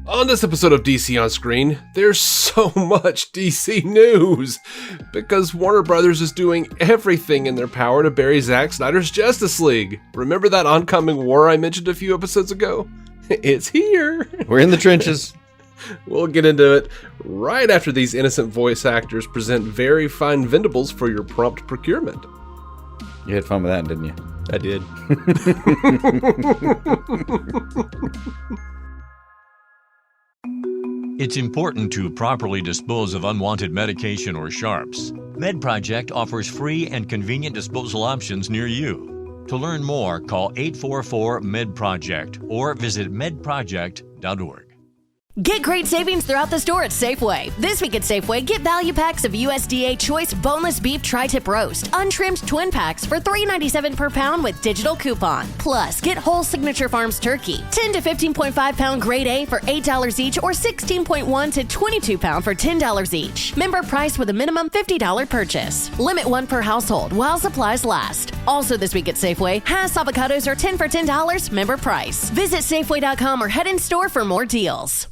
On this episode of DC On Screen, there's so much DC news because Warner Brothers is doing everything in their power to bury Zack Snyder's Justice League. Remember that oncoming war I mentioned a few episodes ago? It's here. We're in the trenches. We'll get into it right after these innocent voice actors present very fine vendibles for your prompt procurement. You had fun with that, didn't you? I did. It's important to properly dispose of unwanted medication or sharps. MedProject offers free and convenient disposal options near you. To learn more, call 844-MED-PROJECT or visit medproject.org. Get great savings throughout the store at Safeway. This week at Safeway, get value packs of USDA Choice Boneless Beef Tri-Tip Roast, untrimmed twin packs for $3.97 per pound with digital coupon. Plus, get whole Signature Farms turkey, 10 to 15.5 pound grade A for $8 each or 16.1 to 22 pound for $10 each. Member price with a minimum $50 purchase. Limit one per household while supplies last. Also this week at Safeway, Hass avocados are 10 for $10, member price. Visit Safeway.com or head in store for more deals.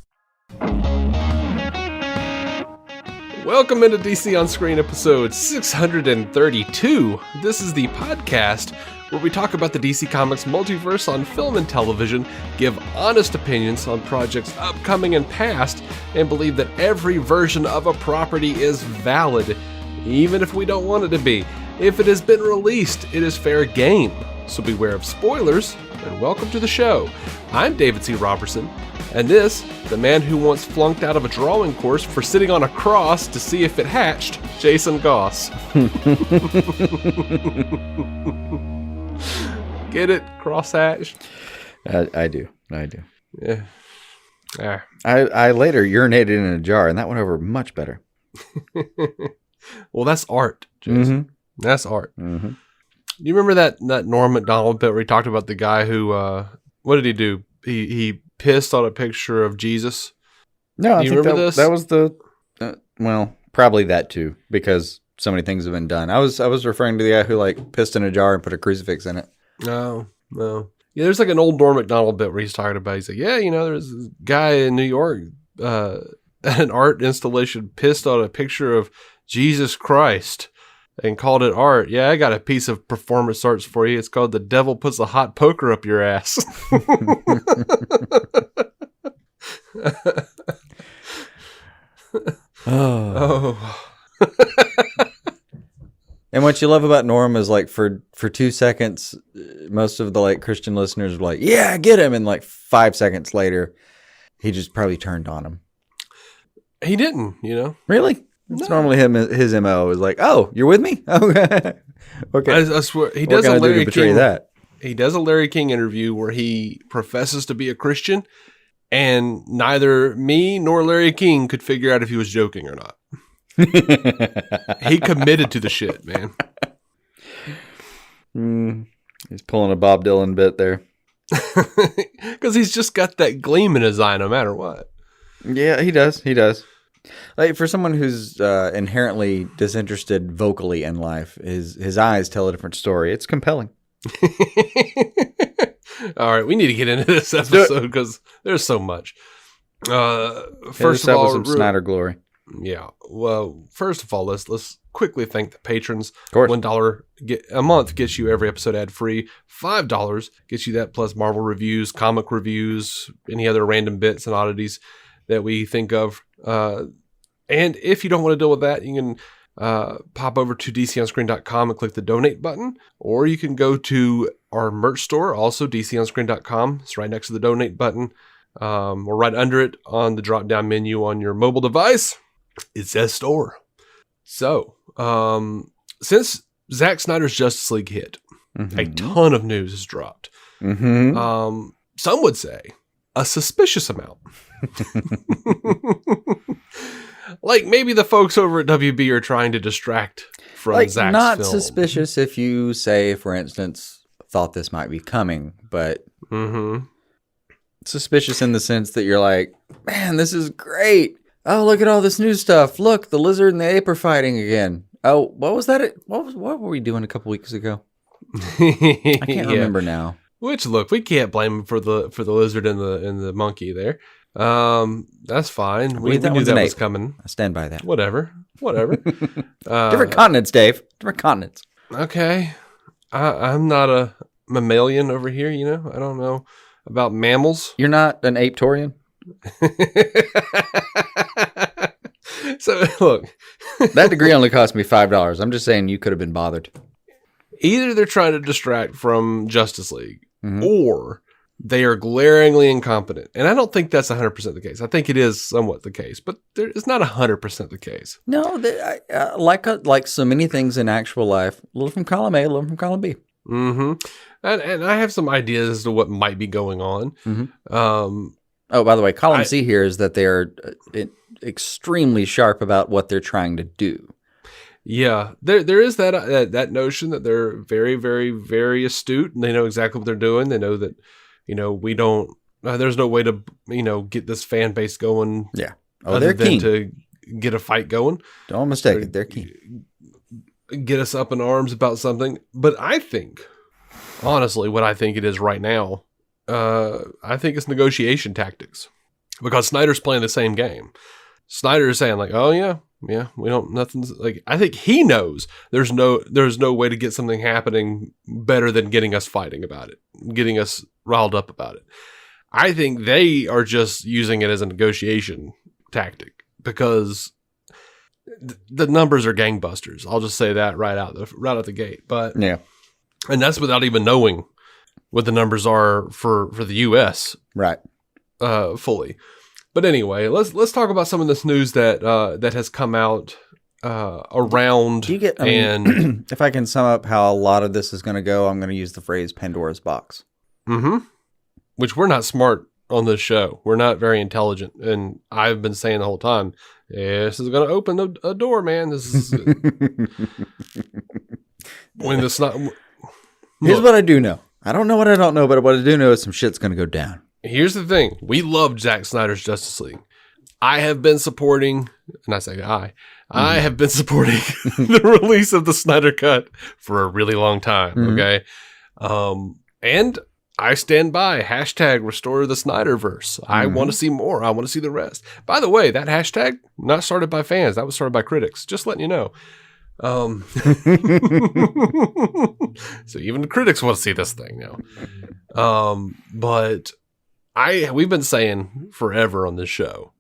Welcome into DC On Screen episode 632. This is the podcast where we talk about the DC Comics multiverse on film and television, give honest opinions on projects upcoming and past, and believe that every version of a property is valid, even if we don't want it to be. If it has been released, it is fair game. So beware of spoilers, and welcome to the show. I'm David C. Robertson. And this, the man who once flunked out of a drawing course for sitting on a cross to see if it hatched, Jason Goss. Get it? Cross-hatched? I do. Yeah. I later urinated in a jar, and that went over much better. Well, that's art, Jason. Mm-hmm. That's art. Mm-hmm. You remember that Norm Macdonald bit where he talked about the guy who, what did he do? He pissed on a picture of Jesus. No, I do you think remember this? That was the well, probably that too, because so many things have been done. I was referring to the guy who pissed in a jar and put a crucifix in it. No. Yeah, there's an old Norm Macdonald bit where he's talking about. He's like, yeah, there's this guy in New York at an art installation pissed on a picture of Jesus Christ and called it art. Yeah, I got a piece of performance arts for you. It's called The Devil Puts a Hot Poker Up Your Ass. Oh. And what you love about Norm is for 2 seconds, most of the Christian listeners were like, yeah, get him. And 5 seconds later, he just probably turned on him. He didn't, Really? It's No. normally his MO is oh, you're with me? Okay. Okay. I swear he What does can a I do Larry to betray King. that? He does a Larry King interview where he professes to be a Christian, and neither me nor Larry King could figure out if he was joking or not. He committed to the shit, man. He's pulling a Bob Dylan bit there. Because he's just got that gleam in his eye no matter what. Yeah, he does. For someone who's inherently disinterested vocally in life, his eyes tell a different story. It's compelling. All right, we need to get into this episode because there's so much. First of all, with some Snyder glory. Yeah. Well, first of all, let's quickly thank the patrons. Of course. $1 a month gets you every episode ad free. $5 gets you that plus Marvel reviews, comic reviews, any other random bits and oddities that we think of. And if you don't want to deal with that, you can pop over to DCOnScreen.com and click the donate button, or you can go to our merch store, also DCOnScreen.com. It's right next to the donate button, or right under it on the drop-down menu on your mobile device. It says store. So, since Zack Snyder's Justice League hit, a ton of news has dropped. Mm-hmm. Some would say a suspicious amount. Maybe the folks over at WB are trying to distract from Zack's not film. suspicious if you say, for instance, thought this might be coming, but suspicious in the sense that you're like, man, this is great. Oh, look at all this new stuff. Look, the lizard and the ape are fighting again. Oh, what was that? What were we doing a couple weeks ago? I can't remember now. Which, look, we can't blame him for the lizard and the monkey there. That's fine. We knew that was coming. I stand by that. Whatever. Different continents, Dave. Different continents. Okay. I'm not a mammalian over here, you know? I don't know about mammals. You're not an ape-torian? So, look. That degree only cost me $5. I'm just saying you could have been bothered. Either they're trying to distract from Justice League, or they are glaringly incompetent. And I don't think that's 100% the case. I think it is somewhat the case, but it's not 100% the case. No, like so many things in actual life, a little from column A, a little from column B. Mm-hmm. And I have some ideas as to what might be going on. Oh, by the way, column C here is that they are extremely sharp about what they're trying to do. Yeah, there is that notion that they're very, very, very astute, and they know exactly what they're doing. They know that, we don't. There's no way to, get this fan base going. Yeah. They're keen to get a fight going. Don't mistake it. They're keen. Get us up in arms about something. But I think, honestly, what I think it is right now, I think it's negotiation tactics, because Snyder's playing the same game. Snyder is saying like, oh yeah, we don't, nothing's like, I think he knows there's no way to get something happening better than getting us fighting about it, getting us riled up about it. I think they are just using it as a negotiation tactic because the numbers are gangbusters. I'll just say that right out the gate. But yeah, and that's without even knowing what the numbers are for the U.S. right, fully. But anyway, let's talk about some of this news that has come out around. If I can sum up how a lot of this is going to go, I'm going to use the phrase Pandora's box. Mm-hmm. Which we're not smart on this show. We're not very intelligent, and I've been saying the whole time, this is going to open a door, man. This is when it's not. Here's what I do know. I don't know what I don't know, but what I do know is some shit's going to go down. Here's the thing. We loved Zack Snyder's Justice League. I have been supporting, and I say I have been supporting the release of the Snyder Cut for a really long time, okay? And I stand by hashtag restore the Snyderverse. I want to see more. I want to see the rest. By the way, that hashtag, not started by fans. That was started by critics. Just letting you know. So even the critics want to see this thing now. But we've been saying forever on this show,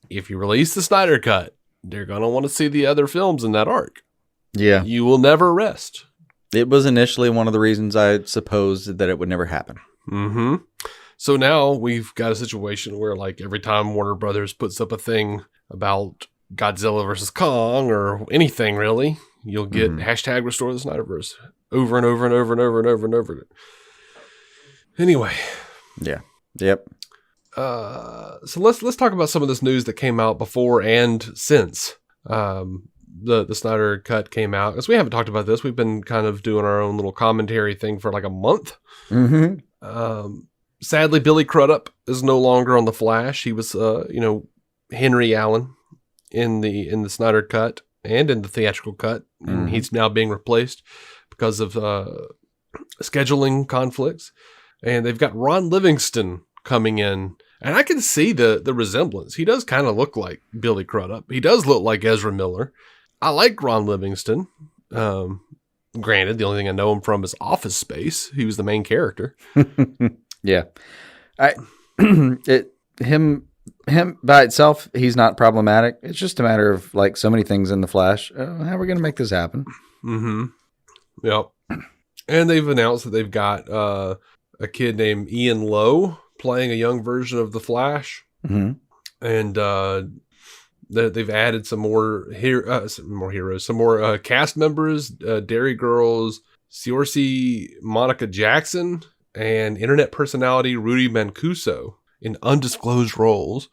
if you release the Snyder Cut, they're going to want to see the other films in that arc. Yeah. You will never rest. It was initially one of the reasons I supposed that it would never happen. Mm-hmm. So now we've got a situation where, like, every time Warner Brothers puts up a thing about Godzilla versus Kong or anything really, you'll get hashtag restore the Snyderverse over and over and over and over and over and over. Anyway. Yeah. Yep. So let's talk about some of this news that came out before and since the Snyder Cut came out. Because we haven't talked about this. We've been kind of doing our own little commentary thing for like a month. Sadly, Billy Crudup is no longer on the Flash. He was, Henry Allen in the Snyder Cut and in the theatrical cut, and he's now being replaced because of scheduling conflicts. And they've got Ron Livingston coming in, and I can see the resemblance. He does kind of look like Billy Crudup. He does look like Ezra Miller. I like Ron Livingston. Granted, the only thing I know him from is Office Space. He was the main character. Yeah. Him by itself, he's not problematic. It's just a matter of, like so many things in the Flash, how are we going to make this happen? Yep. And they've announced that they've got a kid named Ian Lowe playing a young version of the Flash. And they've added some more heroes, some more cast members, Dairy Girls, Ciorci Monica Jackson, and internet personality Rudy Mancuso in undisclosed roles.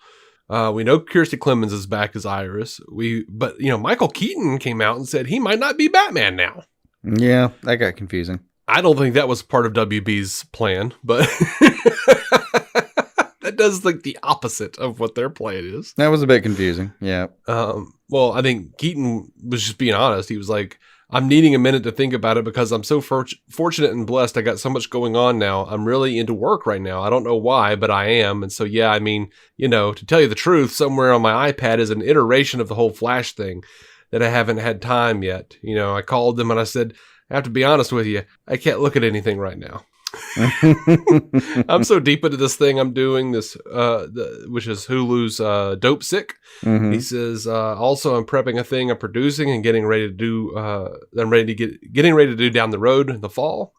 We know Kirstie Clemens is back as Iris. But Michael Keaton came out and said he might not be Batman now. Yeah, that got confusing. I don't think that was part of WB's plan, but that does like the opposite of what their plan is. That was a bit confusing. Yeah. Well, I think Keaton was just being honest. He was like, I'm needing a minute to think about it because I'm so fortunate and blessed. I got so much going on now. I'm really into work right now. I don't know why, but I am. And so, yeah, I mean, to tell you the truth, somewhere on my iPad is an iteration of the whole Flash thing that I haven't had time yet. I called them and I said, I have to be honest with you, I can't look at anything right now. I'm so deep into this thing I'm doing, this which is Hulu's Dope Sick. Mm-hmm. He says, also I'm prepping a thing I'm producing and getting ready to do getting ready to do down the road in the fall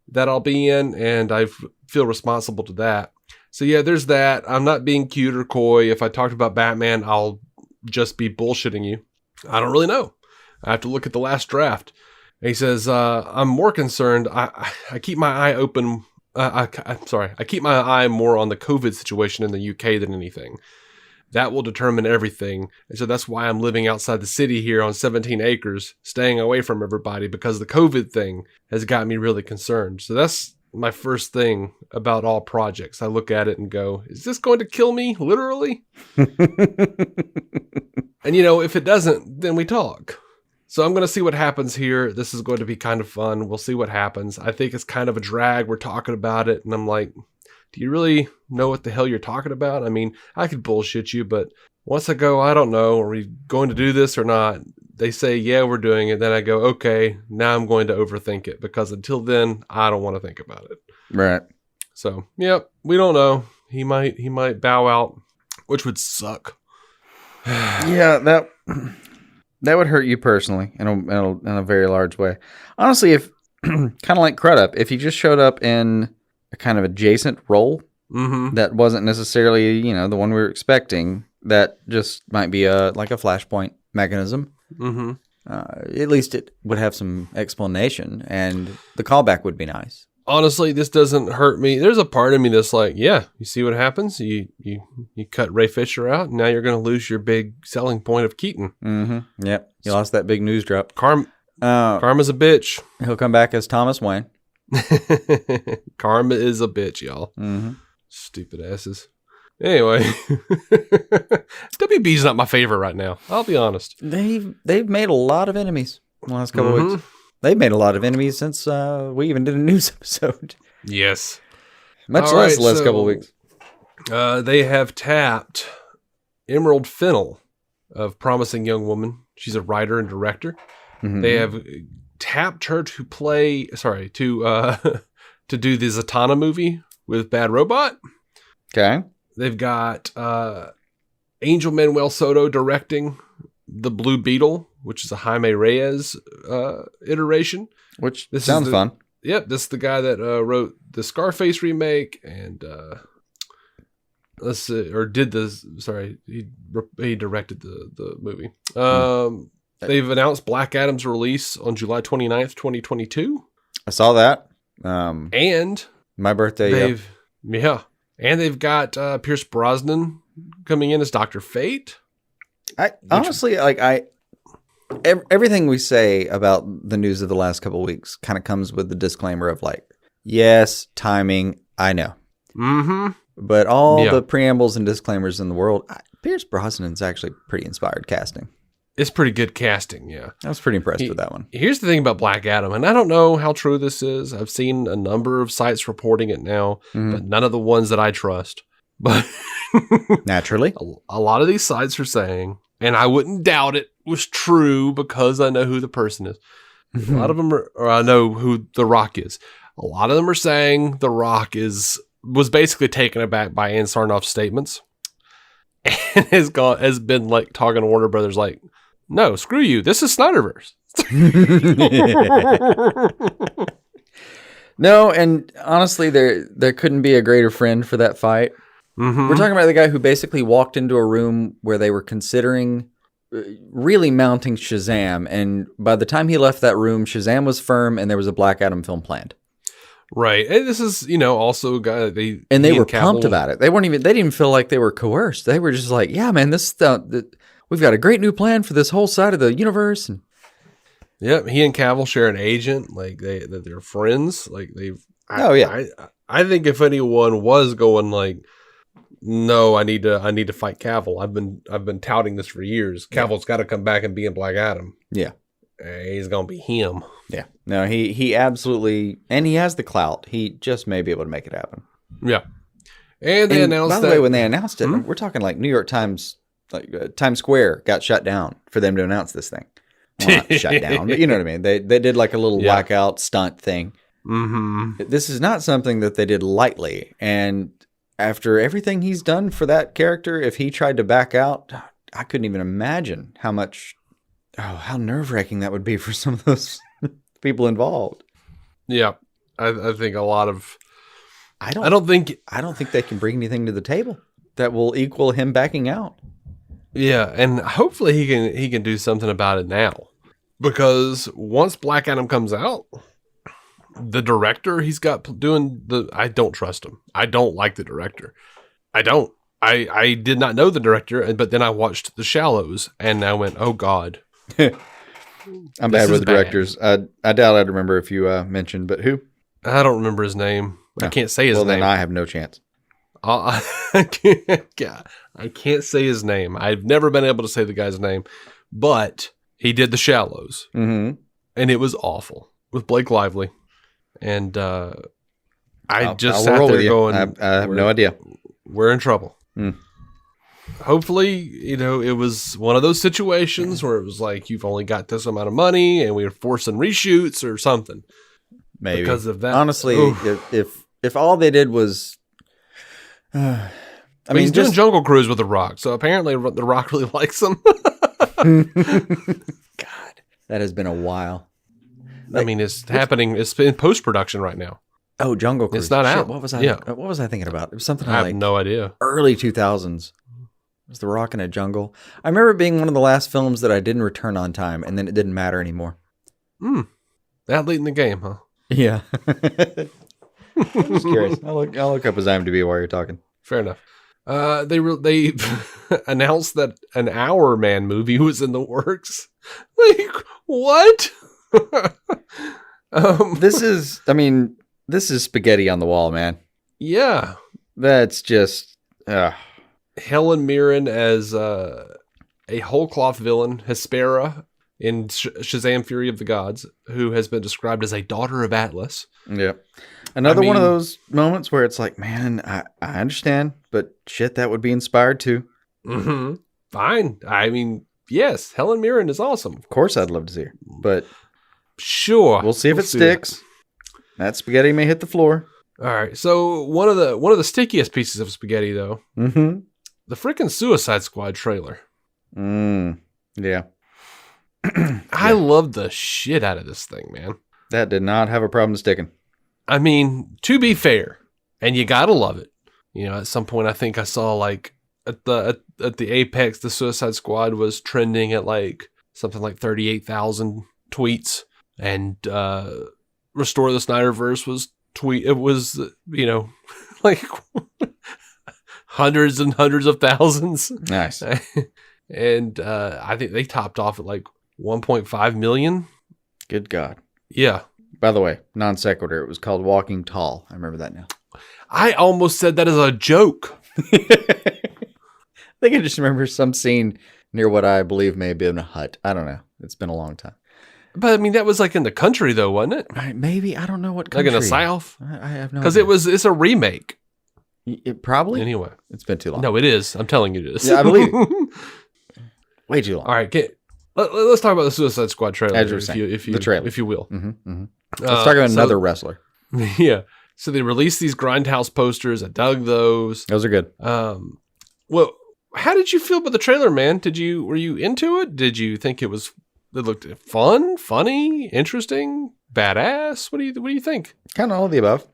that I'll be in, and I feel responsible to that. So yeah, there's that. I'm not being cute or coy. If I talked about Batman, I'll just be bullshitting you. I don't really know. I have to look at the last draft. He says, I'm more concerned. I keep my eye open. I keep my eye more on the COVID situation in the UK than anything. That will determine everything. And so that's why I'm living outside the city here on 17 acres, staying away from everybody, because the COVID thing has got me really concerned. So that's my first thing about all projects. I look at it and go, is this going to kill me? Literally? And if it doesn't, then we talk. So I'm going to see what happens here. This is going to be kind of fun. We'll see what happens. I think it's kind of a drag. We're talking about it. And I'm like, do you really know what the hell you're talking about? I mean, I could bullshit you, but once I go, I don't know, are we going to do this or not? They say, yeah, we're doing it. Then I go, okay, now I'm going to overthink it, because until then, I don't want to think about it. Right. So, yep, we don't know. He might bow out, which would suck. Yeah, that would hurt you personally in a very large way. Honestly, if kind of like Crudup, if he just showed up in a kind of adjacent role that wasn't necessarily, the one we were expecting, that just might be like a Flashpoint mechanism. Mm-hmm. At least it would have some explanation, and the callback would be nice. Honestly, this doesn't hurt me. There's a part of me that's like, yeah, you see what happens? You cut Ray Fisher out, and now you're going to lose your big selling point of Keaton. Mm-hmm. Yep. You lost that big news drop. Karma's a bitch. He'll come back as Thomas Wayne. Karma is a bitch, y'all. Mm-hmm. Stupid asses. Anyway, WB's not my favorite right now. I'll be honest. They've made a lot of enemies in the last couple of weeks. They've made a lot of enemies since we even did a news episode. Yes. Much less the last couple of weeks. They have tapped Emerald Fennell of Promising Young Woman. She's a writer and director. Mm-hmm. They have tapped her to play, to do the Zatanna movie with Bad Robot. Okay. They've got Angel Manuel Soto directing The Blue Beetle, which is a Jaime Reyes iteration. Which sounds fun. Yep, this is the guy that wrote the Scarface remake and he directed the movie. They've announced Black Adam's release on July 29th, 2022. I saw that. And my birthday. And they've got Pierce Brosnan coming in as Dr. Fate. Everything we say about the news of the last couple of weeks kind of comes with the disclaimer of like, yes, timing, I know. Mm-hmm. But all the preambles and disclaimers in the world, Pierce Brosnan's actually pretty inspired casting. It's pretty good casting, yeah. I was pretty impressed with that one. Here's the thing about Black Adam, and I don't know how true this is. I've seen a number of sites reporting it now, but none of the ones that I trust. But naturally, a lot of these sites are saying, and I wouldn't doubt it was true because I know who the person is. A lot of them or I know who The Rock is. A lot of them are saying The Rock was basically taken aback by Ann Sarnoff's statements and has been like talking to Warner Brothers like, no, screw you. This is Snyderverse. No, and honestly, there couldn't be a greater friend for that fight. Mm-hmm. We're talking about the guy who basically walked into a room where they were considering really mounting Shazam, and by the time he left that room, Shazam was firm, and there was a Black Adam film planned. Right, and this is also a guy they were pumped about it. They didn't even feel like they were coerced. They were just like, yeah, man, we've got a great new plan for this whole side of the universe. And yep, he and Cavill share an agent. Like they're friends. Like they've. I think if anyone was going like, no, I need to fight Cavill. I've been touting this for years. Cavill's got to come back and be in Black Adam. Yeah, he's gonna be him. Yeah. No, he absolutely, and he has the clout. He just may be able to make it happen. Yeah. And they announced by the that. way, when they announced it, we're talking like New York Times, like Times Square got shut down for them to announce this thing. Well, not shut down, but you know what I mean. They did like a little blackout stunt thing. Mm-hmm. This is not something that they did lightly. And after everything he's done for that character, if he tried to back out, I couldn't even imagine how nerve-wracking that would be for some of those people involved. Yeah, I think a lot of. I don't think they can bring anything to the table that will equal him backing out. Yeah, and hopefully he can do something about it now, because once Black Adam comes out, the director he's got doing I don't trust him. I don't like the director. I don't. I did not know the director, but then I watched The Shallows, and I went, oh God. I'm bad with the directors. I doubt I'd remember if you mentioned, but who? I don't remember his name. I can't say his name. Well, then I have no chance. I can't say his name. I've never been able to say the guy's name, but he did The Shallows, and it was awful with Blake Lively, and I sat there going, I have no idea. We're in trouble. Hopefully, it was one of those situations where it was like, you've only got this amount of money, and we were forcing reshoots or something. Maybe because of that. Honestly, if all they did was, I mean, he's doing Jungle Cruise with The Rock, so apparently The Rock really likes him. God, that has been a while. I mean, it's happening. It's in post production right now. Oh, Jungle Cruise! It's not out. What was I? Yeah. What was I thinking about? It was something I have no idea. Early 2000s. It was The Rock in a jungle. I remember it being one of the last films that I didn't return on time, and then it didn't matter anymore. That late in the game, huh? Yeah. I'm just curious. I'll look up his IMDb while you're talking. Fair enough. They announced that an Hourman movie was in the works. Like, what? This is spaghetti on the wall, man. Yeah. That's just Helen Mirren as a whole cloth villain, Hespera, in Shazam Fury of the Gods, who has been described as a daughter of Atlas. Yeah. Another one of those moments where it's like, man, I understand, but shit, that would be inspired too. Mm-hmm. Fine. I mean, yes, Helen Mirren is awesome. Of course I'd love to see her, but sure. We'll see if it sticks. That spaghetti may hit the floor. All right. So one of the stickiest pieces of spaghetti, though, the freaking Suicide Squad trailer. Yeah. I love the shit out of this thing, man. That did not have a problem sticking. I mean, to be fair, and you gotta love it. At some point, I think I saw like at the apex, the Suicide Squad was trending at like something like 38,000 tweets, and Restore the Snyderverse was It was like hundreds and hundreds of thousands. Nice. And I think they topped off at like 1.5 million. Good God. Yeah. By the way, non sequitur. It was called Walking Tall. I remember that now. I almost said that as a joke. I think I just remember some scene near what I believe may have been a hut. I don't know. It's been a long time. But I mean, that was like in the country though, wasn't it? Right, maybe. I don't know what country. Like in the South? I have no idea. Because it's a remake. It probably? Anyway. It's been too long. No, it is. I'm telling you this. Yeah, I believe it. Way too long. All right. Let's talk about the Suicide Squad trailer. The trailer. If you will. Let's talk about another wrestler. Yeah. So they released these Grindhouse posters. I dug those. Those are good. Well, how did you feel about the trailer, man? Were you into it? Did you think it looked fun, funny, interesting, badass? What do you think? Kind of all of the above.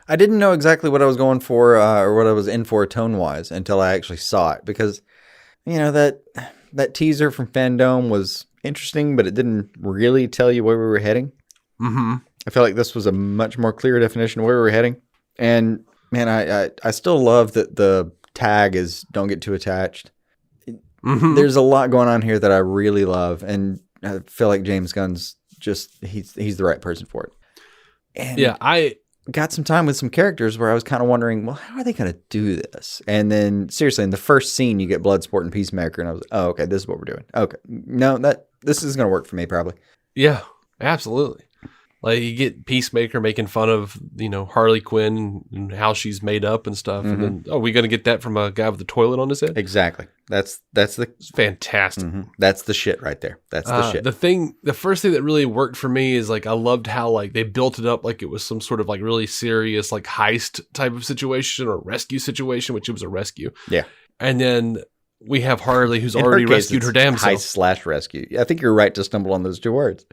I didn't know exactly what I was going for or what I was in for tone-wise until I actually saw it, because that teaser from Fandom was interesting, but it didn't really tell you where we were heading. Mm-hmm. I felt like this was a much more clear definition of where we were heading. And man, I still love that the tag is "Don't get too attached." Mm-hmm. There's a lot going on here that I really love, and I feel like James Gunn's he's the right person for it. And yeah, got some time with some characters where I was kind of wondering, well, how are they going to do this? And then seriously, in the first scene, you get Bloodsport and Peacemaker, and I was like, oh, okay, this is what we're doing. Okay, no, this is going to work for me probably. Yeah, absolutely. Like you get Peacemaker making fun of, Harley Quinn and how she's made up and stuff. And then, we going to get that from a guy with a toilet on his head? Exactly. That's It's fantastic. That's the shit right there. That's the shit. The first thing that really worked for me is like, I loved how like they built it up like it was some sort of like really serious, like heist type of situation or rescue situation, which it was a rescue. Yeah. And then we have Harley who's already rescued her damn self. Heist/rescue. I think you're right to stumble on those two words.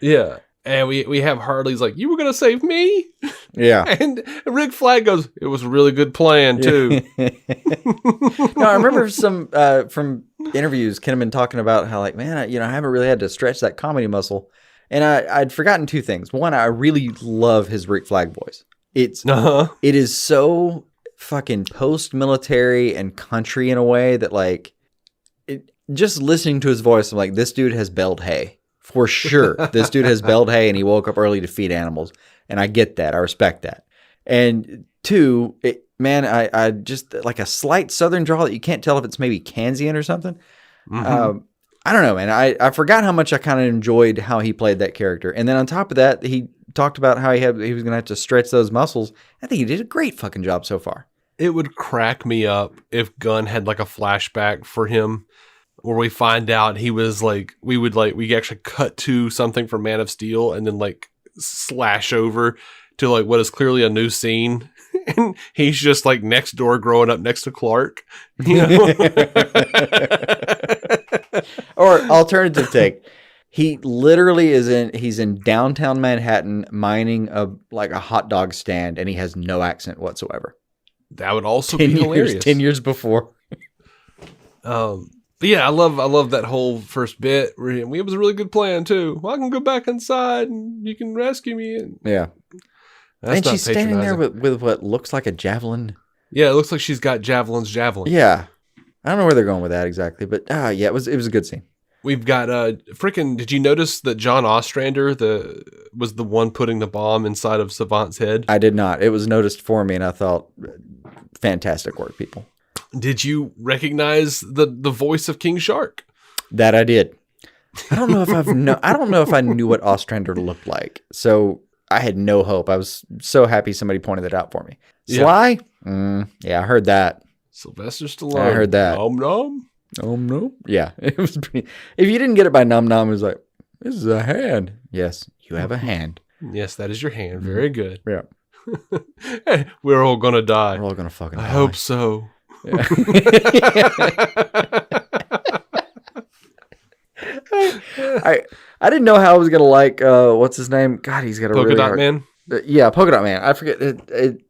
Yeah. And we have Harley's like, you were going to save me? Yeah. And Rick Flag goes, it was a really good plan, too. No, I remember from interviews, Kinnaman talking about how, like, man, I haven't really had to stretch that comedy muscle. And I'd forgotten two things. One, I really love his Rick Flag voice. It is so fucking post-military and country in a way that, like, just listening to his voice, I'm like, this dude has baled hay. For sure. This dude has baled hay and he woke up early to feed animals. And I get that. I respect that. And two, I just like a slight southern drawl that you can't tell if it's maybe Kansian or something. I don't know, man. I forgot how much I kind of enjoyed how he played that character. And then on top of that, he talked about how he was going to have to stretch those muscles. I think he did a great fucking job so far. It would crack me up if Gunn had like a flashback for him where we find out he was like, we actually cut to something from Man of Steel and then like slash over to like what is clearly a new scene. And he's just like next door growing up next to Clark. Or alternative take. He literally he's in downtown Manhattan mining a hot dog stand and he has no accent whatsoever. That would also be hilarious. 10 years before. But yeah, I love that whole first bit. It was a really good plan too. Well, I can go back inside and you can rescue me. Yeah. And she's standing there with what looks like a javelin. Yeah, it looks like she's got Javelin's javelin. Yeah. I don't know where they're going with that exactly, but yeah, it was a good scene. We've got did you notice that John Ostrander was the one putting the bomb inside of Savant's head? I did not. It was noticed for me and I thought, fantastic work, people. Did you recognize the voice of King Shark? That I did. I don't know if I knew what Ostrander looked like. So I had no hope. I was so happy somebody pointed that out for me. Sly? Yeah, I heard that. Sylvester Stallone. I heard that. Nom nom. Nom nom. Yeah, it was pretty. If you didn't get it by nom nom, it was like, this is a hand. Yes, you have a hand. Yes, that is your hand. Very good. Yeah. We're all gonna die. We're all gonna fucking die. I hope so. Yeah. I didn't know how I was gonna like what's his name? God, he's got a Polka really Dot hard... Man. Yeah, Polka Dot Man. I forget it.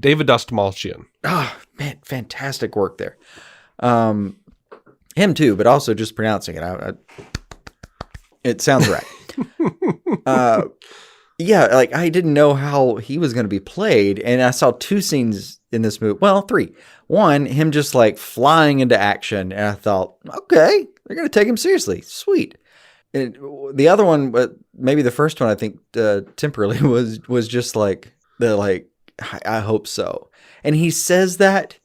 David Dastmalchian. Oh man, fantastic work there. Him too, but also just pronouncing it. It sounds right. Yeah, like I didn't know how he was going to be played, and I saw two scenes in this movie. Well, three. One, him just like flying into action, and I thought, okay, they're going to take him seriously. Sweet. And the other one, but maybe the first one, I think temporarily was just like I hope so. And he says that,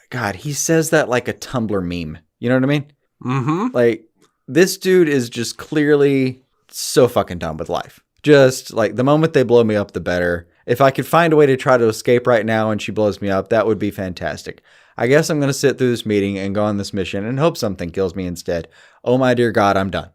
God, he says that like a Tumblr meme. You know what I mean? Mm-hmm. Like this dude is just clearly so fucking done with life. Just like the moment they blow me up, the better. If I could find a way to try to escape right now and she blows me up, that would be fantastic. I guess I'm going to sit through this meeting and go on this mission and hope something kills me instead. Oh my dear God, I'm done.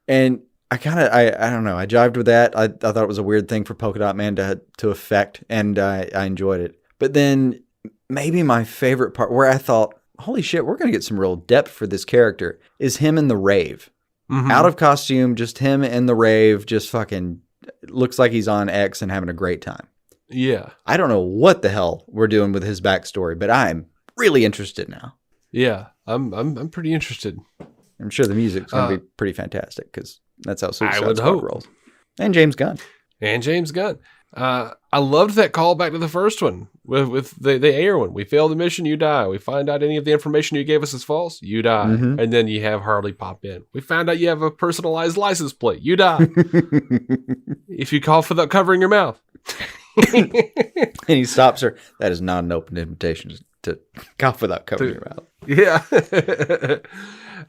And I don't know. I jived with that. I thought it was a weird thing for Polka Dot Man to affect, and I enjoyed it. But then maybe my favorite part where I thought, holy shit, we're going to get some real depth for this character is him in the rave. Mm-hmm. Out of costume, just him in the rave, just fucking looks like he's on X and having a great time. Yeah. I don't know what the hell we're doing with his backstory, but I'm really interested now. Yeah, I'm pretty interested. I'm sure the music's going to be pretty fantastic because that's how Suicide Squad rolls. And James Gunn. I loved that callback to the first one with the air one. We fail the mission, you die. We find out any of the information you gave us is false, you die. Mm-hmm. And then you have Harley pop in. We found out you have a personalized license plate, you die. If you call for that, covering your mouth, And he stops her. That is not an open invitation to cough without covering your mouth. Yeah.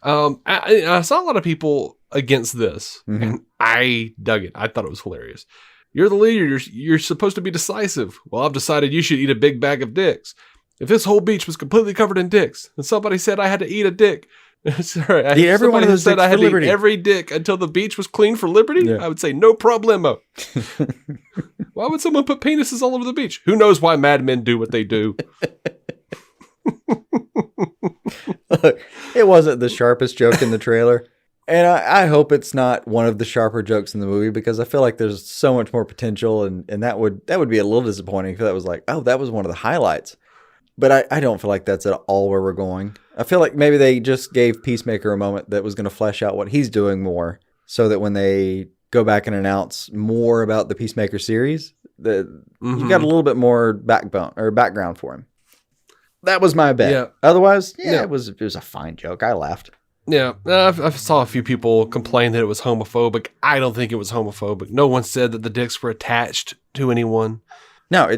I saw a lot of people against this, and I dug it. I thought it was hilarious. You're the leader. You're supposed to be decisive. Well, I've decided you should eat a big bag of dicks. If this whole beach was completely covered in dicks, and somebody said I had to eat a dick, sorry, Eat every one of those said dicks I had for to liberty. eat every dick until the beach was clean for liberty, Yeah. I would say no problemo. Why would someone put penises all over the beach? Who knows why Mad Men do what they do? Look, it wasn't the sharpest joke in the trailer. And I hope it's not one of the sharper jokes in the movie, because I feel like there's so much more potential, and that would be a little disappointing if that was like, oh, that was one of the highlights. But I don't feel like that's at all where we're going. I feel like maybe they just gave Peacemaker a moment that was going to flesh out what he's doing more, so that when they go back and announce more about the Peacemaker series, you got a little bit more background for him. That was my bet. Yeah. Otherwise, it was a fine joke. I laughed. Yeah, I saw a few people complain that it was homophobic. I don't think it was homophobic. No one said that the dicks were attached to anyone. No,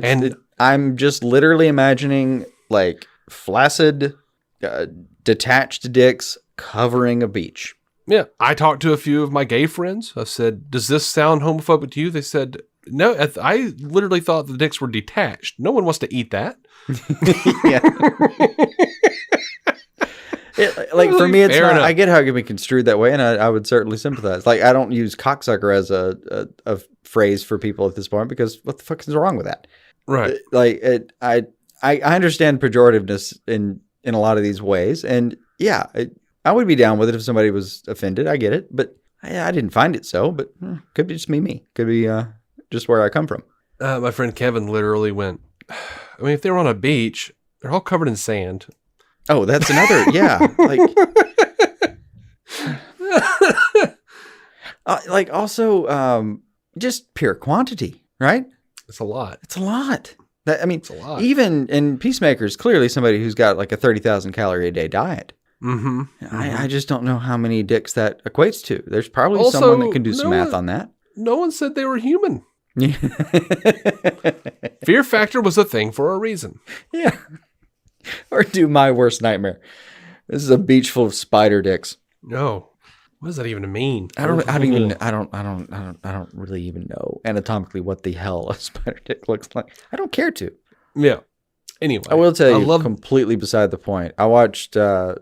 I'm just literally imagining like flaccid, detached dicks covering a beach. Yeah, I talked to a few of my gay friends. I said, does this sound homophobic to you? They said, no, I literally thought the dicks were detached. No one wants to eat that. Yeah. For me, it's Fair not. enough. I get how it can be construed that way, and I would certainly sympathize. Like, I don't use cocksucker as a phrase for people at this point, because what the fuck is wrong with that? Right. I understand pejorativeness in a lot of these ways, and yeah, I would be down with it if somebody was offended. I get it, but I didn't find it so. But could be just me. Could be just where I come from. My friend Kevin literally went, I mean, if they were on a beach, they're all covered in sand. Oh, that's another, yeah. Also, just pure quantity, right? It's a lot. It's a lot. It's a lot. Even in Peacemaker's clearly somebody who's got like a 30,000 calorie a day diet. Mm-hmm. I just don't know how many dicks that equates to. There's probably Also, someone that can do some math on that. No one said they were human. Yeah. Fear factor was a thing for a reason. Yeah. Or do my worst nightmare. This is a beach full of spider dicks. No. What does that even mean? I don't really even know anatomically what the hell a spider dick looks like. I don't care to. Yeah. Anyway, I will tell you, completely beside the point. I watched for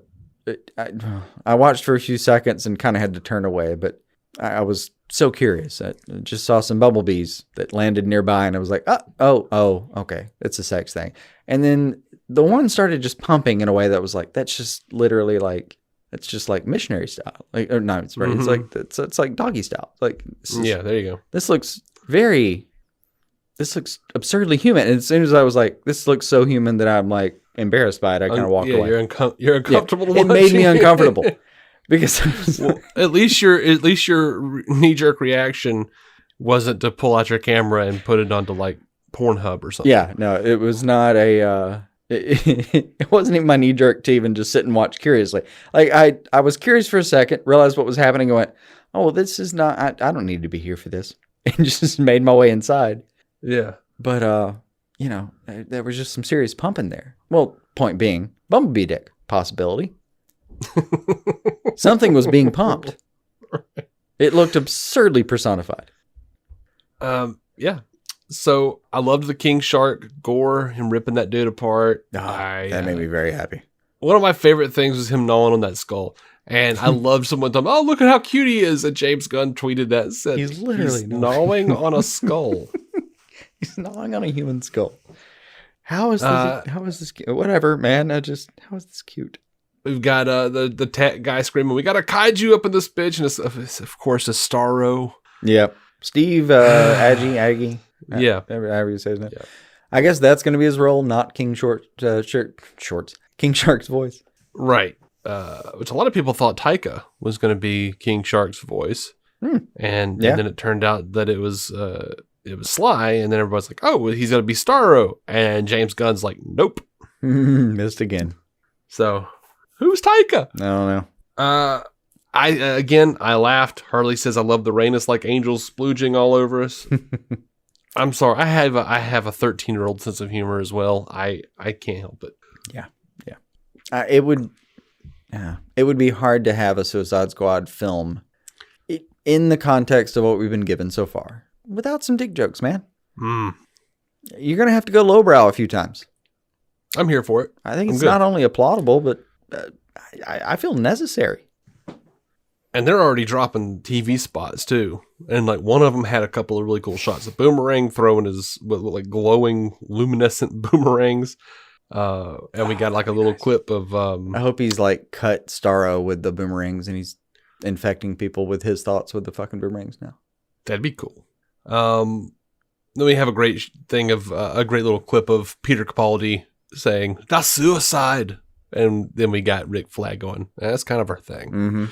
a few seconds and kind of had to turn away, but I was so curious. I just saw some bumblebees that landed nearby, and I was like, oh, okay, it's a sex thing. And then the one started just pumping in a way that was like, that's just literally like, it's just like missionary style. Like, or no, it's right. It's like it's like doggy style. Like, yeah, there you go. This looks absurdly human. And as soon as I was like, this looks so human that I'm like embarrassed by it, I kind of walked away. You're uncomfortable. Yeah, it made me uncomfortable because well, at least your knee-jerk reaction wasn't to pull out your camera and put it onto like Pornhub or something. Yeah, no, it was not it wasn't even my knee jerk to even just sit and watch curiously. Like I was curious for a second, realized what was happening, and went, oh, well, this is not, I don't need to be here for this. And just made my way inside. Yeah. But, there was just some serious pumping there. Well, point being, bumblebee dick, possibility. Something was being pumped. It looked absurdly personified. Yeah. So I loved the King Shark gore, him ripping that dude apart. That made me very happy. One of my favorite things was him gnawing on that skull. And I loved someone telling me, oh, look at how cute he is. And James Gunn tweeted that and said, he's literally gnawing on a skull. He's gnawing on a human skull. How is this cute? Whatever, man. How is this cute? We've got the tech guy screaming, we got a kaiju up in this bitch. And it's of course, a Starro. Yep. Steve Aggie. Yeah. However you say his name. Yeah. I guess that's going to be his role, not King King Shark's voice. Right. Which a lot of people thought Taika was going to be King Shark's voice. And then it turned out that it was Sly. And then everybody's like, oh, well, he's going to be Starro. And James Gunn's like, nope. Missed again. So who's Taika? I don't know. I laughed. Harley says, I love the rain. It's like angels splooging all over us. I'm sorry. I have a 13-year-old sense of humor as well. I can't help it. Yeah. It would be hard to have a Suicide Squad film in the context of what we've been given so far without some dick jokes, man. You're going to have to go lowbrow a few times. I'm here for it. I think it's not only applaudable, but I feel necessary. And they're already dropping TV spots too. And like one of them had a couple of really cool shots. The boomerang throwing his with like glowing luminescent boomerangs. And we got like a little clip of I hope he's like cut Starro with the boomerangs and he's infecting people with his thoughts with the fucking boomerangs now. That'd be cool. Then we have a great thing of a great little clip of Peter Capaldi saying "That's suicide," and then we got Rick Flag going. That's kind of our thing.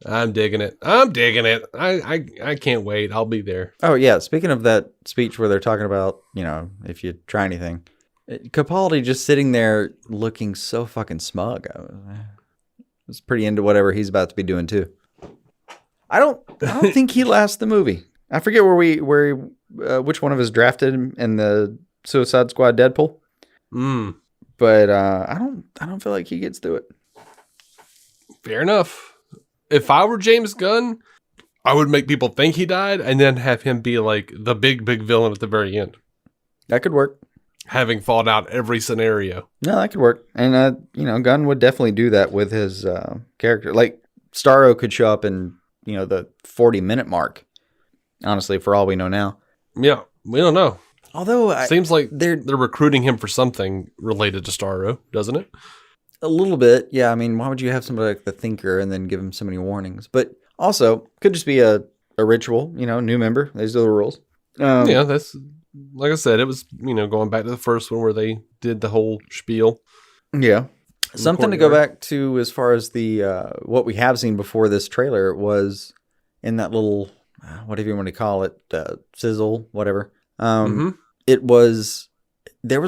I'm digging it. I can't wait. I'll be there. Oh yeah. Speaking of that speech where they're talking about, if you try anything, Capaldi just sitting there looking so fucking smug. I was pretty into whatever he's about to be doing too. I don't think he lasts the movie. I forget which one of us drafted him in the Suicide Squad Deadpool. But I don't feel like he gets through it. Fair enough. If I were James Gunn, I would make people think he died and then have him be like the big villain at the very end. That could work. Having fought out every scenario. No, that could work. And, Gunn would definitely do that with his character. Like, Starro could show up in, the 40-minute mark. Honestly, for all we know now. Yeah, we don't know. Although, seems like they're recruiting him for something related to Starro, doesn't it? A little bit, yeah. I mean, why would you have somebody like the Thinker and then give him so many warnings? But also, could just be a ritual, new member. These are the rules. Yeah, that's, like I said, it was, going back to the first one where they did the whole spiel. Yeah. Something to go back to as far as the, what we have seen before this trailer was in that little, whatever you want to call it, sizzle, whatever. There was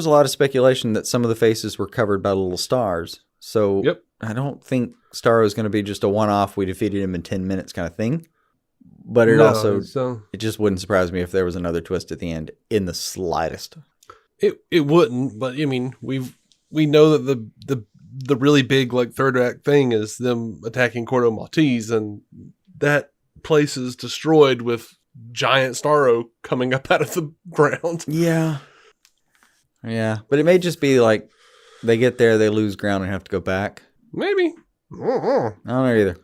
a lot of speculation that some of the faces were covered by little stars. So I don't think Starro is going to be just a one-off, we defeated him in 10 minutes kind of thing. But it it just wouldn't surprise me if there was another twist at the end in the slightest. It wouldn't, but I mean, we know that the really big like third act thing is them attacking Corto Maltese, and that place is destroyed with giant Starro coming up out of the ground. Yeah. But it may just be like they get there, they lose ground and have to go back. Maybe. I don't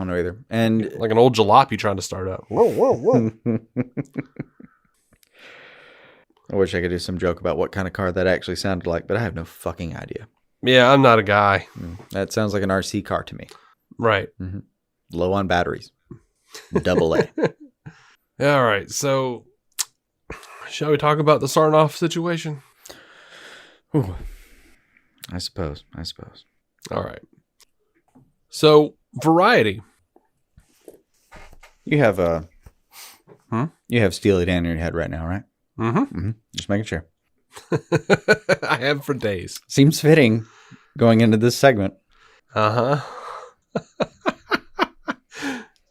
know either. And like an old jalopy trying to start up. I wish I could do some joke about what kind of car that actually sounded like, but I have no fucking idea. Yeah, I'm not a guy. That sounds like an RC car to me. Right. Low on batteries. Double A. All right. So, shall we talk about the Sarnoff situation? Ooh. I suppose. All right. So, Variety. You have you have Steely Dan in your head right now, right? Just making sure. I have for days. Seems fitting going into this segment. I'm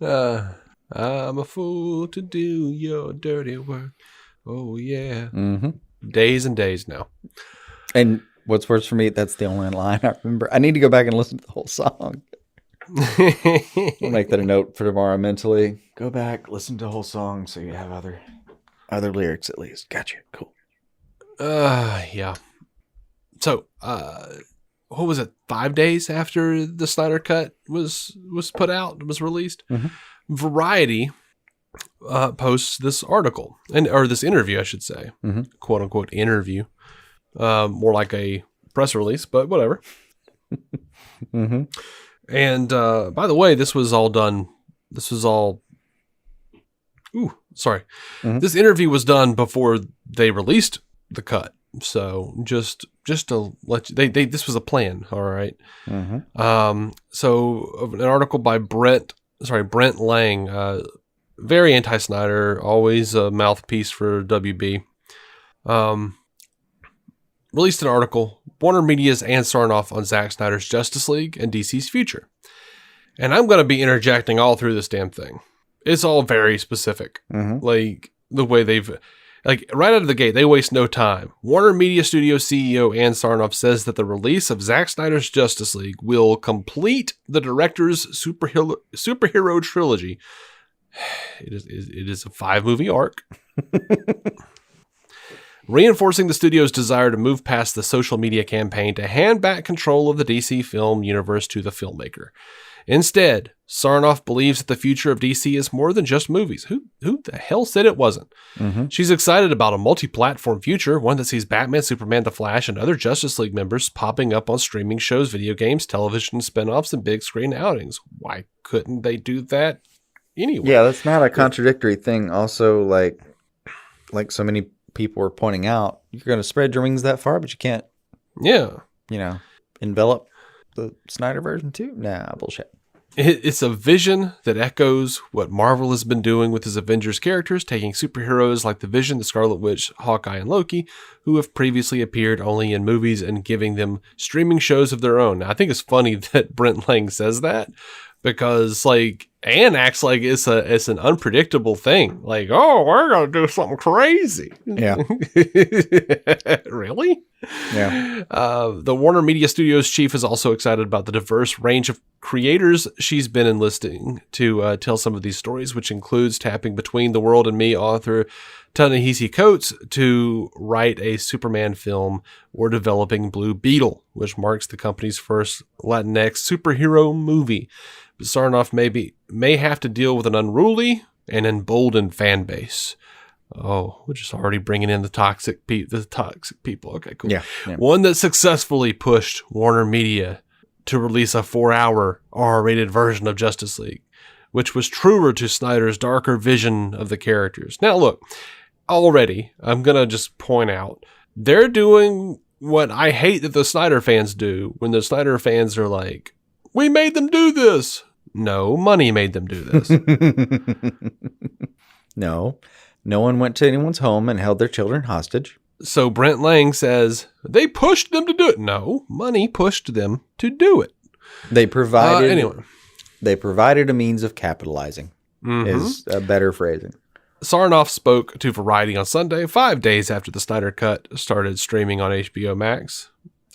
a fool to do your dirty work. Oh, yeah. Days and days now. And what's worse for me, that's the only line I remember. I need to go back and listen to the whole song. We'll make that a note for tomorrow mentally. Go back, listen to the whole song so you have other lyrics at least. Gotcha. Cool. Yeah. So, what was it? 5 days after the Snyder Cut was put out, was released, Variety posts this article or this interview, I should say, quote unquote interview, more like a press release, but whatever. And by the way, this was all done. This was all. This interview was done before they released the cut. So just to let you, this was a plan. All right. So an article by Brent Lang, very anti-Snyder, always a mouthpiece for WB. Released an article, WarnerMedia's and Sarnoff on Zack Snyder's Justice League and DC's future. And I'm going to be interjecting all through this damn thing. It's all very specific. Like, the way they've, like, right out of the gate, they waste no time. WarnerMedia Studios CEO Ann Sarnoff says that the release of Zack Snyder's Justice League will complete the director's superhero trilogy. It is a 5-movie arc. Reinforcing the studio's desire to move past the social media campaign to hand back control of the DC film universe to the filmmaker. Instead, Sarnoff believes that the future of DC is more than just movies. Who the hell said it wasn't? Mm-hmm. She's excited about a multi-platform future, one that sees Batman, Superman, The Flash, and other Justice League members popping up on streaming shows, video games, television spinoffs, and big screen outings. Why couldn't they do that anyway? Yeah, that's not a contradictory thing. Also, like so many people were pointing out, you're going to spread your wings that far, but you can't, envelop the Snyder version too? Nah, bullshit. It's a vision that echoes what Marvel has been doing with his Avengers characters, taking superheroes like the Vision, the Scarlet Witch, Hawkeye, and Loki, who have previously appeared only in movies, and giving them streaming shows of their own. Now, I think it's funny that Brent Lang says that, because Anne acts like it's an unpredictable thing. Like, oh, we're going to do something crazy. Yeah. Really? Yeah. The WarnerMedia Studios chief is also excited about the diverse range of creators she's been enlisting to tell some of these stories, which includes tapping Between the World and Me author Ta-Nehisi Coates to write a Superman film, or developing Blue Beetle, which marks the company's first Latinx superhero movie. But Sarnoff may have to deal with an unruly and emboldened fan base. Oh, we're just already bringing in the toxic people. Okay, cool. Yeah. One that successfully pushed WarnerMedia to release a 4-hour R-rated version of Justice League, which was truer to Snyder's darker vision of the characters. Now, look, already, I'm going to just point out, they're doing what I hate that the Snyder fans do, when the Snyder fans are like, we made them do this. No, money made them do this. No one went to anyone's home and held their children hostage. So Brent Lang says, they pushed them to do it. No, money pushed them to do it. They provided They provided a means of capitalizing, is a better phrasing. Sarnoff spoke to Variety on Sunday, 5 days after the Snyder Cut started streaming on HBO Max.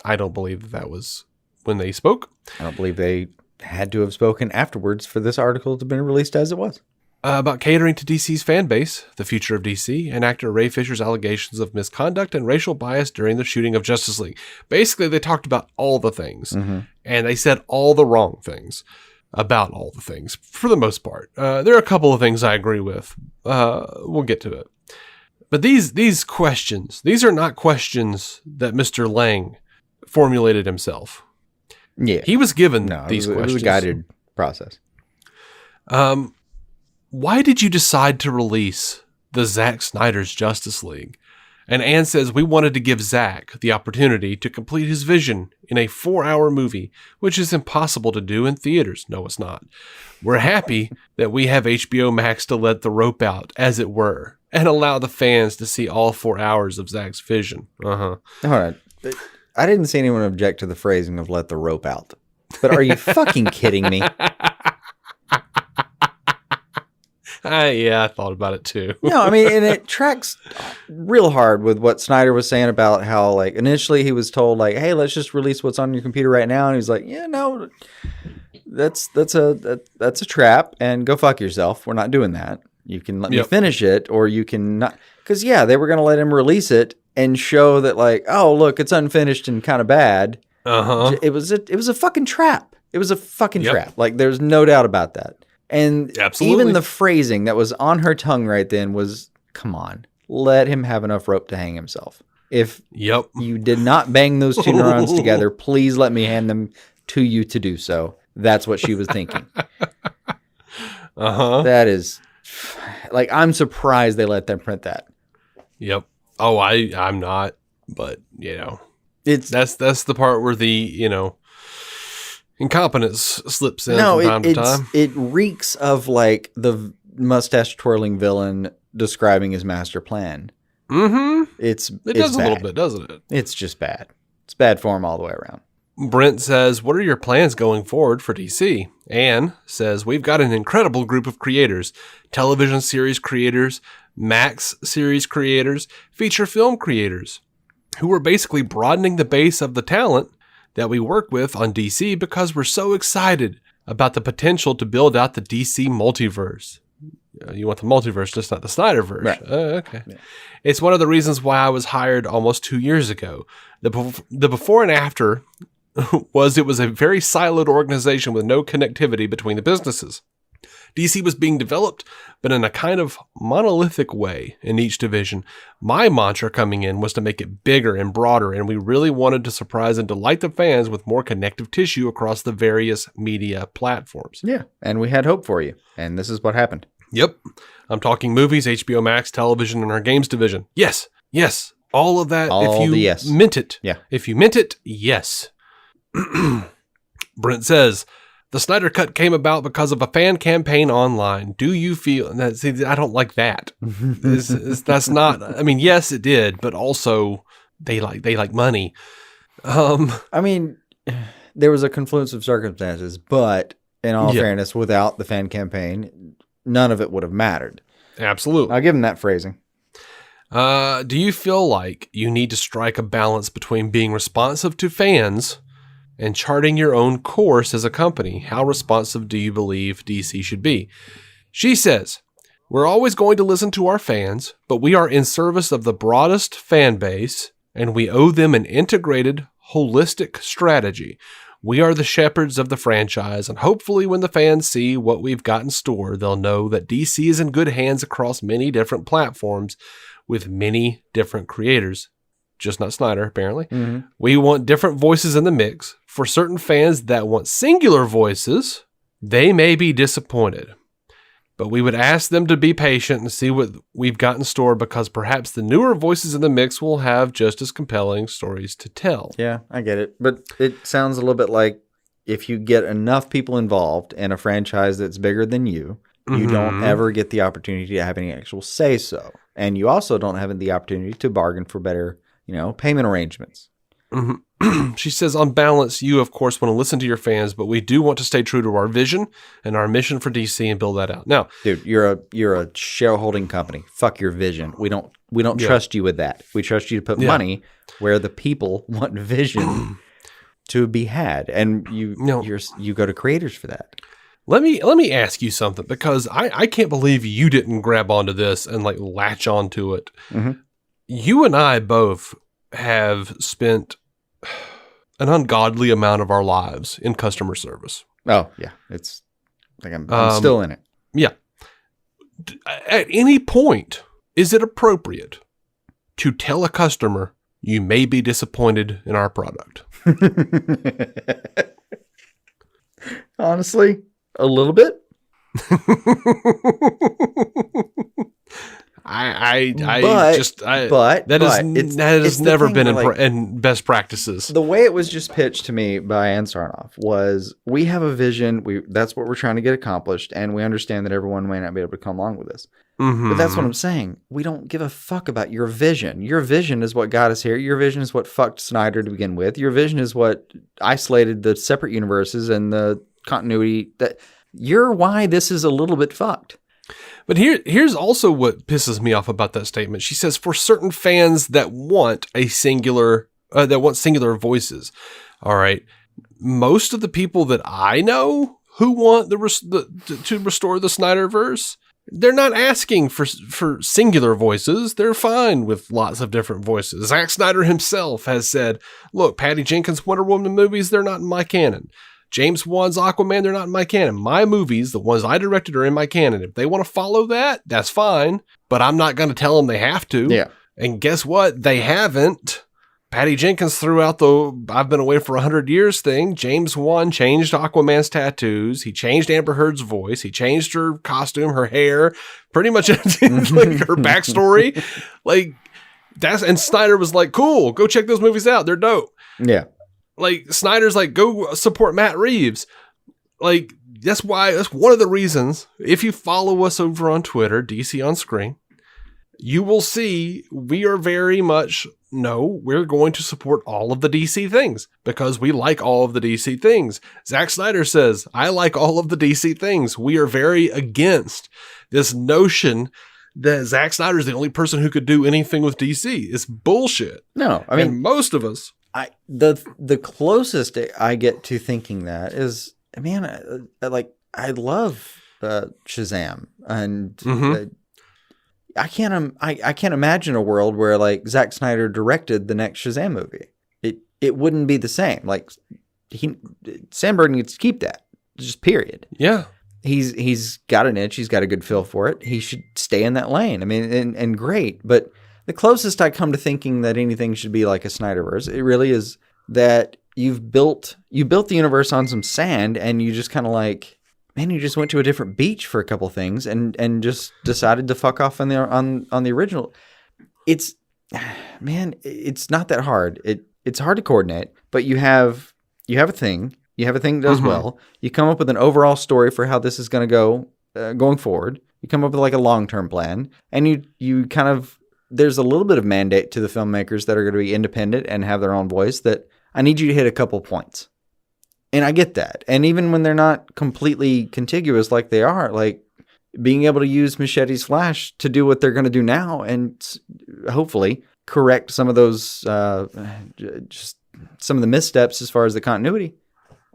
I don't believe that was when they spoke. I don't believe they had to have spoken afterwards for this article to have been released as it was. About catering to DC's fan base, the future of DC, and actor Ray Fisher's allegations of misconduct and racial bias during the shooting of Justice League. Basically, they talked about all the things, and they said all the wrong things about all the things, for the most part. There are a couple of things I agree with. We'll get to it. But these questions, these are not questions that Mr. Lang formulated himself. Yeah. He was given these questions. It was a guided process. Why did you decide to release the Zack Snyder's Justice League? And Ann says, we wanted to give Zack the opportunity to complete his vision in a 4-hour movie, which is impossible to do in theaters. No, it's not. We're happy that we have HBO Max to let the rope out, as it were, and allow the fans to see all 4 hours of Zack's vision. All right. I didn't see anyone object to the phrasing of let the rope out. But are you fucking kidding me? Yeah, I thought about it too. No, I mean, and it tracks real hard with what Snyder was saying about how, like, initially he was told, like, hey, let's just release what's on your computer right now. And he was like, yeah, no, that's a trap, and go fuck yourself. We're not doing that. You can let me finish it, or you can not. Because, yeah, they were going to let him release it and show that, like, oh, look, it's unfinished and kind of bad. It was a fucking trap. It was a fucking trap. Like, there's no doubt about that. And even the phrasing that was on her tongue right then was, come on, let him have enough rope to hang himself. If you did not bang those two neurons together, please let me hand them to you to do so. That's what she was thinking. That is, like, I'm surprised they let them print that. Yep. Oh, I'm not, but, that's the part where the, incompetence slips in from time to time. It reeks of, like, the mustache twirling villain describing his master plan. It does bad. A little bit, doesn't it? It's just bad. It's bad form all the way around. Brent says, what are your plans going forward for DC? Ann says, we've got an incredible group of creators, television series creators, Max series creators, feature film creators, who are basically broadening the base of the talent that we work with on DC because we're so excited about the potential to build out the DC multiverse. You want the multiverse, just not the Snyderverse. Right. Okay. Yeah. It's one of the reasons why I was hired almost 2 years ago. The before and after it was a very siloed organization with no connectivity between the businesses. DC was being developed, but in a kind of monolithic way in each division. My mantra coming in was to make it bigger and broader, and we really wanted to surprise and delight the fans with more connective tissue across the various media platforms. Yeah, and we had hope for you, and this is what happened. Yep. I'm talking movies, HBO Max, television, and our games division. Yes. All of that. All if you yes. meant it. Yeah. If you meant it, yes. Brent says, the Snyder Cut came about because of a fan campaign online. Do you feel that? See, I don't like that. That's not. I mean, yes, it did, but also they like money. I mean, there was a confluence of circumstances, but in all fairness, without the fan campaign, none of it would have mattered. Absolutely, I'll give him that phrasing. Do you feel like you need to strike a balance between being responsive to fans and charting your own course as a company? How responsive do you believe DC should be? She says, we're always going to listen to our fans, but we are in service of the broadest fan base, and we owe them an integrated, holistic strategy. We are the shepherds of the franchise, and hopefully when the fans see what we've got in store, they'll know that DC is in good hands across many different platforms with many different creators. Just not Snyder, apparently. Mm-hmm. We want different voices in the mix. For certain fans that want singular voices, they may be disappointed. But we would ask them to be patient and see what we've got in store, because perhaps the newer voices in the mix will have just as compelling stories to tell. Yeah, I get it. But it sounds a little bit like if you get enough people involved in a franchise that's bigger than you, you don't ever get the opportunity to have any actual say-so. And you also don't have the opportunity to bargain for better payment arrangements. Mm-hmm. She says, on balance, you, of course, want to listen to your fans, but we do want to stay true to our vision and our mission for DC and build that out. Now, dude, you're a shareholding company. Fuck your vision. We don't trust you with that. We trust you to put money where the people want vision to be had, and you go to creators for that. Let me ask you something, because I can't believe you didn't grab onto this and latch onto it. Mm-hmm. You and I both have spent an ungodly amount of our lives in customer service. Oh, yeah. It's like I'm still in it. Yeah. At any point, is it appropriate to tell a customer you may be disappointed in our product? Honestly, a little bit. That has never been in best practices. The way it was just pitched to me by Ann Sarnoff was, we have a vision. That's what we're trying to get accomplished, and we understand that everyone may not be able to come along with this. Mm-hmm. But that's what I'm saying. We don't give a fuck about your vision. Your vision is what got us here. Your vision is what fucked Snyder to begin with. Your vision is what isolated the separate universes and the continuity. That you're why this is a little bit fucked. But here's also what pisses me off about that statement. She says, for certain fans that want singular voices. All right. Most of the people that I know who want to restore the Snyderverse, they're not asking for singular voices. They're fine with lots of different voices. Zack Snyder himself has said, look, Patty Jenkins' Wonder Woman movies, they're not in my canon. James Wan's Aquaman, they're not in my canon. My movies, the ones I directed, are in my canon. If they want to follow that, that's fine. But I'm not going to tell them they have to. Yeah. And guess what? They haven't. Patty Jenkins threw out the I've been away for 100 years thing. James Wan changed Aquaman's tattoos. He changed Amber Heard's voice. He changed her costume, her hair, pretty much her backstory. And Snyder was like, cool, go check those movies out. They're dope. Yeah. Snyder's like, go support Matt Reeves. That's one of the reasons, if you follow us over on Twitter, DC on Screen, you will see we are very much, we're going to support all of the DC things because we like all of the DC things. Zack Snyder says, I like all of the DC things. We are very against this notion that Zack Snyder is the only person who could do anything with DC. It's bullshit. No, I mean, and most of us. The closest I get to thinking that is, man, I love Shazam, and I can't imagine a world where like Zack Snyder directed the next Shazam movie. It wouldn't be the same. Like Sam Burton gets to keep that, just period. Yeah. He's got an itch. He's got a good feel for it. He should stay in that lane. I mean, and great. But the closest I come to thinking that anything should be like a Snyderverse, it really is that you built the universe on some sand, and you just kind of like, man, you just went to a different beach for a couple things, and just decided to fuck off on the original. It's not that hard. It's hard to coordinate, but you have a thing. You have a thing that does well. You come up with an overall story for how this is going to go going forward. You come up with like a long-term plan, and you kind of, there's a little bit of mandate to the filmmakers that are going to be independent and have their own voice that I need you to hit a couple points. And I get that. And even when they're not completely contiguous like they are, like being able to use Machete's Flash to do what they're going to do now and hopefully correct some of those, just some of the missteps as far as the continuity.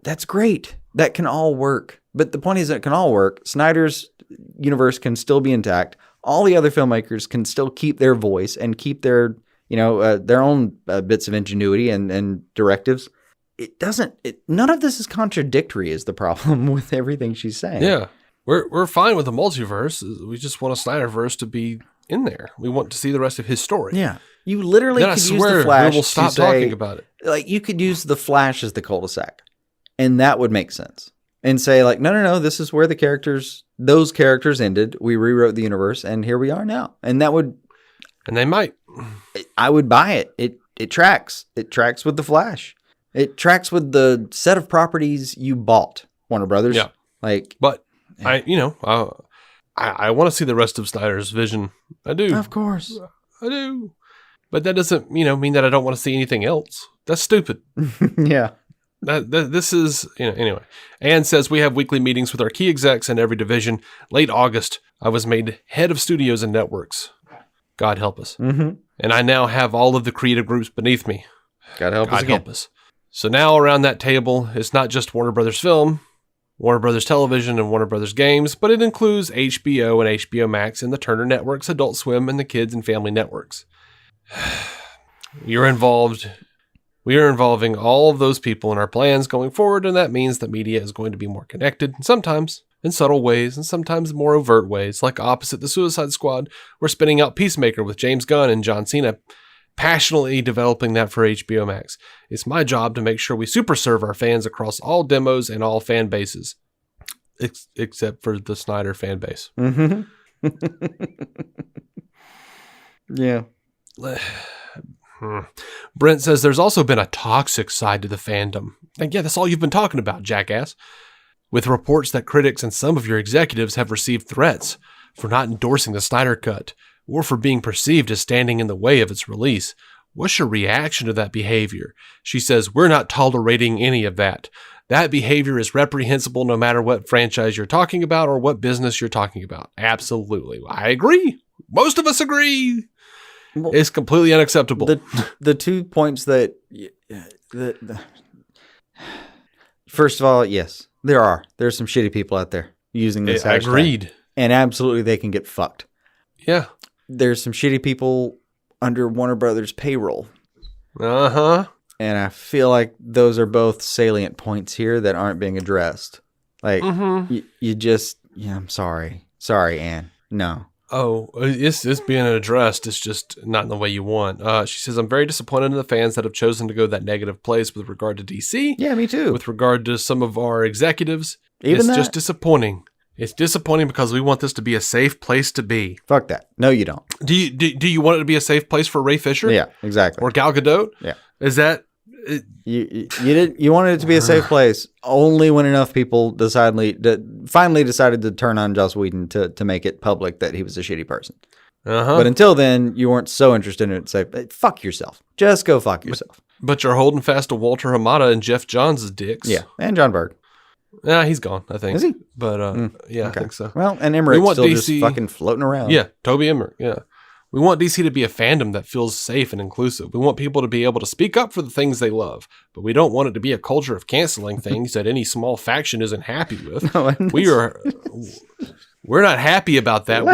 That's great. That can all work. But the point is that it can all work. Snyder's universe can still be intact. All the other filmmakers can still keep their voice and keep their, their own bits of ingenuity and directives. None of this is contradictory is the problem with everything she's saying. Yeah. We're fine with the multiverse. We just want a Snyderverse to be in there. We want to see the rest of his story. Yeah. You literally then could use the Flash we'll stop talking about it. Like, you could use the Flash as the cul-de-sac, and that would make sense. And say, like, no, this is where those characters ended. We rewrote the universe, and here we are now. And that would... And they might. I would buy it. It tracks. It tracks with the Flash. It tracks with the set of properties you bought, Warner Brothers. Yeah. But I want to see the rest of Snyder's vision. I do. Of course. I do. But that doesn't, mean that I don't want to see anything else. That's stupid. Yeah. This is, anyway. Ann says, we have weekly meetings with our key execs in every division. Late August, I was made head of studios and networks. God help us. Mm-hmm. And I now have all of the creative groups beneath me. God help us. So now around that table, it's not just Warner Brothers Film, Warner Brothers Television, and Warner Brothers Games, but it includes HBO and HBO Max and the Turner Networks, Adult Swim, and the Kids and Family Networks. We are involving all of those people in our plans going forward, and that means that media is going to be more connected, sometimes in subtle ways, and sometimes more overt ways, like opposite the Suicide Squad. We're spinning out Peacemaker with James Gunn and John Cena, passionately developing that for HBO Max. It's my job to make sure we super serve our fans across all demos and all fan bases, except for the Snyder fan base. Mm-hmm. Yeah. Brent says there's also been a toxic side to the fandom. And yeah, that's all you've been talking about, jackass. With reports that critics and some of your executives have received threats for not endorsing the Snyder Cut or for being perceived as standing in the way of its release. What's your reaction to that behavior? She says, we're not tolerating any of that. That behavior is reprehensible no matter what franchise you're talking about or what business you're talking about. Absolutely. I agree. Most of us agree. Well, it's completely unacceptable. The 2 points that first of all, yes, there's some shitty people out there using this hashtag. Agreed. And absolutely they can get fucked. Yeah. There's some shitty people under Warner Brothers payroll. Uh-huh. And I feel like those are both salient points here that aren't being addressed. Like, I'm sorry. Sorry, Ann. No. Oh, it's being addressed. It's just not in the way you want. She says, I'm very disappointed in the fans that have chosen to go that negative place with regard to DC. Yeah, me too. With regard to some of our executives. It's just disappointing. It's disappointing because we want this to be a safe place to be. Fuck that. No, you don't. Do you want it to be a safe place for Ray Fisher? Yeah, exactly. Or Gal Gadot? Yeah. Is that... You wanted it to be a safe place only when enough people finally decided to turn on Joss Whedon to make it public that he was a shitty person. Uh-huh. But until then, you weren't so interested in it to say, fuck yourself. Just go fuck yourself. But you're holding fast to Walter Hamada and Jeff Johns' dicks. Yeah, and John Berg. Yeah, he's gone, I think. Is he? But yeah, I think so. Well, and Emmerich's still DC, just fucking floating around. Yeah, Toby Emmerich, yeah. We want DC to be a fandom that feels safe and inclusive. We want people to be able to speak up for the things they love, but we don't want it to be a culture of canceling things that any small faction isn't happy with. No, we're not happy about that.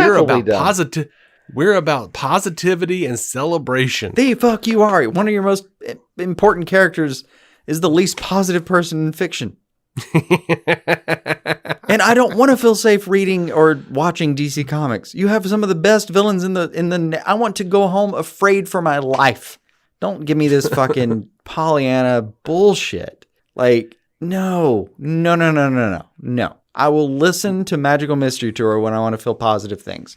We're about positivity and celebration. The fuck you are. One of your most important characters is the least positive person in fiction. And I don't want to feel safe reading or watching DC Comics. You have some of the best villains in the I want to go home afraid for my life. Don't give me this fucking Pollyanna bullshit. Like, no. I will listen to Magical Mystery Tour when I want to feel positive things.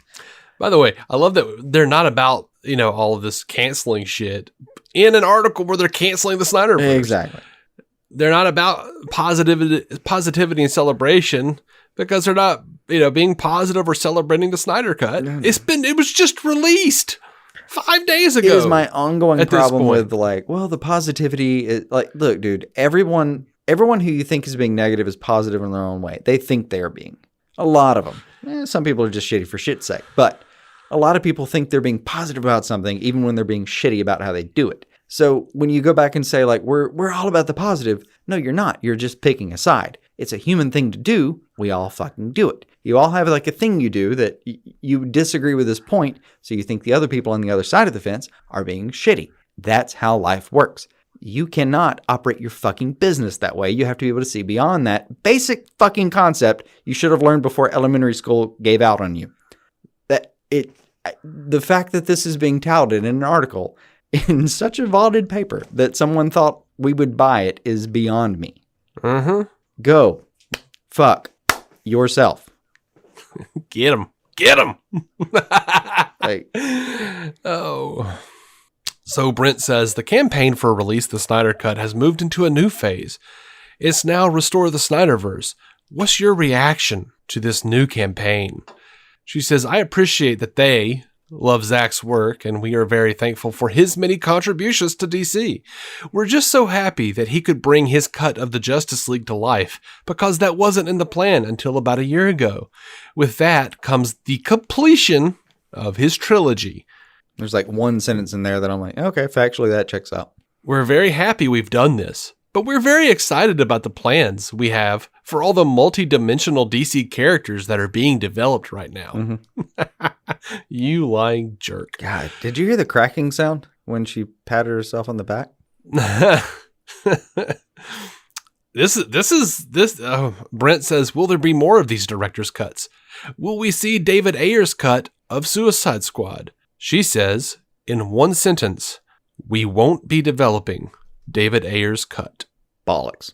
By the way, I love that they're not about, all of this canceling shit in an article where they're canceling the Snyderverse. Exactly. They're not about positivity and celebration because they're not, being positive or celebrating the Snyder Cut. No. It was just released 5 days ago. It is my ongoing problem with the positivity is look, dude, everyone who you think is being negative is positive in their own way. They think they are being. A lot of them. Some people are just shitty for shit's sake, but a lot of people think they're being positive about something even when they're being shitty about how they do it. So when you go back and say we're all about the positive, no, you're not. You're just picking a side. It's a human thing to do. We all fucking do it. You all have a thing you do that you disagree with this point. So you think the other people on the other side of the fence are being shitty. That's how life works. You cannot operate your fucking business that way. You have to be able to see beyond that basic fucking concept you should have learned before elementary school gave out on you. The fact that this is being touted in an article in such a vaulted paper that someone thought we would buy it is beyond me. Mm-hmm. Go fuck yourself. Get him. Get him. So Brent says the campaign for Release the Snyder Cut has moved into a new phase. It's now Restore the Snyderverse. What's your reaction to this new campaign? She says, I appreciate that they love Zack's work, and we are very thankful for his many contributions to DC. We're just so happy that he could bring his cut of the Justice League to life, because that wasn't in the plan until about a year ago. With that comes the completion of his trilogy. There's one sentence in there that I'm like, okay, factually that checks out. We're very happy we've done this, but we're very excited about the plans we have for all the multi-dimensional DC characters that are being developed right now. Mm-hmm. You lying jerk. God, did you hear the cracking sound when she patted herself on the back? Brent says, will there be more of these director's cuts? Will we see David Ayer's cut of Suicide Squad? She says, in one sentence, we won't be developing David Ayer's cut. Bollocks.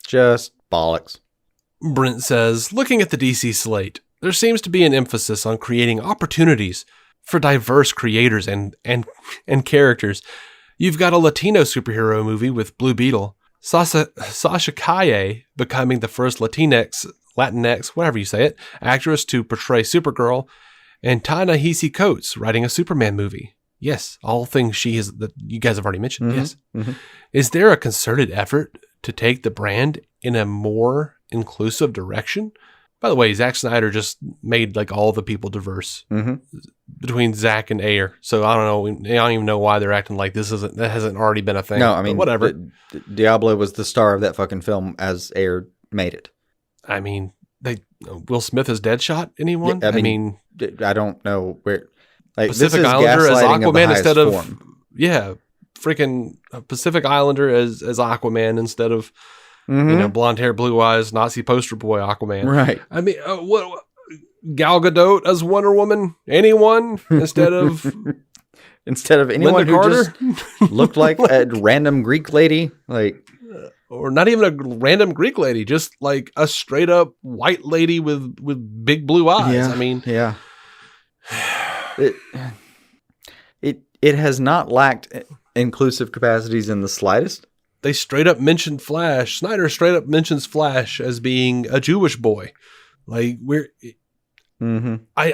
Just bollocks. Brent says, looking at the DC slate, there seems to be an emphasis on creating opportunities for diverse creators and characters. You've got a Latino superhero movie with Blue Beetle, Sasha Calle becoming the first Latinx, whatever you say it, actress to portray Supergirl, and Ta-Nehisi Coates writing a Superman movie. Yes, all things that you guys have already mentioned. Mm-hmm. Yes. Mm-hmm. Is there a concerted effort to take the brand in a more inclusive direction? By the way, Zack Snyder just made all the people diverse between Zack and Ayer. So I don't even know why they're acting like that hasn't already been a thing. No, I mean, whatever. Diablo was the star of that fucking film as Ayer made it. I mean, Will Smith as Deadshot. Anyone? Yeah, I mean, I don't know where. Pacific Islander as Aquaman instead of freaking Pacific Islander as Aquaman instead of blonde hair, blue eyes, Nazi poster boy Aquaman. Right. I mean, what Gal Gadot as Wonder Woman? Anyone instead of anyone Linda who Carter? Just looked like a random Greek lady, or not even a random Greek lady, just a straight up white lady with big blue eyes. Yeah, I mean, yeah. It has not lacked inclusive capacities in the slightest. They straight up mentioned Flash. Snyder straight up mentions Flash as being a Jewish boy. I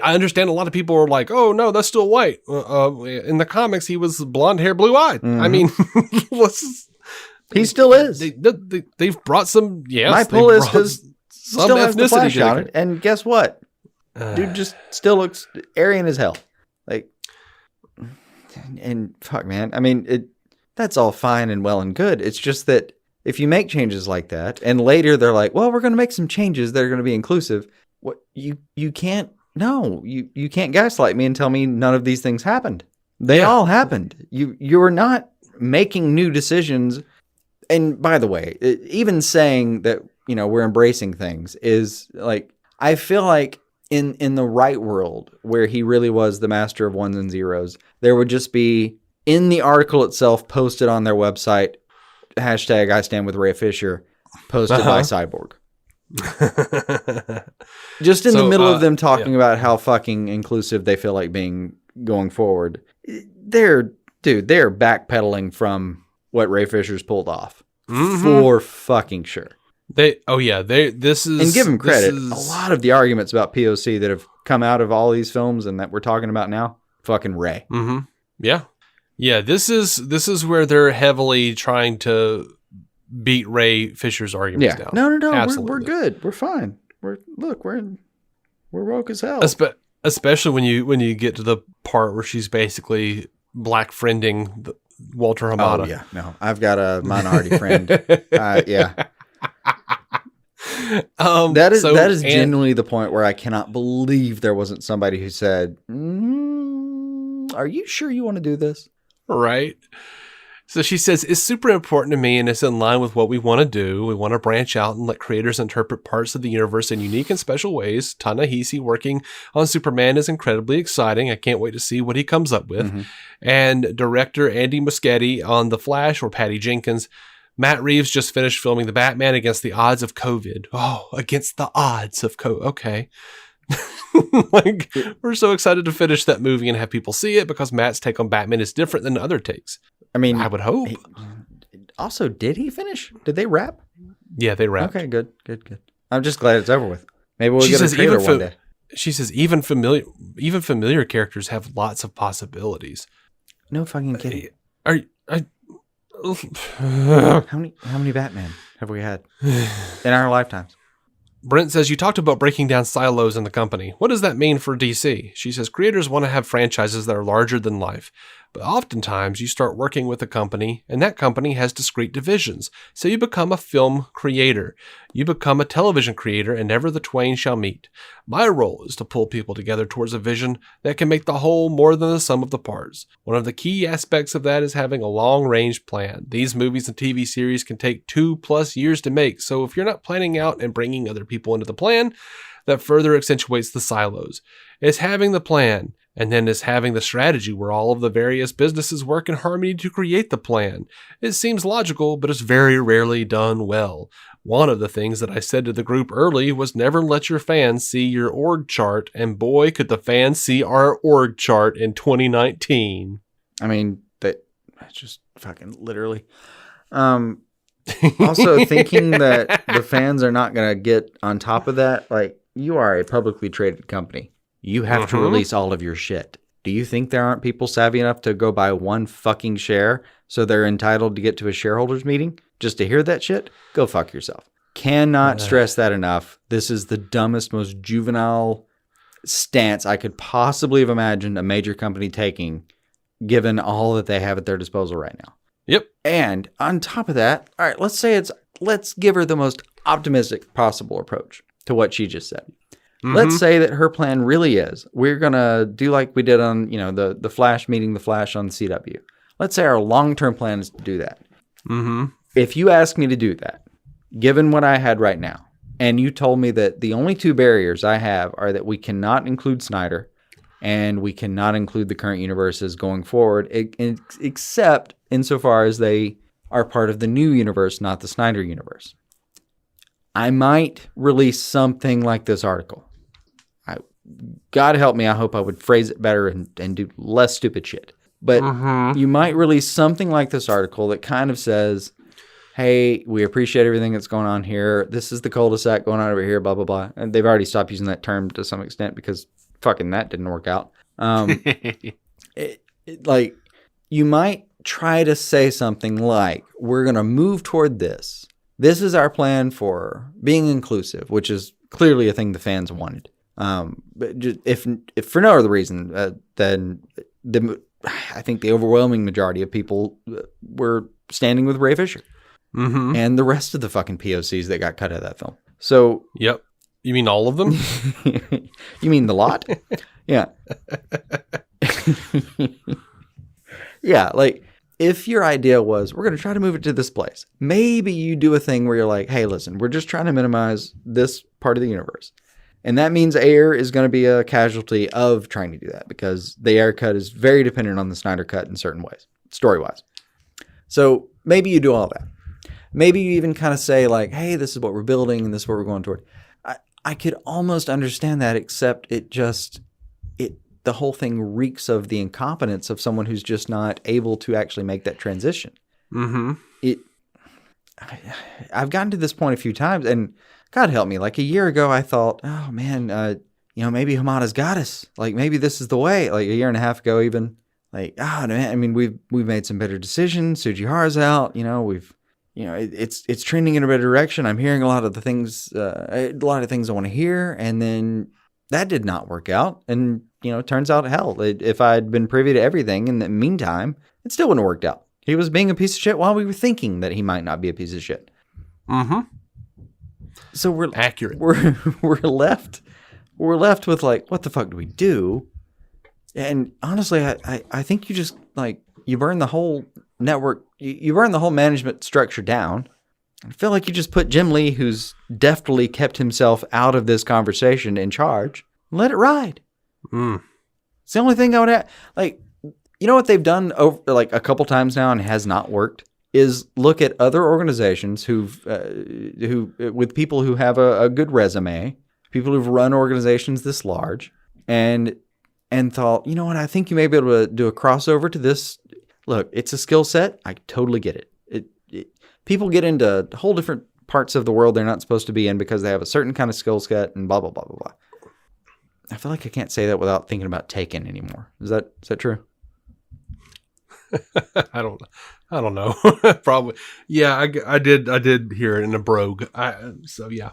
understand a lot of people are like, oh no, that's still white. In the comics, he was blonde hair, blue eyed. I mean, He still is. They've brought some. Yes, My pull list some still has the Flash ethnicity on it, and guess what? Dude just still looks Aryan as hell. Like, and fuck, man. I mean, that's all fine and well and good. It's just that if you make changes like that, and later they're like, well, we're going to make some changes that are going to be inclusive. What you can't. No, you can't gaslight me and tell me none of these things happened. They all happened. You're not making new decisions. And by the way, even saying that, we're embracing things is like, I feel like in the right world where he really was the master of ones and zeros, there would just be in the article itself posted on their website, hashtag I stand with Ray Fisher, posted by Cyborg. Just in the middle of them talking about how fucking inclusive they feel like being going forward. They're backpedaling from what Ray Fisher's pulled off for fucking sure. This is, and give him credit. A lot of the arguments about POC that have come out of all these films and that we're talking about now, fucking Ray. Mm-hmm. Yeah. This is where they're heavily trying to beat Ray Fisher's arguments down. No. We're good. We're fine. We're woke as hell. Especially when you get to the part where she's basically black friending Walter Hamada. Oh yeah, no, I've got a minority friend. Yeah. That is genuinely the point where I cannot believe there wasn't somebody who said, "Are you sure you want to do this?" Right. So she says, it's super important to me and it's in line with what we want to do. We want to branch out and let creators interpret parts of the universe in unique and special ways. Ta-Nehisi working on Superman is incredibly exciting. I can't wait to see what he comes up with. Mm-hmm. And director Andy Muschietti on The Flash, or Patty Jenkins. Matt Reeves just finished filming The Batman against the odds of COVID. Oh, against the odds of COVID. Okay. We're so excited to finish that movie and have people see it because Matt's take on Batman is different than other takes. I mean, I would hope. Also, did he finish? Did they wrap? Yeah, they wrapped. Okay, good. I'm just glad it's over with. Maybe we'll get a trailer one day. She says even familiar characters have lots of possibilities. No fucking kidding. How many Batman have we had in our lifetimes? Brent says, you talked about breaking down silos in the company. What does that mean for DC? She says, creators want to have franchises that are larger than life. But oftentimes you start working with a company and that company has discrete divisions. So you become a film creator. You become a television creator and never the twain shall meet. My role is to pull people together towards a vision that can make the whole more than the sum of the parts. One of the key aspects of that is having a long-range plan. These movies and TV series can take 2+ years to make. So if you're not planning out and bringing other people into the plan, that further accentuates the silos. It's having the plan. And then it's having the strategy where all of the various businesses work in harmony to create the plan. It seems logical, but it's very rarely done well. One of the things that I said to the group early was never let your fans see your org chart, and boy, could the fans see our org chart in 2019. I mean, that's just fucking literally. Also, thinking that the fans are not going to get on top of that, like, you are a publicly traded company. You have to release all of your shit. Do you think there aren't people savvy enough to go buy one fucking share so they're entitled to get to a shareholders meeting just to hear that shit? Go fuck yourself. Cannot stress that enough. This is the dumbest, most juvenile stance I could possibly have imagined a major company taking, given all that they have at their disposal right now. Yep. And on top of that, all right, let's give her the most optimistic possible approach to what she just said. Mm-hmm. Let's say that her plan really is, we're going to do like we did on, the Flash meeting the Flash on CW. Let's say our long-term plan is to do that. Mm-hmm. If you ask me to do that, given what I had right now, and you told me that the only two barriers I have are that we cannot include Snyder and we cannot include the current universes going forward, except insofar as they are part of the new universe, not the Snyder universe, I might release something like this article. God help me, I hope I would phrase it better and do less stupid shit. But you might release something like this article that kind of says, hey, we appreciate everything that's going on here. This is the cul-de-sac going on over here, blah, blah, blah. And they've already stopped using that term to some extent because fucking that didn't work out. You might try to say something like, we're going to move toward this. This is our plan for being inclusive, which is clearly a thing the fans wanted. But just, if for no other reason, then I think the overwhelming majority of people were standing with Ray Fisher and the rest of the fucking POCs that got cut out of that film. So, yep. You mean all of them? You mean the lot? Yeah. Yeah, like, if your idea was, we're going to try to move it to this place, maybe you do a thing where you're like, hey, listen, we're just trying to minimize this part of the universe. And that means air is going to be a casualty of trying to do that, because the air cut is very dependent on the Snyder cut in certain ways, story-wise. So maybe you do all that. Maybe you even kind of say, like, hey, this is what we're building and this is what we're going toward. I could almost understand that, except the whole thing reeks of the incompetence of someone who's just not able to actually make that transition. I've gotten to this point a few times, and God help me, like a year ago, I thought, oh man, maybe Hamada's got us. Like, maybe this is the way. Like a year and a half ago, even, like, man, I mean, we've made some better decisions. Sujihara's out. It's trending in a better direction. I'm hearing a lot of things I want to hear, and then that did not work out. And it turns out, hell, if I'd been privy to everything in the meantime, it still wouldn't have worked out. He was being a piece of shit while we were thinking that he might not be a piece of shit. So we're accurate. We're left with, like, what the fuck do we do? And honestly, I think you just, like, you burn the whole network, you burn the whole management structure down. I feel like you just put Jim Lee, who's deftly kept himself out of this conversation, in charge, and let it ride. It's the only thing I would have. Like, what they've done over, like, a couple times now and has not worked is look at other organizations who with people who have a good resume, people who've run organizations this large, and thought, you know what, I think you may be able to do a crossover to this. Look, it's a skill set. I totally get it. People get into whole different parts of the world they're not supposed to be in because they have a certain kind of skill set and blah, blah, blah, blah, blah. I feel like I can't say that without thinking about Taken anymore. Is that true? I don't know. Probably. Yeah, I did hear it in a brogue. So yeah.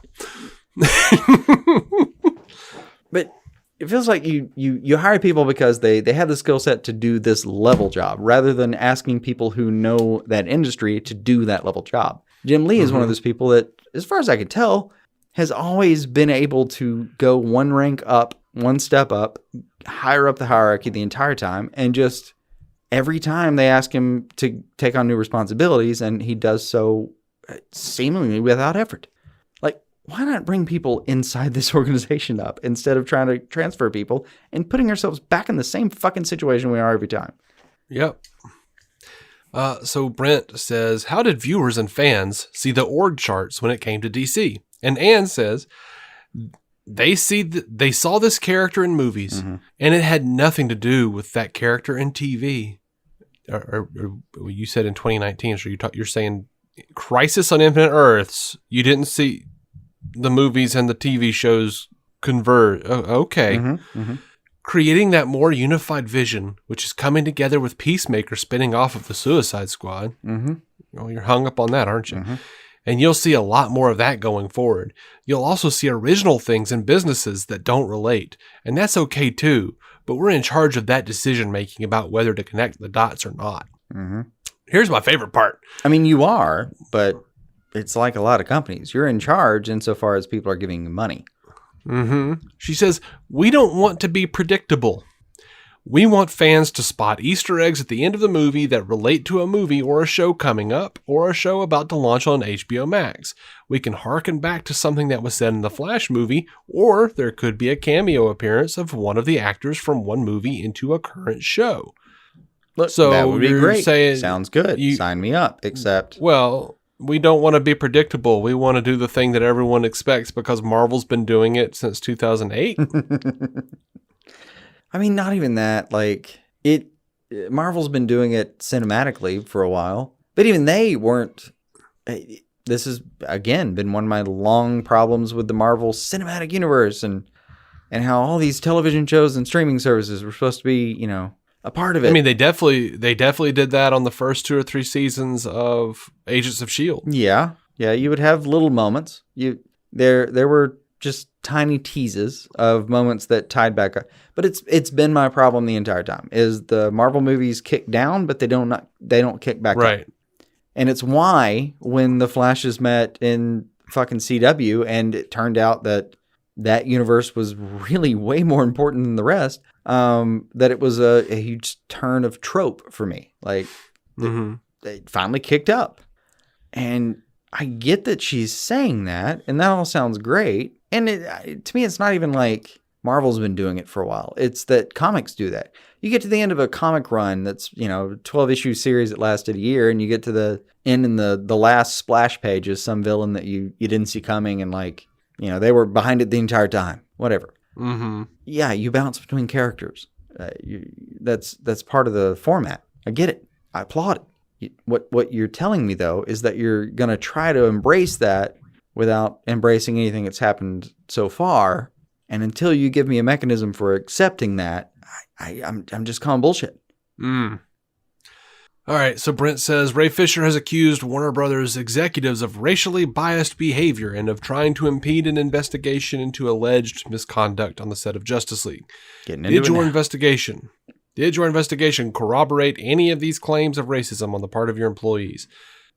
But it feels like you hire people because they have the skill set to do this level job, rather than asking people who know that industry to do that level job. Jim Lee is one of those people that, as far as I can tell, has always been able to go one rank up, one step up, higher up the hierarchy the entire time, and just every time they ask him to take on new responsibilities, and he does so seemingly without effort. Like, why not bring people inside this organization up instead of trying to transfer people and putting ourselves back in the same fucking situation we are every time? Yep. So Brent says, how did viewers and fans see the org charts when it came to DC? And Ann says, they saw this character in movies, and it had nothing to do with that character in TV. Or you said in 2019, so you're saying Crisis on Infinite Earths, you didn't see the movies and the TV shows converge. Oh, okay. Creating that more unified vision, which is coming together with Peacemaker spinning off of the Suicide Squad. You're hung up on that, aren't you? And you'll see a lot more of that going forward. You'll also see original things in businesses that don't relate. And that's okay too. But we're in charge of that decision making about whether to connect the dots or not. Here's my favorite part. I mean, you are, but it's like a lot of companies. You're in charge insofar as people are giving you money. She says, we don't want to be predictable. We want fans to spot Easter eggs at the end of the movie that relate to a movie or a show coming up or a show about to launch on HBO Max. We can harken back to something that was said in the Flash movie, or there could be a cameo appearance of one of the actors from one movie into a current show. Look, so that would be great. Sounds good. Sign me up, except... Well, we don't want to be predictable. We want to do the thing that everyone expects because Marvel's been doing it since 2008. I mean, not even that. Like, Marvel's been doing it cinematically for a while, but even they weren't. This has, again, been one of my long problems with the Marvel Cinematic Universe and how all these television shows and streaming services were supposed to be, a part of it. I mean, they definitely did that on the first 2 or 3 seasons of Agents of S.H.I.E.L.D. Yeah. You would have little moments. There were just tiny teases of moments that tied back up. But it's been my problem the entire time. Is the Marvel movies kick down, but they don't kick back right. up. And it's why when the Flashes met in fucking CW and it turned out that universe was really way more important than the rest, that it was a huge turn of trope for me. Like, they finally kicked up. And I get that she's saying that, and that all sounds great. And to me, it's not even like Marvel's been doing it for a while. It's that comics do that. You get to the end of a comic run that's, 12-issue series that lasted a year, and you get to the end, and the last splash page is some villain that you didn't see coming, and they were behind it the entire time. Whatever. Mm-hmm. Yeah, you bounce between characters. That's part of the format. I get it. I applaud it. What you're telling me, though, is that you're going to try to embrace that without embracing anything that's happened so far. And until you give me a mechanism for accepting that, I'm just calling bullshit. All right, so Brent says, Ray Fisher has accused Warner Brothers executives of racially biased behavior and of trying to impede an investigation into alleged misconduct on the set of Justice League. Did your investigation corroborate any of these claims of racism on the part of your employees?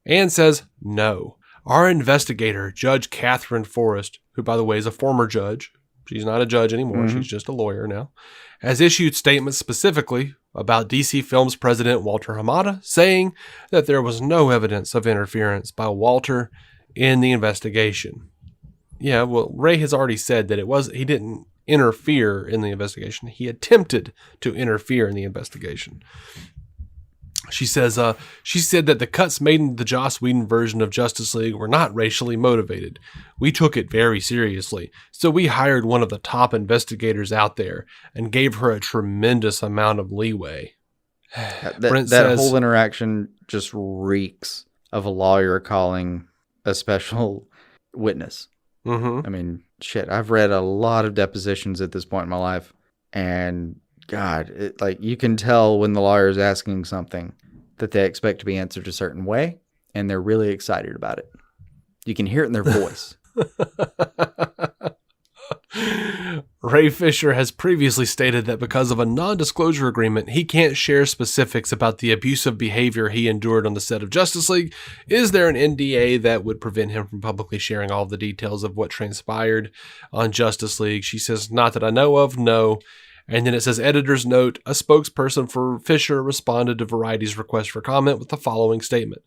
Ann says, no. Our investigator, Judge Catherine Forrest, who, by the way, is a former judge, she's not a judge anymore, she's just a lawyer now, has issued statements specifically about DC Films president Walter Hamada, saying that there was no evidence of interference by Walter in the investigation. Yeah, well, Ray has already said that he didn't interfere in the investigation. He attempted to interfere in the investigation. She said that the cuts made in the Joss Whedon version of Justice League were not racially motivated. We took it very seriously, so we hired one of the top investigators out there and gave her a tremendous amount of leeway. That whole interaction just reeks of a lawyer calling a special witness. Mm-hmm. I mean, shit, I've read a lot of depositions at this point in my life, and God, you can tell when the lawyer is asking something that they expect to be answered a certain way, and they're really excited about it. You can hear it in their voice. Ray Fisher has previously stated that because of a non-disclosure agreement, he can't share specifics about the abusive behavior he endured on the set of Justice League. Is there an NDA that would prevent him from publicly sharing all of the details of what transpired on Justice League? She says, not that I know of, no. And then it says, editor's note, a spokesperson for Fisher responded to Variety's request for comment with the following statement.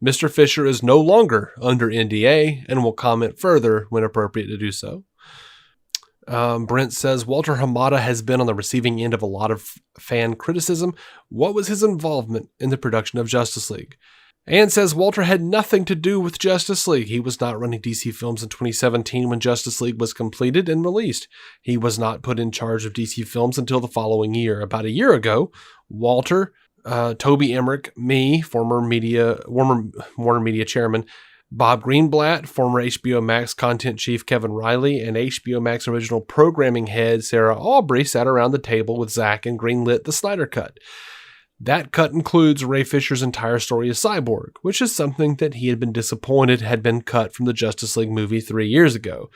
Mr. Fisher is no longer under NDA and will comment further when appropriate to do so. Brent says, Walter Hamada has been on the receiving end of a lot of fan criticism. What was his involvement in the production of Justice League? Ann says Walter had nothing to do with Justice League. He was not running DC Films in 2017 when Justice League was completed and released. He was not put in charge of DC Films until the following year. About a year ago, Walter, Toby Emmerich, me, former WarnerMedia chairman, Bob Greenblatt, former HBO Max content chief Kevin Riley, and HBO Max original programming head Sarah Aubrey sat around the table with Zack and greenlit the Snyder Cut. That cut includes Ray Fisher's entire story as Cyborg, which is something that he had been disappointed had been cut from the Justice League movie 3 years ago.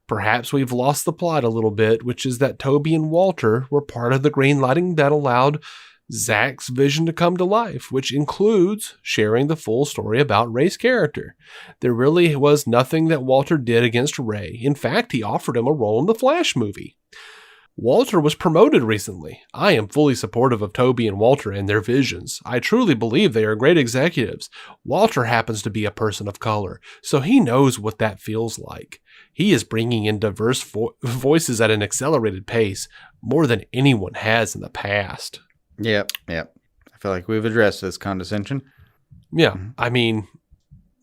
Perhaps we've lost the plot a little bit, which is that Toby and Walter were part of the greenlighting that allowed Zack's vision to come to life, which includes sharing the full story about Ray's character. There really was nothing that Walter did against Ray. In fact, he offered him a role in the Flash movie. Walter was promoted recently. I am fully supportive of Toby and Walter and their visions. I truly believe they are great executives. Walter happens to be a person of color, so he knows what that feels like. He is bringing in diverse voices at an accelerated pace, more than anyone has in the past. Yep. I feel like we've addressed this condescension. Yeah, I mean,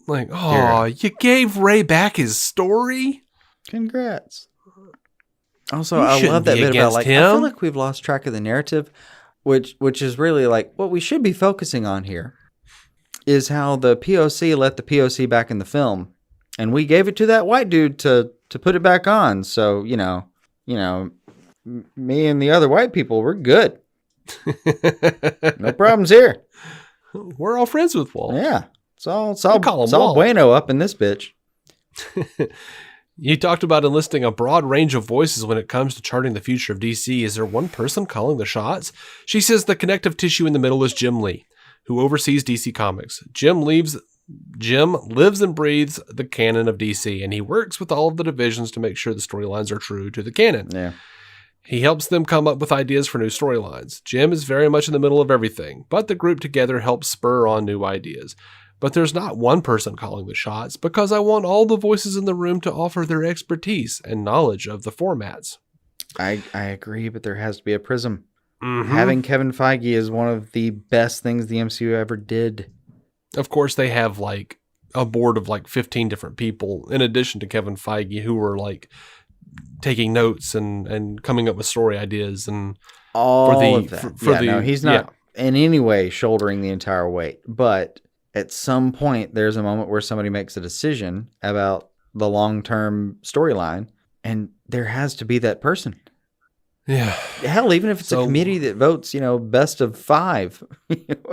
you gave Ray back his story? Congrats. Also, I love that bit about, I feel like we've lost track of the narrative, which is really what we should be focusing on here is how the POC let the POC back in the film, and we gave it to that white dude to put it back on. So, me and the other white people, we're good. No problems here. We're all friends with Walt. Yeah. It's all Walt. bueno up in this bitch. You talked about enlisting a broad range of voices when it comes to charting the future of DC. Is there one person calling the shots? She says the connective tissue in the middle is Jim Lee, who oversees DC Comics. Jim lives and breathes the canon of DC, and he works with all of the divisions to make sure the storylines are true to the canon. Yeah. He helps them come up with ideas for new storylines. Jim is very much in the middle of everything, but the group together helps spur on new ideas. But there's not one person calling the shots because I want all the voices in the room to offer their expertise and knowledge of the formats. I agree, but there has to be a prism. Mm-hmm. Having Kevin Feige is one of the best things the MCU ever did. Of course, they have like a board of like 15 different people in addition to Kevin Feige who are like taking notes and coming up with story ideas and all of that. No, he's not in any way shouldering the entire weight, but at some point, there's a moment where somebody makes a decision about the long-term storyline, and there has to be that person. Yeah. Hell, even if it's a committee that votes, best of 5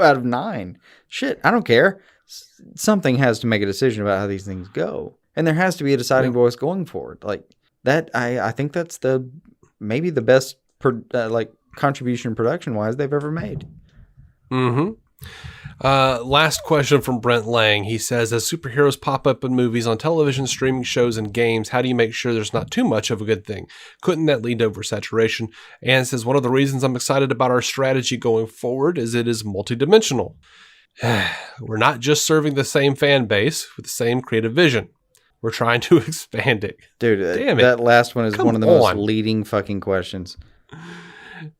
out of 9. Shit, I don't care. Something has to make a decision about how these things go. And there has to be a deciding voice going forward. Like that, I think that's maybe the best contribution production-wise they've ever made. Mm-hmm. Last question from Brent Lang. He says, as superheroes pop up in movies, on television, streaming shows, and games, how do you make sure there's not too much of a good thing? Couldn't that lead to oversaturation? And says, one of the reasons I'm excited about our strategy going forward is it is multidimensional. We're not just serving the same fan base with the same creative vision. We're trying to expand it. Dude, that last one is one of the most leading fucking questions.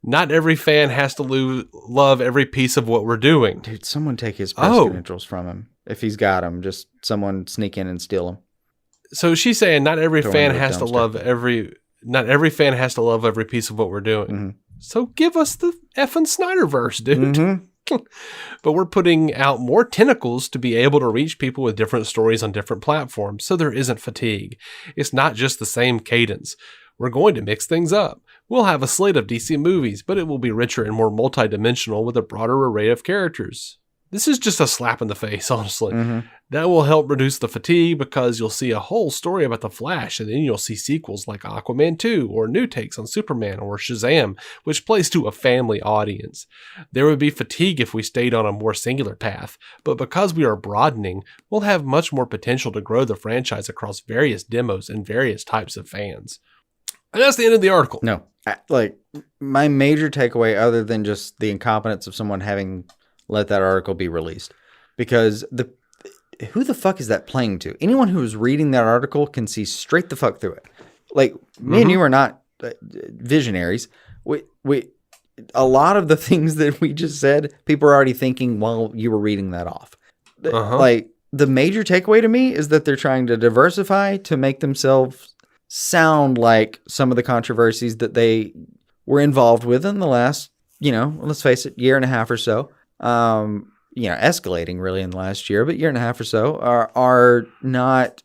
Not every fan has to love every piece of what we're doing. Dude, someone take his press credentials from him. If he's got them, just someone sneak in and steal them. So she's saying not every fan has to love every piece of what we're doing. Mm-hmm. So give us the effing Snyderverse, dude. Mm-hmm. But we're putting out more tentacles to be able to reach people with different stories on different platforms, so there isn't fatigue. It's not just the same cadence. We're going to mix things up. We'll have a slate of DC movies, but it will be richer and more multidimensional with a broader array of characters. This is just a slap in the face, honestly. Mm-hmm. That will help reduce the fatigue because you'll see a whole story about The Flash, and then you'll see sequels like Aquaman 2 or new takes on Superman or Shazam, which plays to a family audience. There would be fatigue if we stayed on a more singular path, but because we are broadening, we'll have much more potential to grow the franchise across various demos and various types of fans. And that's the end of the article. No, my major takeaway, other than just the incompetence of someone having let that article be released, because who the fuck is that playing to? Anyone who is reading that article can see straight the fuck through it. Like, me and you are not visionaries. We a lot of the things that we just said, people are already thinking while you were reading that off. Like, the major takeaway to me is that they're trying to diversify to make themselves sound like some of the controversies that they were involved with in the last, let's face it, year and a half or so. Escalating really in the last year, but year and a half or so are not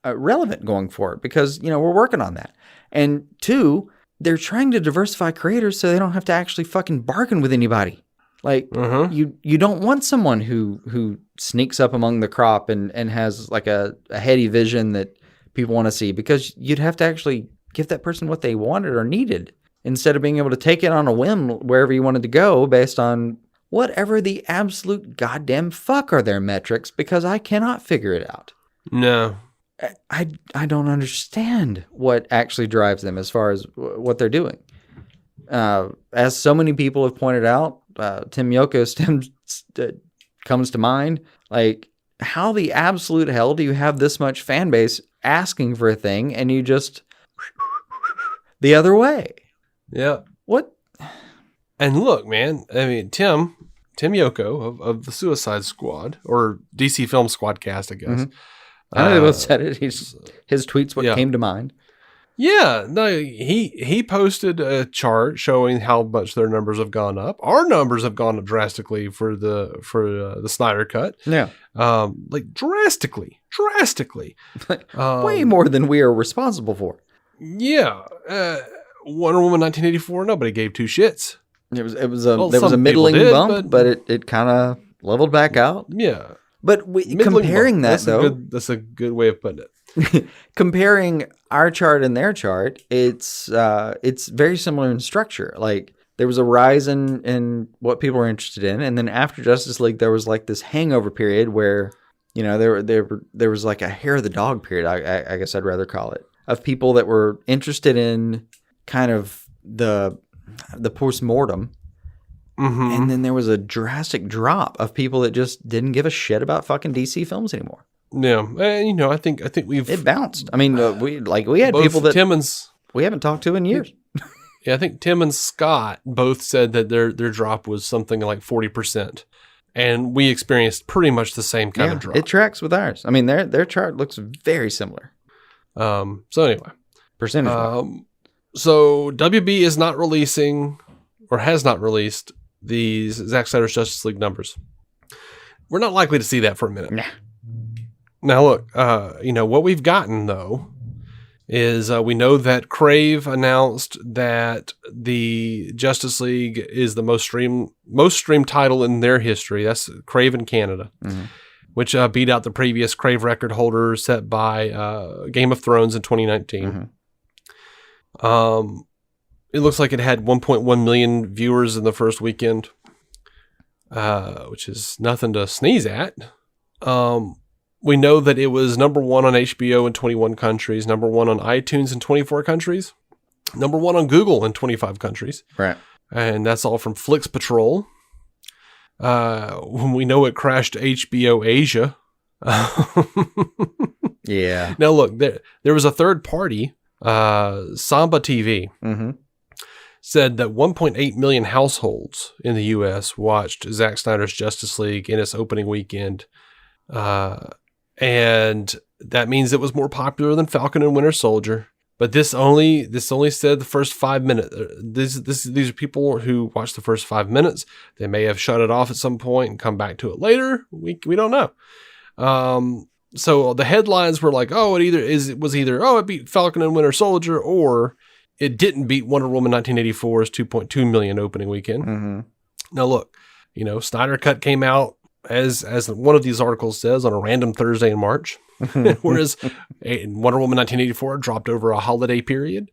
relevant going forward because, we're working on that. And 2, they're trying to diversify creators so they don't have to actually fucking bargain with anybody. Like, you don't want someone who sneaks up among the crop and has like a heady vision that people want to see, because you'd have to actually give that person what they wanted or needed instead of being able to take it on a whim wherever you wanted to go based on whatever the absolute goddamn fuck are their metrics, because I cannot figure it out. No. I don't understand what actually drives them as far as what they're doing. As so many people have pointed out, Tim Yoko comes to mind. Like, how the absolute hell do you have this much fan base asking for a thing and you just the other way? Yeah. What? And look, man, I mean, Tim Yoko of the Suicide Squad, or DC Film Squadcast, I guess. Mm-hmm. I know they both said it. His tweet's what came to mind. Yeah, no, he posted a chart showing how much their numbers have gone up. Our numbers have gone up drastically for the Snyder Cut. Yeah, like drastically, way more than we are responsible for. Yeah, Wonder Woman 1984. Nobody gave 2 shits. There was a Well, there was a some middling people did, bump, but it kind of leveled back out. Yeah. But comparing that that's a good way of putting it. comparing our chart and their chart, it's very similar in structure. Like there was a rise in what people were interested in, and then after Justice League, there was like this hangover period where, you know, there was like a hair of the dog period. I guess I'd rather call it, of people that were interested in kind of the post-mortem. Mm-hmm. And then there was a drastic drop of people that just didn't give a shit about fucking DC films anymore. Yeah, and you know, I think It bounced. I mean, we had both people that Tim and we haven't talked to in years. I think Tim and Scott both said that their drop was something like 40%, and we experienced pretty much the same kind of drop. It tracks with ours. I mean, their chart looks very similar. So anyway, Percentage. so WB is not releasing, or has not released, these Zack Snyder's Justice League numbers. We're not likely to see that for a minute. Nah. Now look, you know, what we've gotten though is we know that Crave announced that the Justice League is the most streamed title in their history. That's Crave in Canada, which beat out the previous Crave record holder set by Game of Thrones in 2019. It looks like it had 1.1 million viewers in the first weekend, which is nothing to sneeze at. We know that it was number 1 on HBO in 21 countries, number 1 on iTunes in 24 countries, number 1 on Google in 25 countries. Right. And that's all from Flix Patrol. We know it crashed HBO Asia. Yeah. Now look, there was a third party, Samba TV, said that 1.8 million households in the U.S. watched Zack Snyder's Justice League in its opening weekend. And that means it was more popular than Falcon and Winter Soldier. But this only said the first 5 minutes. These are people who watched the first 5 minutes. They may have shut it off at some point and come back to it later. We don't know. So the headlines were like, oh, it beat Falcon and Winter Soldier, or it didn't beat Wonder Woman 1984's 2.2 million opening weekend. Now look, you know, Snyder Cut came out, as one of these articles says, on a random Thursday in March, whereas Wonder Woman 1984 dropped over a holiday period.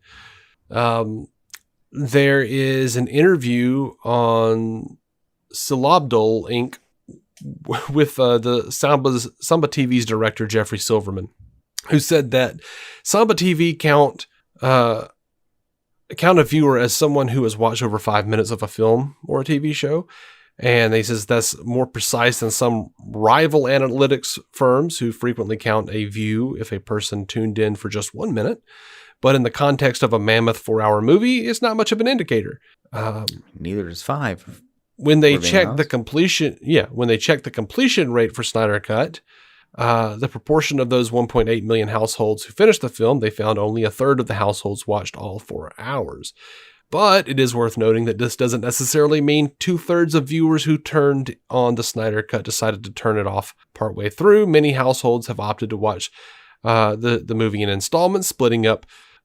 There is an interview on Silabdol Inc. with the Samba TV's director, Jeffrey Silverman, who said that Samba TV count a viewer as someone who has watched over 5 minutes of a film or a TV show. And he says that's more precise than some rival analytics firms who frequently count a view if a person tuned in for just 1 minute. But in the context of a mammoth 4-hour movie, it's not much of an indicator. Neither is 5. When they check the completion, rate for Snyder Cut, the proportion of those 1.8 million households who finished the film, they found only a third of the households watched all 4 hours. But it is worth noting that this doesn't necessarily mean 2/3 of viewers who turned on the Snyder Cut decided to turn it off partway through. Many households have opted to watch the movie in installments, splitting it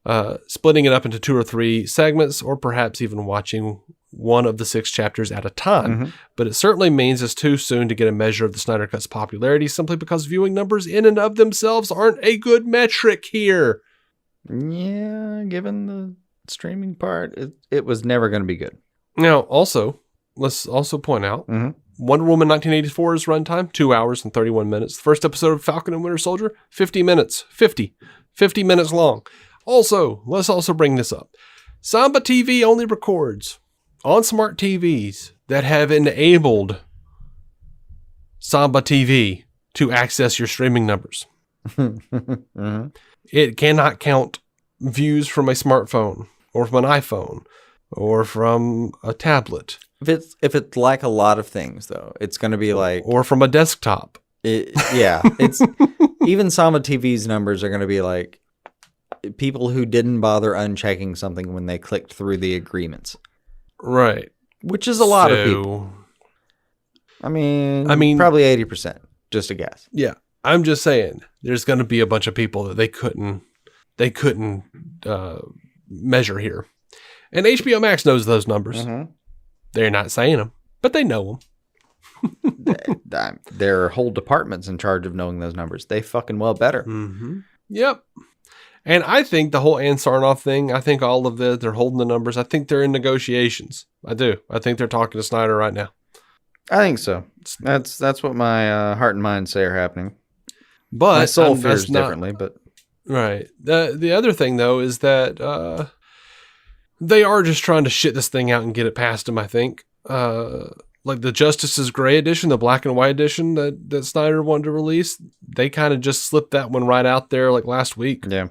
up into 2 or 3 segments, or perhaps even watching one of the 6 chapters at a time. But it certainly means it's too soon to get a measure of the Snyder Cut's popularity, simply because viewing numbers in and of themselves aren't a good metric here. Yeah, given the streaming part, it was never going to be good. Now, also, let's also point out, Wonder Woman 1984's runtime, 2 hours and 31 minutes. The first episode of Falcon and Winter Soldier, 50 minutes. 50 minutes long. Also, let's also bring this up. Samba TV only records on smart TVs that have enabled Samba TV to access your streaming numbers. It cannot count views from a smartphone or from an iPhone or from a tablet. If it's like a lot of things, though, it's going to be like, or from a desktop. It's even Samba TV's numbers are going to be like people who didn't bother unchecking something when they clicked through the agreements. Right. Which is a lot of people. I mean, probably 80%, just a guess. Yeah. I'm just saying there's going to be a bunch of people that they couldn't measure here. And HBO Max knows those numbers. They're not saying them, but they know them. There are whole departments in charge of knowing those numbers. They fucking well better. Mm-hmm. Yep. And I think the whole Ann Sarnoff thing, I think all of they're holding the numbers. I think they're in negotiations. I do. I think they're talking to Snyder right now. I think so. That's what my heart and mind say are happening. But my soul feels differently. But right. The other thing though is that they are just trying to shit this thing out and get it past them. I think like the Justice's Gray edition, the black and white edition that Snyder wanted to release, they kind of just slipped that one right out there like last week. Yeah.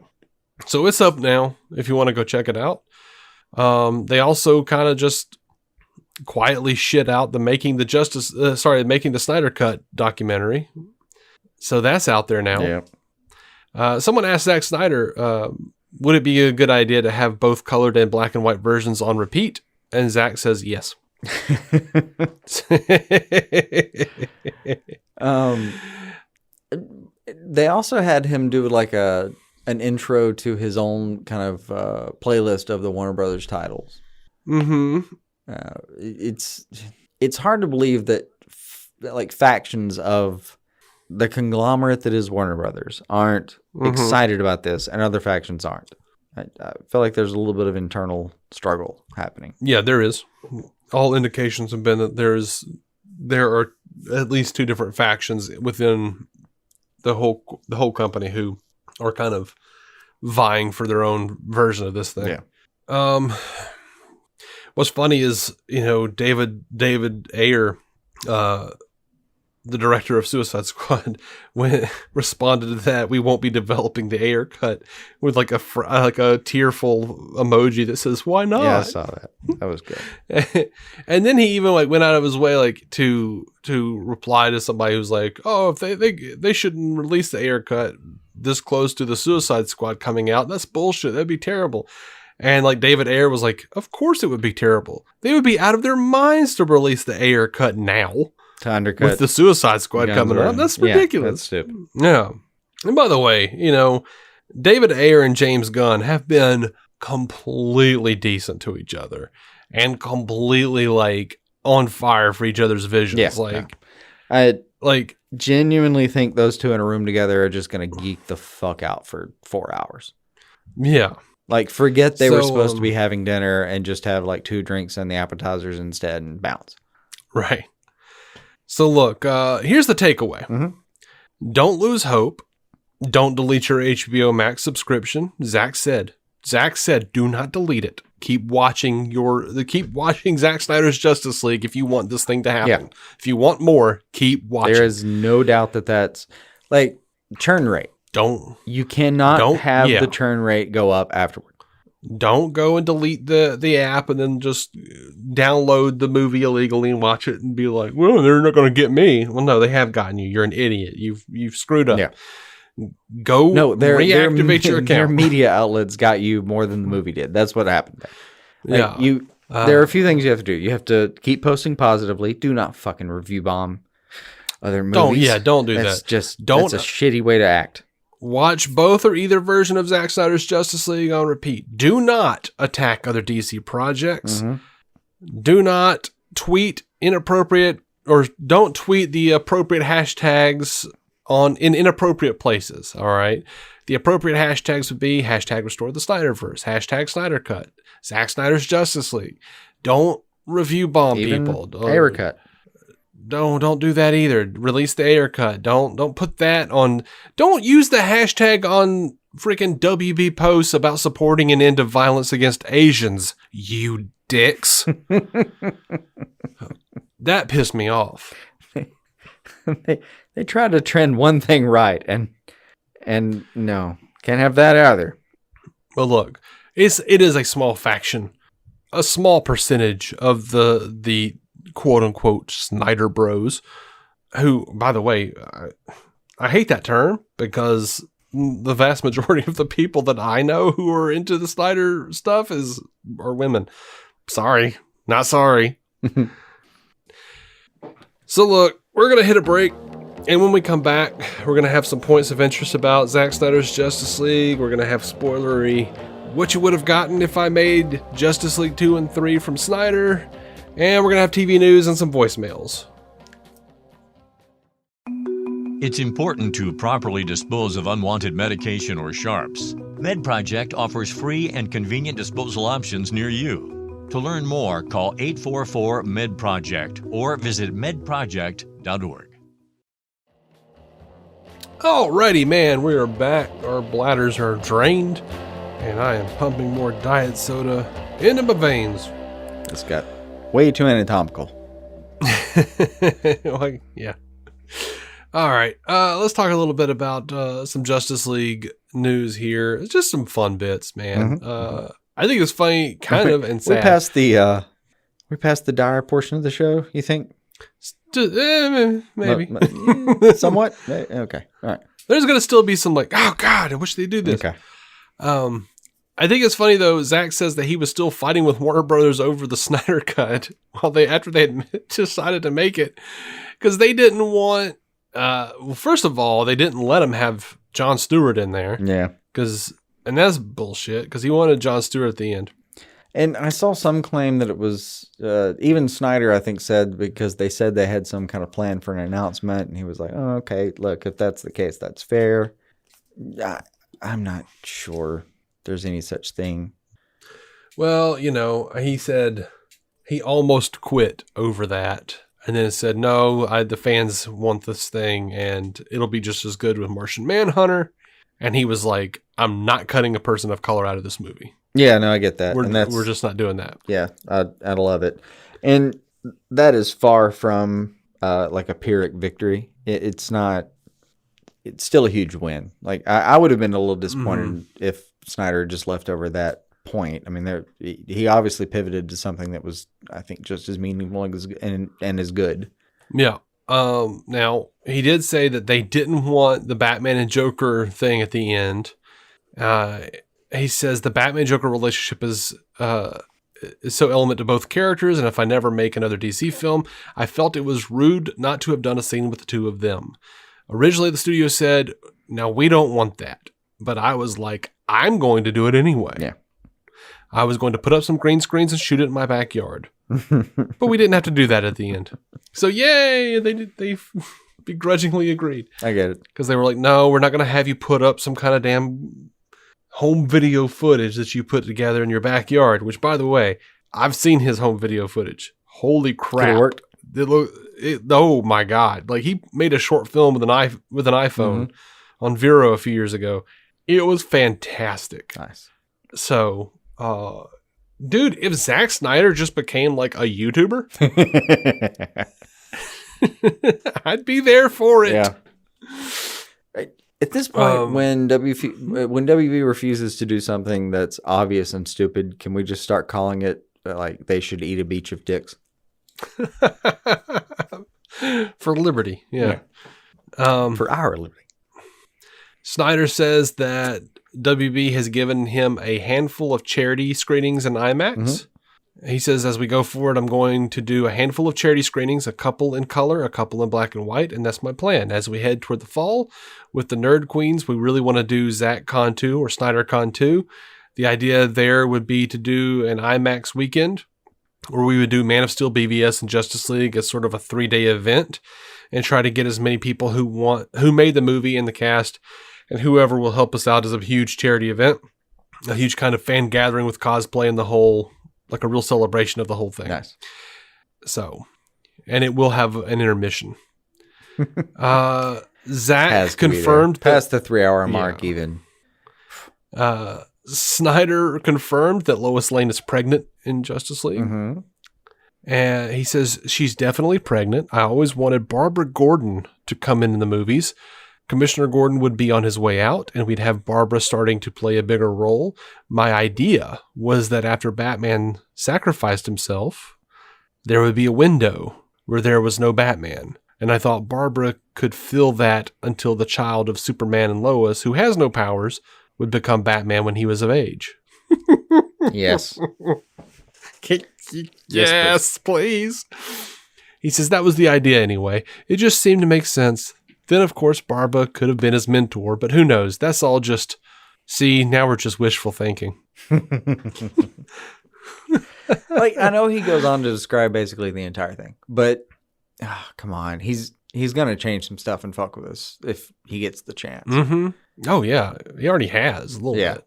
So it's up now if you want to go check it out. They also kind of just quietly shit out the making the Snyder Cut documentary. So that's out there now. Yeah. Someone asked Zack Snyder, would it be a good idea to have both colored and black and white versions on repeat? And Zack says yes. They also had him do like an intro to his own kind of playlist of the Warner Brothers titles. Mm-hmm. It's hard to believe that like factions of the conglomerate that is Warner Brothers aren't excited about this, and other factions aren't. I feel like there's a little bit of internal struggle happening. Yeah, there is. All indications have been that there are at least two different factions within the whole company who are kind of vying for their own version of this thing. Yeah. What's funny is, David Ayer, the director of Suicide Squad, responded to that, we won't be developing the Ayer cut, with like a tearful emoji that says, why not? Yeah, I saw that. That was good. And then he even went out of his way to reply to somebody who's like, oh, if they shouldn't release the Ayer cut this close to the Suicide Squad coming out. That's bullshit. That'd be terrible. And like David Ayer was like, of course it would be terrible. They would be out of their minds to release the Ayer cut now. To undercut with the Suicide Squad coming up. That's ridiculous. Yeah, that's stupid. Yeah. And by the way, David Ayer and James Gunn have been completely decent to each other and completely like on fire for each other's visions. I genuinely think those two in a room together are just going to geek the fuck out for 4 hours. Yeah. Like, forget they were supposed to be having dinner and just have like 2 drinks and the appetizers instead and bounce. Right. So look, here's the takeaway. Mm-hmm. Don't lose hope. Don't delete your HBO Max subscription. Zack said, do not delete it. Keep watching Zack Snyder's Justice League if you want this thing to happen. Yeah. If you want more, keep watching. There is no doubt that that's like churn rate. You cannot have the churn rate go up afterward. Don't go and delete the app and then just download the movie illegally and watch it and be like, well, they're not going to get me. Well, no, they have gotten you. You're an idiot. You've screwed up. Yeah. Reactivate your account. Their media outlets got you more than the movie did. That's what happened. Like, yeah. There are a few things you have to do. You have to keep posting positively. Do not fucking review bomb other movies. Don't do that. That's a shitty way to act. Watch both or either version of Zack Snyder's Justice League on repeat. Do not attack other DC projects. Mm-hmm. Do not tweet inappropriate, or don't tweet the appropriate hashtags in inappropriate places. All right. The appropriate hashtags would be #restore the Snyderverse, #Snyder Cut, Zack Snyder's Justice League. Don't review bomb people. Ayer cut. Don't do that either. Release the Ayer cut. Don't put that on. Don't use the hashtag on freaking WB posts about supporting an end of violence against Asians, you dicks. That pissed me off. They tried to trend one thing right, and no, can't have that either. Well, look, it is a small faction, a small percentage of the quote unquote Snyder Bros, who, by the way, I hate that term because the vast majority of the people that I know who are into the Snyder stuff are women. Sorry, not sorry. So look, we're going to hit a break. And when we come back, we're going to have some points of interest about Zack Snyder's Justice League. We're going to have spoilery what you would have gotten if I made Justice League 2 and 3 from Snyder. And we're going to have TV news and some voicemails. It's important to properly dispose of unwanted medication or sharps. MedProject offers free and convenient disposal options near you. To learn more, call 844-MED-PROJECT or visit medproject.org. Alrighty, man, we are back. Our bladders are drained, and I am pumping more diet soda into my veins. It's got way too anatomical. Like, yeah. All right, let's talk a little bit about some Justice League news here. It's just some fun bits, man. Mm-hmm. I think it's funny, kind of, and sad. We passed the dire portion of the show, you think? Maybe. Somewhat? Okay, all right. There's going to still be some like, oh, God, I wish they'd do this. Okay. I think it's funny, though, Zack says that he was still fighting with Warner Brothers over the Snyder Cut after they had decided to make it. Because they didn't want... well, first of all, they didn't let him have Jon Stewart in there. Yeah. And that's bullshit, because he wanted Jon Stewart at the end. And I saw some claim that it was, even Snyder, I think, said, because they said they had some kind of plan for an announcement, and he was like, oh, okay, look, if that's the case, that's fair. I'm not sure there's any such thing. Well, he said he almost quit over that, and then said, no, the fans want this thing, and it'll be just as good with Martian Manhunter. And he was like, I'm not cutting a person of color out of this movie. Yeah, no, I get that. We're just not doing that. Yeah, I'd love it. And that is far from like a Pyrrhic victory. It's not. It's still a huge win. Like I would have been a little disappointed if Snyder just left over that point. I mean, he obviously pivoted to something that was, I think, just as meaningful and as good. Yeah. Now he did say that they didn't want the Batman and Joker thing at the end. He says the Batman-Joker relationship is so element to both characters, and if I never make another DC film, I felt it was rude not to have done a scene with the two of them. Originally, the studio said, no, we don't want that. But I was like, I'm going to do it anyway. Yeah. I was going to put up some green screens and shoot it in my backyard. But we didn't have to do that at the end. So, yay! They begrudgingly agreed. I get it. Because they were like, no, we're not going to have you put up some kind of damn home video footage that you put together in your backyard, which, by the way, I've seen his home video footage. Holy crap. Did it work? Oh my God. Like, he made a short film with an iPhone on Vero a few years ago. It was fantastic. Nice. So, dude, if Zack Snyder just became like a YouTuber, I'd be there for it. Yeah. At this point, when WB refuses to do something that's obvious and stupid, can we just start calling it like they should eat a beach of dicks? For liberty, yeah. For our liberty. Snyder says that WB has given him a handful of charity screenings in IMAX. Mm-hmm. He says, as we go forward, I'm going to do a handful of charity screenings, a couple in color, a couple in black and white, and that's my plan. As we head toward the fall with the Nerd Queens, we really want to do Zack Con 2 or Snyder Con 2. The idea there would be to do an IMAX weekend where we would do Man of Steel, BVS, and Justice League as sort of a 3-day event and try to get as many people who made the movie in the cast and whoever will help us out as a huge charity event, a huge kind of fan gathering with cosplay and the whole, like a real celebration of the whole thing. Nice. So, and it will have an intermission. Zack confirmed past the 3-hour mark even. Snyder confirmed that Lois Lane is pregnant in Justice League. Mm-hmm. And he says, she's definitely pregnant. I always wanted Barbara Gordon to come in the movies. Commissioner Gordon would be on his way out, and we'd have Barbara starting to play a bigger role. My idea was that after Batman sacrificed himself, there would be a window where there was no Batman. And I thought Barbara could fill that until the child of Superman and Lois, who has no powers, would become Batman when he was of age. Yes. Yes, please. He says that was the idea anyway. It just seemed to make sense. Then, of course, Barbara could have been his mentor, but who knows? That's all just... See, now we're just wishful thinking. Like, I know he goes on to describe basically the entire thing, but come on, he's gonna change some stuff and fuck with us if he gets the chance. Mm-hmm. Oh yeah, he already has a little bit.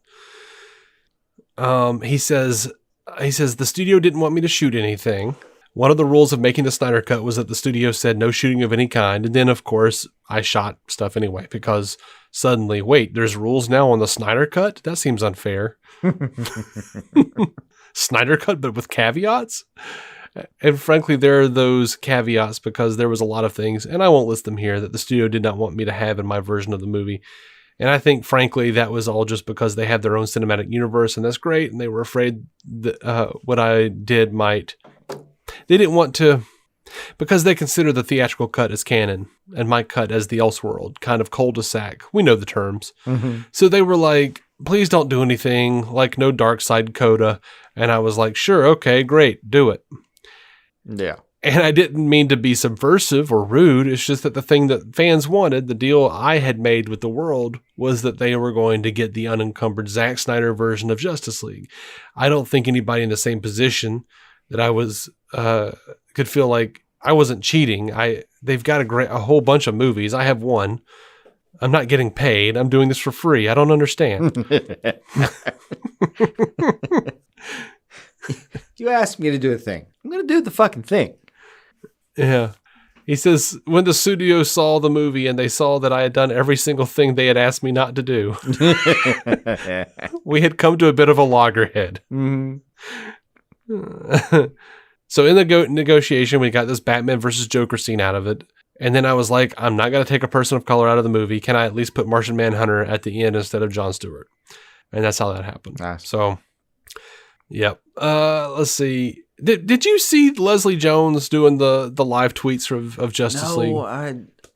He says the studio didn't want me to shoot anything. One of the rules of making the Snyder Cut was that the studio said no shooting of any kind. And then, of course, I shot stuff anyway because suddenly, wait, there's rules now on the Snyder Cut? That seems unfair. Snyder Cut, but with caveats? And frankly, there are those caveats because there was a lot of things, and I won't list them here, that the studio did not want me to have in my version of the movie. And I think, frankly, that was all just because they have their own cinematic universe, and that's great, and they were afraid that what I did might... They didn't want to, because they consider the theatrical cut as canon and my cut as the Elseworld, kind of cul-de-sac. We know the terms. Mm-hmm. So they were like, please don't do anything, like no dark side coda. And I was like, sure, okay, great, do it. Yeah. And I didn't mean to be subversive or rude. It's just that the thing that fans wanted, the deal I had made with the world, was that they were going to get the unencumbered Zack Snyder version of Justice League. I don't think anybody in the same position that I was could feel like I wasn't cheating. They've got a whole bunch of movies. I have one. I'm not getting paid. I'm doing this for free. I don't understand. You asked me to do a thing. I'm going to do the fucking thing. Yeah. He says, when the studio saw the movie and they saw that I had done every single thing they had asked me not to do, we had come to a bit of a loggerhead. Mm-hmm. So in the negotiation, we got this Batman versus Joker scene out of it. And then I was like, I'm not going to take a person of color out of the movie. Can I at least put Martian Manhunter at the end instead of Jon Stewart? And that's how that happened. Nice. So, yep. Let's see. Did you see Leslie Jones doing the live tweets of Justice League? No,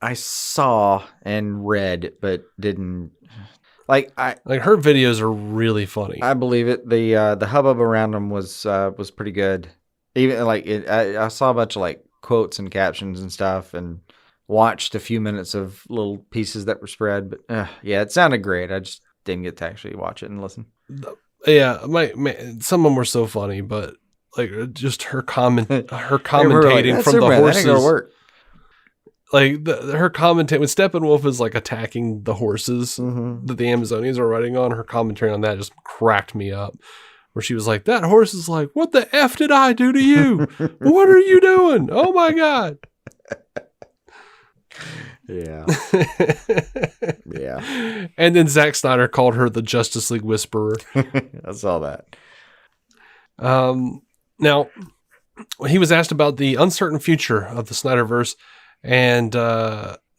I saw and read, but didn't. Like her videos are really funny. I believe it. The hubbub around them was pretty good. Even I saw a bunch of like quotes and captions and stuff, and watched a few minutes of little pieces that were spread. But yeah, it sounded great. I just didn't get to actually watch it and listen. Yeah, some of them were so funny, but like just her commentating like, from the Superman, horses. That ain't gonna work. Like her commentate when Steppenwolf is like attacking the horses that the Amazonians are riding on, her commentary on that just cracked me up. Where she was like, "That horse is like, what the F did I do to you? What are you doing? Oh my God!" Yeah, yeah. And then Zack Snyder called her the Justice League Whisperer. I saw that. Now, he was asked about the uncertain future of the Snyderverse. And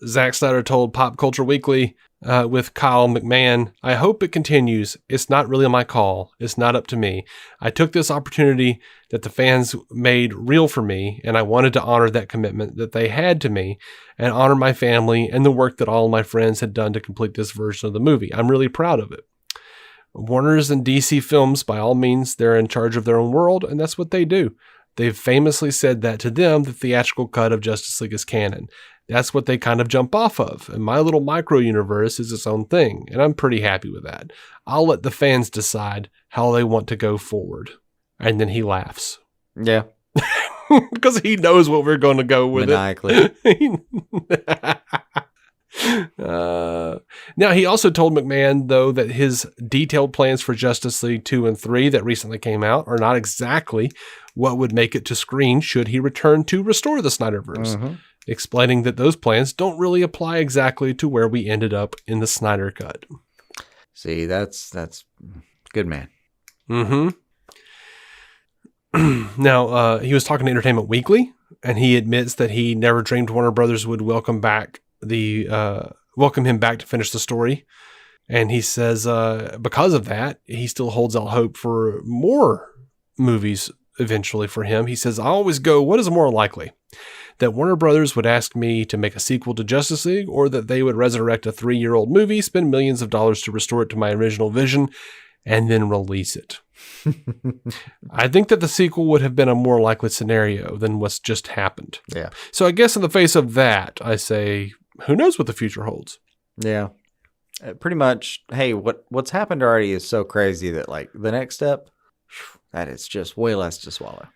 Zack Snyder told Pop Culture Weekly with Kyle McMahon, "I hope it continues. It's not really my call. It's not up to me. I took this opportunity that the fans made real for me, and I wanted to honor that commitment that they had to me and honor my family and the work that all my friends had done to complete this version of the movie. I'm really proud of it. Warner's and DC Films, by all means, they're in charge of their own world, and that's what they do. They've famously said that to them, the theatrical cut of Justice League is canon. That's what they kind of jump off of. And my little micro universe is its own thing. And I'm pretty happy with that. I'll let the fans decide how they want to go forward." And then he laughs. Yeah. Because he knows what we're going to go with Maniacally. Now, he also told McMahon, though, that his detailed plans for Justice League 2 and 3 that recently came out are not exactly what would make it to screen should he return to restore the Snyderverse, explaining that those plans don't really apply exactly to where we ended up in the Snyder Cut. See, that's good, man. Mm-hmm. Now, he was talking to Entertainment Weekly, and he admits that he never dreamed Warner Brothers would welcome him back to finish the story. And he says, because of that, he still holds out hope for more movies eventually for him. He says, "I always go, what is more likely? That Warner Brothers would ask me to make a sequel to Justice League, or that they would resurrect a 3-year-old movie, spend millions of dollars to restore it to my original vision, and then release it." I think that the sequel would have been a more likely scenario than what's just happened. Yeah. So I guess in the face of that, I say, who knows what the future holds? Yeah. Pretty much, hey, what's happened already is so crazy that like the next step, that is just way less to swallow.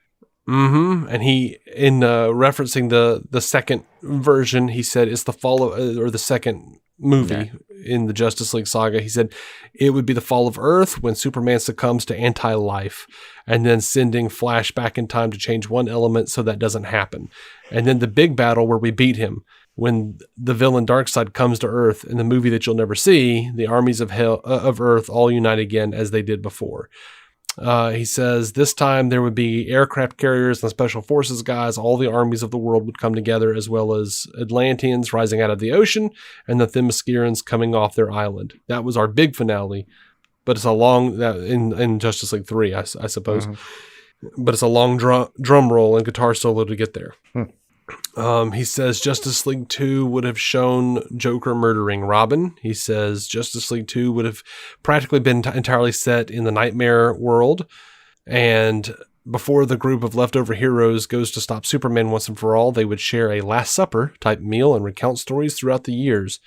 And he, in referencing the second version, he said it's the fall of, or the second movie in the Justice League saga. He said it would be the fall of Earth when Superman succumbs to anti-life, and then sending Flash back in time to change one element so that doesn't happen. And then the big battle where we beat him, when the villain Darkseid comes to Earth in the movie that you'll never see, the armies of Earth all unite again as they did before. He says this time there would be aircraft carriers and special forces guys. All the armies of the world would come together, as well as Atlanteans rising out of the ocean and the Themyscirans coming off their island. That was our big finale, but it's a long, in Justice League 3, I suppose. But it's a long drum roll and guitar solo to get there. He says Justice League 2 would have shown Joker murdering Robin. He says Justice League 2 would have practically been entirely set in the Nightmare world. And before the group of leftover heroes goes to stop Superman once and for all, they would share a Last Supper type meal and recount stories throughout the years.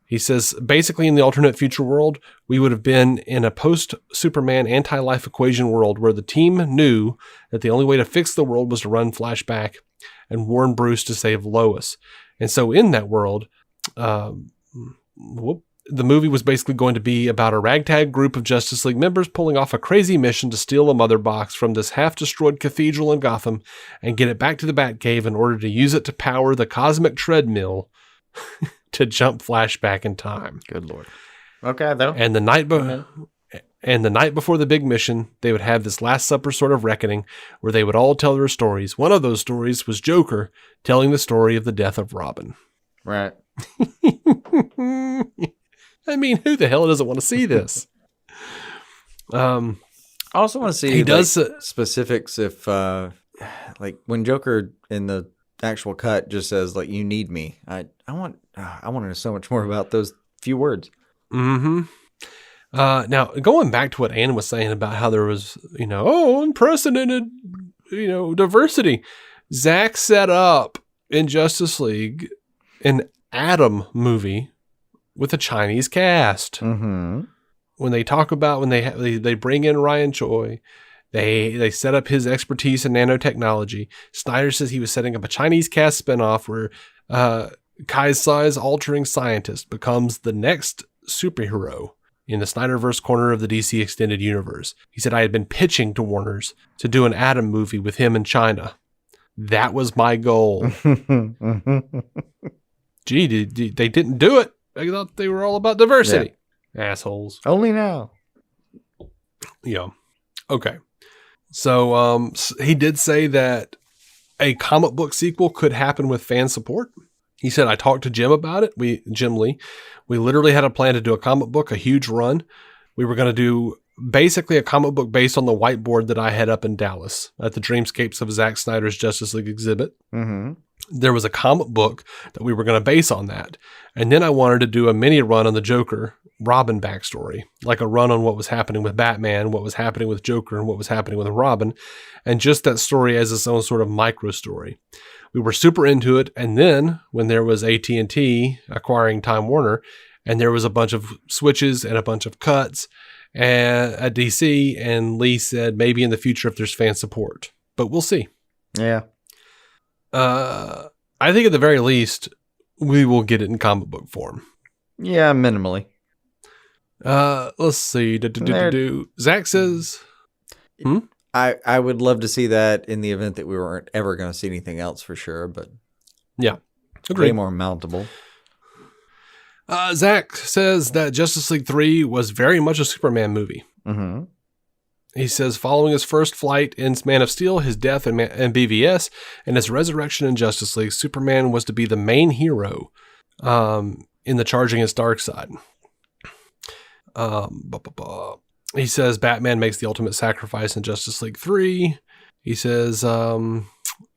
He says, basically in the alternate future world, we would have been in a post-Superman anti-life equation world where the team knew that the only way to fix the world was to run Flash back and warn Bruce to save Lois. And so in that world, the movie was basically going to be about a ragtag group of Justice League members pulling off a crazy mission to steal a mother box from this half-destroyed cathedral in Gotham and get it back to the Batcave in order to use it to power the cosmic treadmill to jump Flash back in time. Good Lord. Okay, though. And the night before the big mission, they would have this Last Supper sort of reckoning where they would all tell their stories. One of those stories was Joker telling the story of the death of Robin. Right. I mean, who the hell doesn't want to see this? I also want to see he does specifics if, like, when Joker in the actual cut just says, like, you need me. I want to know so much more about those few words. Now, going back to what Ann was saying about how there was, unprecedented, diversity. Zack set up in Justice League an Atom movie with a Chinese cast. When they talk about, when they bring in Ryan Choi, they set up his expertise in nanotechnology. Snyder says he was setting up a Chinese cast spinoff where Kaisai's altering scientist becomes the next superhero in the Snyderverse corner of the DC Extended Universe. He said, I had been pitching to Warner's to do an Atom movie with him in China. That was my goal. Gee, they didn't do it. I thought they were all about diversity. Yeah. Assholes. Only now. Yeah. Okay. So he did say that a comic book sequel could happen with fan support. He said, I talked to Jim about it. Jim Lee. We literally had a plan to do a comic book, a huge run. We were going to do basically a comic book based on the whiteboard that I had up in Dallas at the Dreamscapes of Zack Snyder's Justice League exhibit. There was a comic book that we were going to base on that. And then I wanted to do a mini run on the Joker Robin backstory, like a run on what was happening with Batman, what was happening with Joker, and what was happening with Robin, and just that story as its own sort of micro story. We were super into it, and then when there was AT&T acquiring Time Warner, and there was a bunch of switches and a bunch of cuts at DC, and Lee said maybe in the future if there's fan support, but we'll see. Yeah. I think at the very least we will get it in comic book form. Yeah, minimally. Let's see. Zack says, I would love to see that in the event that we weren't ever going to see anything else for sure, but yeah, way more mountable. Zack says that Justice League 3 was very much a Superman movie. He says following his first flight in Man of Steel, his death in BVS, and his resurrection in Justice League, Superman was to be the main hero in the charge against Darkseid. He says Batman makes the ultimate sacrifice in Justice League 3. He says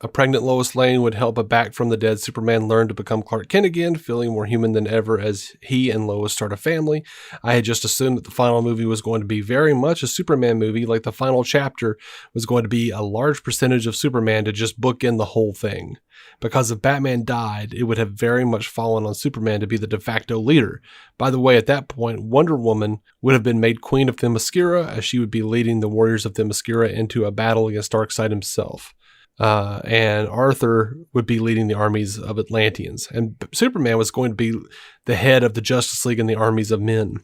A pregnant Lois Lane would help a back from the dead Superman learn to become Clark Kent again, feeling more human than ever as he and Lois start a family. I had just assumed that the final movie was going to be very much a Superman movie, like the final chapter was going to be a large percentage of Superman to just bookend the whole thing. Because if Batman died, it would have very much fallen on Superman to be the de facto leader. By the way, at that point, Wonder Woman would have been made Queen of Themyscira, as she would be leading the warriors of Themyscira into a battle against Darkseid himself. And Arthur would be leading the armies of Atlanteans. And Superman was going to be the head of the Justice League and the armies of men.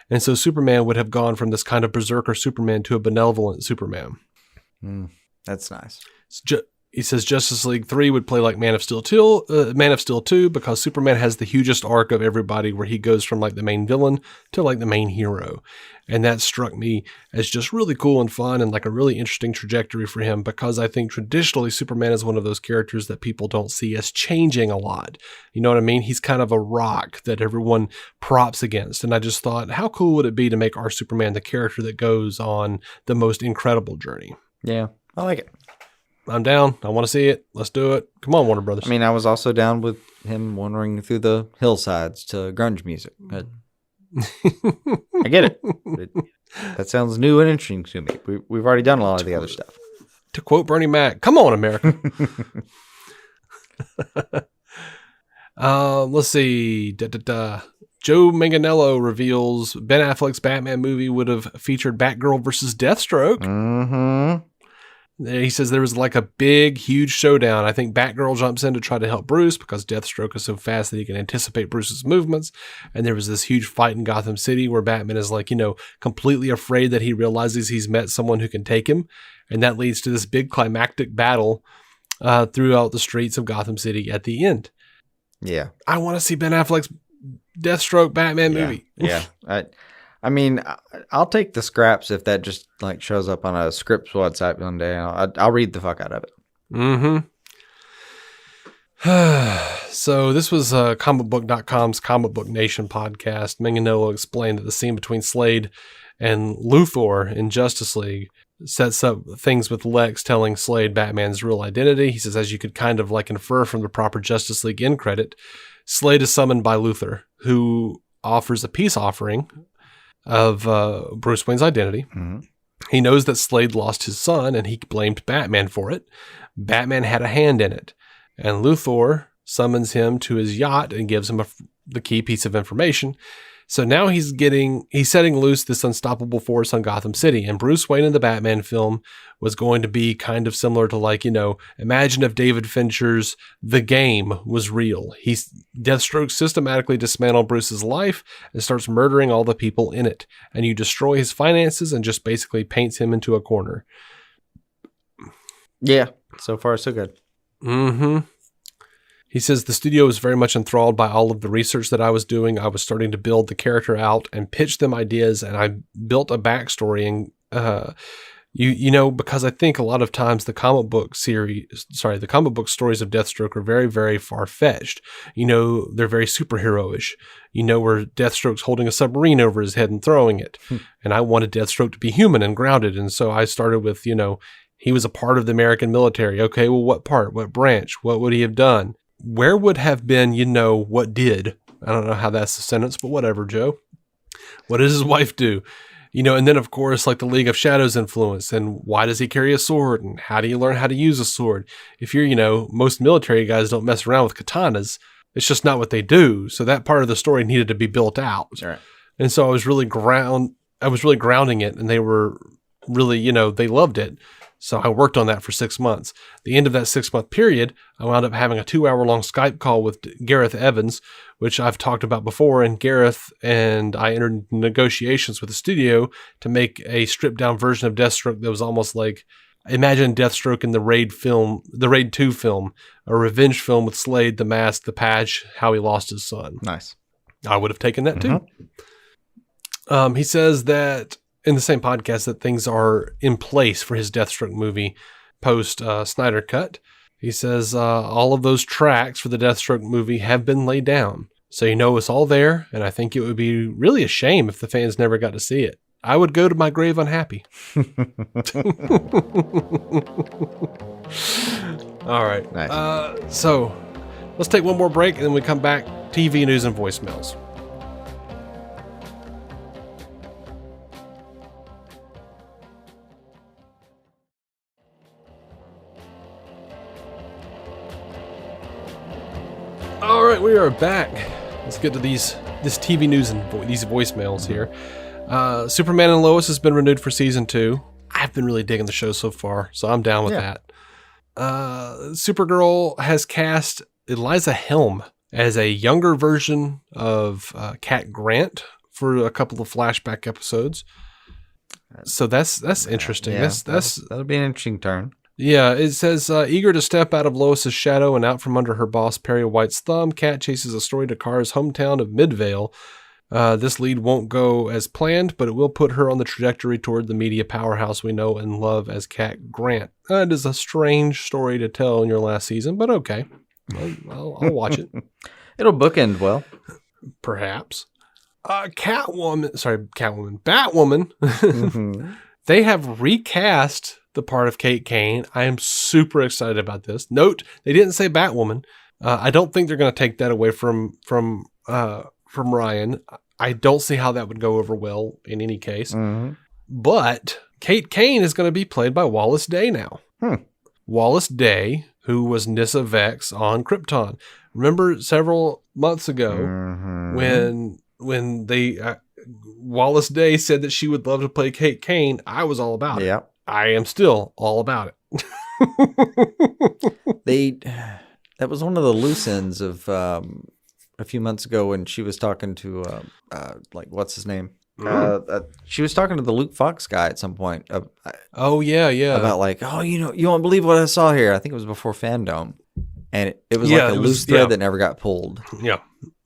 And so Superman would have gone from this kind of berserker Superman to a benevolent Superman. That's nice. He says Justice League 3 would play like Man of Steel 2 because Superman has the hugest arc of everybody where he goes from like the main villain to like the main hero. And that struck me as just really cool and fun and like a really interesting trajectory for him because I think traditionally Superman is one of those characters that people don't see as changing a lot. You know what I mean? He's kind of a rock that everyone props against. And I just thought, how cool would it be to make our Superman the character that goes on the most incredible journey? Yeah, I like it. I'm down. I want to see it. Let's do it. Come on, Warner Brothers. I mean, I was also down with him wandering through the hillsides to grunge music. I get it. That sounds new and interesting to me. We've already done a lot of the other stuff. To quote Bernie Mac, come on, America. Let's see. Joe Manganiello reveals Ben Affleck's Batman movie would have featured Batgirl versus Deathstroke. Mm-hmm. He says there was like a big, huge showdown. I think Batgirl jumps in to try to help Bruce because Deathstroke is so fast that he can anticipate Bruce's movements. And there was this huge fight in Gotham City where Batman is like, completely afraid that he realizes he's met someone who can take him. And that leads to this big climactic battle throughout the streets of Gotham City at the end. Yeah. I want to see Ben Affleck's Deathstroke Batman movie. Yeah. I mean, I'll take the scraps if that just like shows up on a scripts website one day. I'll read the fuck out of it. Mm-hmm. So this was comicbook.com's Comic Book Nation podcast. Manganiello explained that the scene between Slade and Luthor in Justice League sets up things with Lex telling Slade Batman's real identity. He says, as you could kind of like infer from the proper Justice League end credit, Slade is summoned by Luthor, who offers a peace offering of Bruce Wayne's identity. Mm-hmm. He knows that Slade lost his son and he blamed Batman for it. Batman had a hand in it. And Luthor summons him to his yacht and gives him the key piece of information. So now he's setting loose this unstoppable force on Gotham City. And Bruce Wayne in the Batman film was going to be kind of similar to like, imagine if David Fincher's The Game was real. Deathstroke systematically dismantled Bruce's life and starts murdering all the people in it. And you destroy his finances and just basically paints him into a corner. Yeah. So far, so good. Mm-hmm. He says the studio was very much enthralled by all of the research that I was doing. I was starting to build the character out and pitch them ideas, and I built a backstory. And because I think a lot of times the comic book stories of Deathstroke are very, very far fetched. They're very superhero-ish. Where Deathstroke's holding a submarine over his head and throwing it, and I wanted Deathstroke to be human and grounded, and so I started with he was a part of the American military. Okay, well, what part? What branch? What would he have done? Where would have been, what did? I don't know how that's a sentence, but whatever, Joe. What does his wife do? And then, of course, like the League of Shadows influence, and why does he carry a sword, and how do you learn how to use a sword? If you're, most military guys don't mess around with katanas. It's just not what they do. So that part of the story needed to be built out. Right. And so I was really grounding it, and they were really, they loved it. So I worked on that for 6 months. The end of that 6-month period, I wound up having a 2-hour-long Skype call with Gareth Evans, which I've talked about before. And Gareth and I entered negotiations with the studio to make a stripped-down version of Deathstroke that was almost like, imagine Deathstroke in the Raid 2 film, a revenge film with Slade, the mask, the patch, how he lost his son. Nice. I would have taken that too. He says that in the same podcast that things are in place for his Deathstroke movie post Snyder cut. He says all of those tracks for the Deathstroke movie have been laid down. So it's all there, and I think it would be really a shame if the fans never got to see it. I would go to my grave unhappy. All right. Nice. So let's take one more break, and then we come back. TV news and voicemails. All right, we are back. Let's get to this TV news and these voicemails here. Superman and Lois has been renewed for season 2. I've been really digging the show so far, so I'm down with that. Supergirl has cast Eliza Helm as a younger version of Cat Grant for a couple of flashback episodes. So that's interesting. Yeah, that'll be an interesting turn. Yeah, it says, eager to step out of Lois's shadow and out from under her boss Perry White's thumb, Cat chases a story to Kara's hometown of Midvale. This lead won't go as planned, but it will put her on the trajectory toward the media powerhouse we know and love as Cat Grant. It is a strange story to tell in your last season, but okay. I'll watch it. It'll bookend well. Perhaps. Batwoman. Mm-hmm. They have recast the part of Kate Kane. I am super excited about this. Note, they didn't say Batwoman. I don't think they're going to take that away from Ryan. I don't see how that would go over well in any case. Mm-hmm. But Kate Kane is going to be played by Wallace Day now. Wallace Day, who was Nyssa Vex on Krypton. Remember several months ago when they Wallace Day said that she would love to play Kate Kane. I was all about it. I am still all about it. That was one of the loose ends of a few months ago when she was talking to what's his name? She was talking to the Luke Fox guy at some point. Oh yeah. About you won't believe what I saw here. I think it was before Fandom, and it was like a loose thread that never got pulled. Yeah.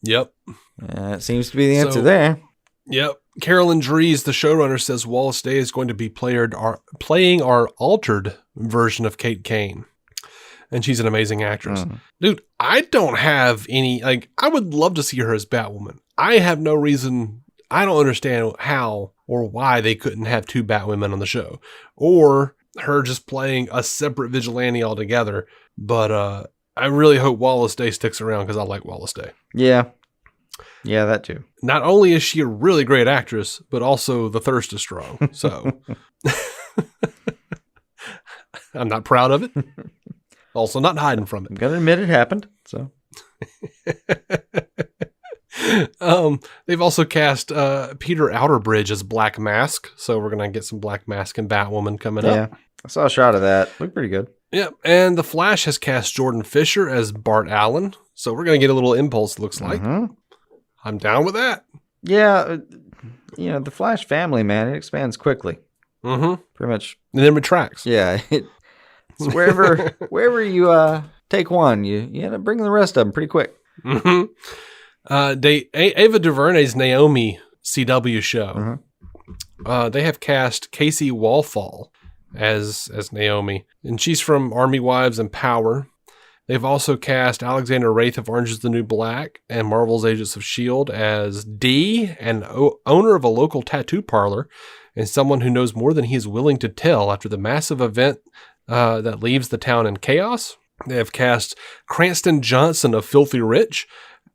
Yep. It seems to be the answer there. Yep. Carolyn Dries, the showrunner, says Wallace Day is going to be playing our altered version of Kate Kane. And she's an amazing actress. Dude, I don't have any, I would love to see her as Batwoman. I have no reason, I don't understand how or why they couldn't have 2 Batwomen on the show. Or her just playing a separate vigilante altogether. But I really hope Wallace Day sticks around because I like Wallace Day. Yeah. Yeah, that too. Not only is she a really great actress, but also the thirst is strong. So I'm not proud of it. Also not hiding from it. I'm going to admit it happened. So they've also cast Peter Outerbridge as Black Mask. So we're going to get some Black Mask and Batwoman coming up. Yeah, I saw a shot of that. Looked pretty good. Yep. And The Flash has cast Jordan Fisher as Bart Allen. So we're going to get a little impulse, looks like. I'm down with that. Yeah. The Flash family, man, it expands quickly. Pretty much. And then retracts. Yeah. It's wherever you take one, you end up bringing the rest of them pretty quick. Ava DuVernay's Naomi CW show. They have cast Casey Wallfall as Naomi, and she's from Army Wives and Power. They've also cast Alexander Wraith of Orange is the New Black and Marvel's Agents of S.H.I.E.L.D. as D, an owner of a local tattoo parlor, and someone who knows more than he is willing to tell after the massive event that leaves the town in chaos. They have cast Cranston Johnson of Filthy Rich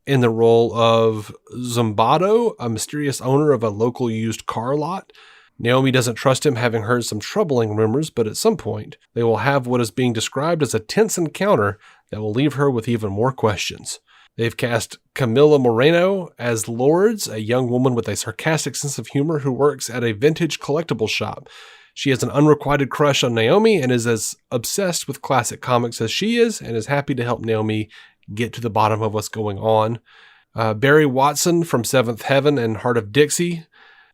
in the role of Zumbato, a mysterious owner of a local used car lot. Naomi doesn't trust him, having heard some troubling rumors, but at some point, they will have what is being described as a tense encounter that will leave her with even more questions. They've cast Camilla Moreno as Lords, a young woman with a sarcastic sense of humor who works at a vintage collectible shop. She has an unrequited crush on Naomi and is as obsessed with classic comics as she is, and is happy to help Naomi get to the bottom of what's going on. Barry Watson from Seventh Heaven and Heart of Dixie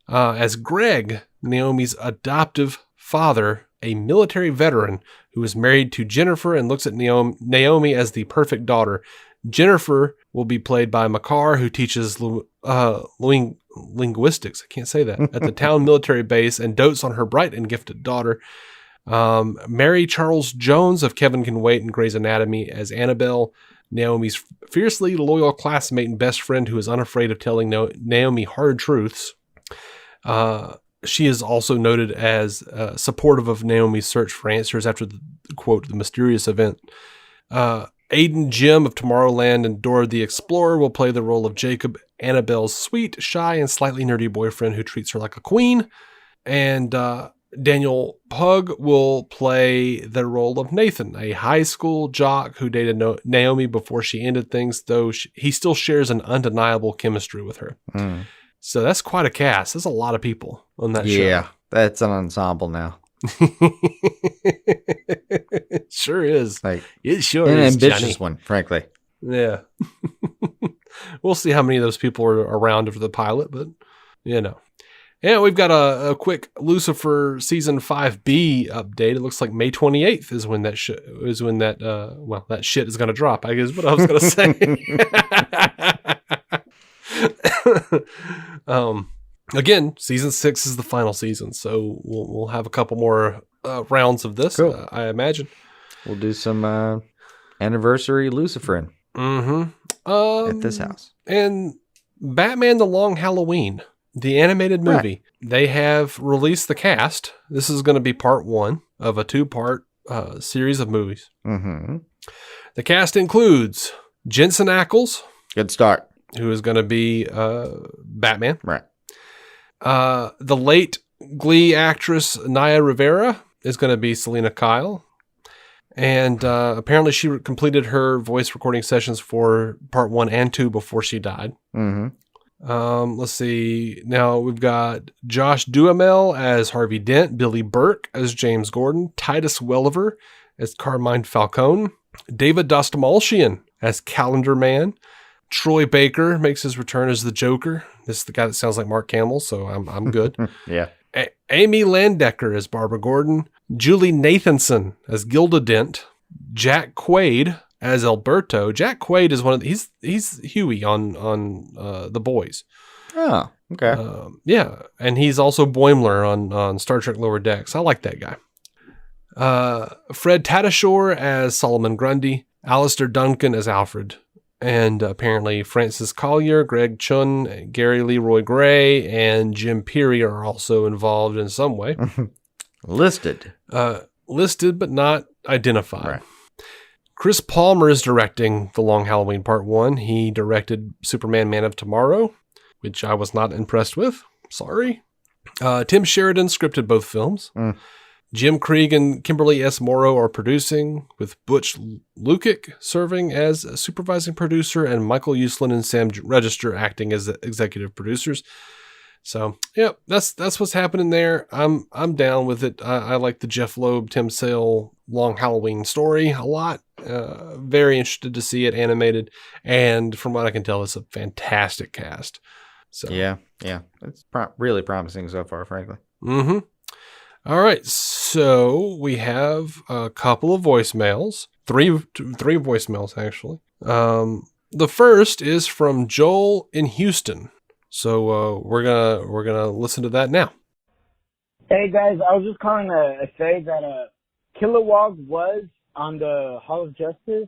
as Greg, Naomi's adoptive father, a military veteran who is married to Jennifer and looks at Naomi as the perfect daughter. Jennifer will be played by Makar, who teaches linguistics, I can't say that, at the town military base and dotes on her bright and gifted daughter. Mary Charles Jones of Kevin Can Wait and Grey's Anatomy as Annabelle, Naomi's fiercely loyal classmate and best friend who is unafraid of telling Naomi hard truths. She is also noted as supportive of Naomi's search for answers after the, quote, the mysterious event. Aiden Jim of Tomorrowland and Dora the Explorer will play the role of Jacob, Annabelle's sweet, shy, and slightly nerdy boyfriend who treats her like a queen. And Daniel Pug will play the role of Nathan, a high school jock who dated Naomi before she ended things, though he still shares an undeniable chemistry with her. So that's quite a cast. There's a lot of people on that show. Yeah, that's an ensemble now. It sure is. Like, it sure an is, ambitious Johnny. one, frankly. Yeah. We'll see how many of those people are around for the pilot, but you know. Yeah, we've got a quick Lucifer season 5B update. It looks like May 28th is when that shit is going to drop, I guess what I was going to say. Again, season 6 is the final season, so we'll have a couple more rounds of this, cool. I imagine. We'll do some anniversary Luciferin at this house. And Batman The Long Halloween, the animated movie, they have released the cast. This is going to be part 1 of a 2-part series of movies. The cast includes Jensen Ackles. Good start. Who is going to be Batman. Right. The late Glee actress Naya Rivera is going to be Selena Kyle. And apparently she completed her voice recording sessions for part 1 and 2 before she died. Let's see. Now we've got Josh Duhamel as Harvey Dent, Billy Burke as James Gordon, Titus Welliver as Carmine Falcone, David Dastmalchian as Calendar Man, Troy Baker makes his return as the Joker. This is the guy that sounds like Mark Hamill, so I'm good. Yeah. Amy Landecker as Barbara Gordon, Julie Nathanson as Gilda Dent, Jack Quaid as Alberto. Jack Quaid is one of he's Huey on The Boys. Oh, okay. Yeah, and he's also Boimler on Star Trek Lower Decks. I like that guy. Fred Tatasciore as Solomon Grundy, Alistair Duncan as Alfred, and apparently Francis Collier, Greg Chun, Gary Leroy Gray, and Jim Peary are also involved in some way. Listed Listed but not identified. Right. Chris Palmer is directing The Long Halloween Part 1. He directed Superman Man of Tomorrow, which I was not impressed with. Sorry. Tim Sheridan scripted both films. Jim Krieg and Kimberly S. Morrow are producing, with Butch Lukic serving as a supervising producer and Michael Uslan and Sam Register acting as executive producers. So, yeah, that's what's happening there. I'm down with it. I like the Jeff Loeb, Tim Sale Long Halloween story a lot. Very interested to see it animated, and from what I can tell, it's a fantastic cast. So yeah, it's really promising so far, frankly. All right, so we have a couple of voicemails, three voicemails actually. The first is from Joel in Houston. So we're gonna listen to that now. Hey guys, I was just calling to say that Kilowog was on the Hall of Justice.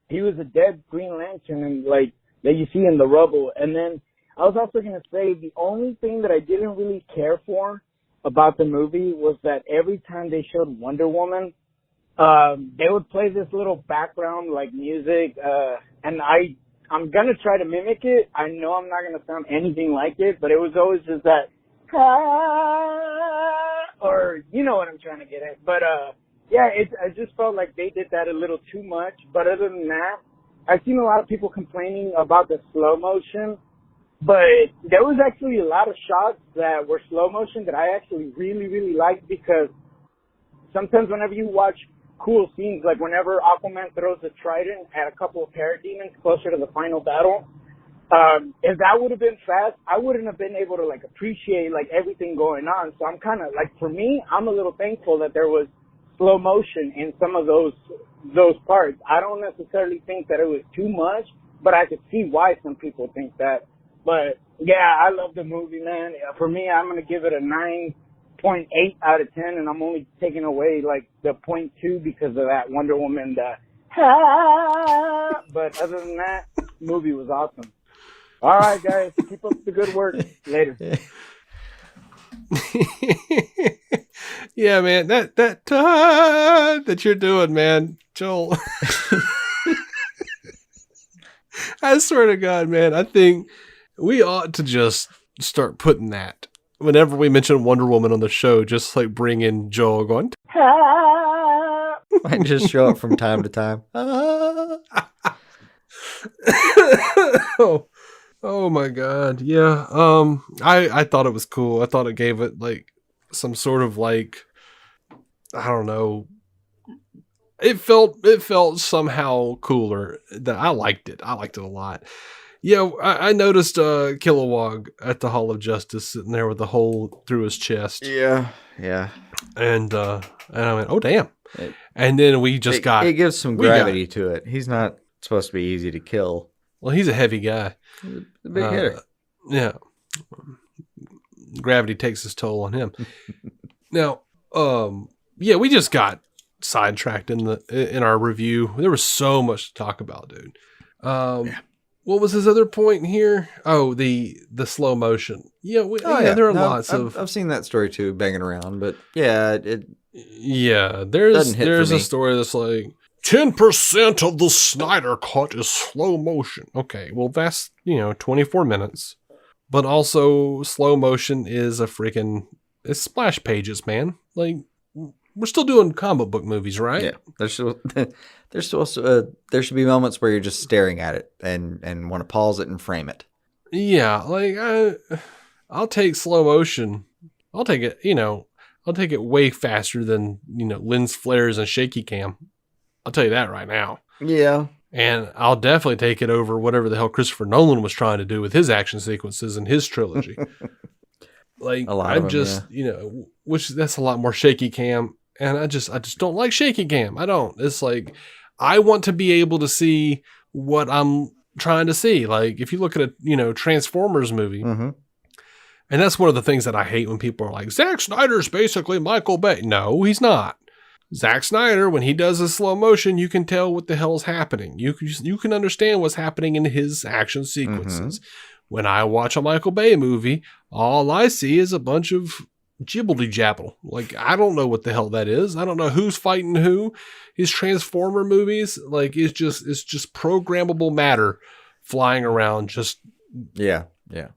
He was a dead Green Lantern, and like that you see in the rubble. And then I was also gonna say the only thing that I didn't really care for about the movie was that every time they showed Wonder Woman, they would play this little background like music, and I'm gonna try to mimic it. I know I'm not gonna sound anything like it, but it was always just that, or you know what I'm trying to get at. But yeah, I just felt like they did that a little too much. But other than that, I've seen a lot of people complaining about the slow motion, but there was actually a lot of shots that were slow motion that I actually really, really liked, because sometimes whenever you watch cool scenes, like whenever Aquaman throws the trident at a couple of parademons closer to the final battle, if that would have been fast, I wouldn't have been able to like appreciate like everything going on. So I'm kind of like, for me, I'm a little thankful that there was slow motion in some of those parts. I don't necessarily think that it was too much, but I could see why some people think that. But yeah, I love the movie, man. For me, I'm gonna give it a 9.8 out of 10, and I'm only taking away like the 0.2 because of that Wonder Woman. But other than that, movie was awesome. All right, guys, keep up the good work. Later. Yeah, man, that you're doing, man, Joel. I swear to God, man, I think we ought to just start putting that whenever we mention Wonder Woman on the show, just like bring in Joel going. Might just show up from time to time. Oh my God. Yeah. I thought it was cool. I thought it gave it like some sort of like, I don't know. It felt somehow cooler. That I liked it. I liked it a lot. Yeah, I noticed Kilowog at the Hall of Justice sitting there with a hole through his chest. Yeah. And I went, oh damn. And then we just it gives some gravity to it. He's not supposed to be easy to kill. Well, he's a heavy guy. He's a big hitter. Yeah. Gravity takes its toll on him. Now, yeah, we just got sidetracked in our review. There was so much to talk about, dude. What was his other point here? Oh, the slow motion. Yeah, there are lots of. I've seen that story too, banging around, but yeah, there's a story that's like 10% of the Snyder cut is slow motion. Okay, well that's 24 minutes, but also slow motion is it's splash pages, man. Like we're still doing comic book movies, right? Yeah, there should be moments where you're just staring at it and want to pause it and frame it. Yeah, like I'll take slow motion. I'll take it. I'll take it way faster than lens flares and shaky cam. I'll tell you that right now. Yeah, and I'll definitely take it over whatever the hell Christopher Nolan was trying to do with his action sequences in his trilogy. Like which that's a lot more shaky cam. And I just don't like shaky cam. I don't. It's like, I want to be able to see what I'm trying to see. Like if you look at a, Transformers movie, and that's one of the things that I hate when people are like, Zack Snyder's basically Michael Bay. No, he's not. Zack Snyder, when he does a slow motion, you can tell what the hell's happening. You can understand what's happening in his action sequences. When I watch a Michael Bay movie, all I see is a bunch of jibbly jabble. Like, I don't know what the hell that is. I don't know who's fighting who. His Transformer movies, like, it's just programmable matter flying around. Yeah.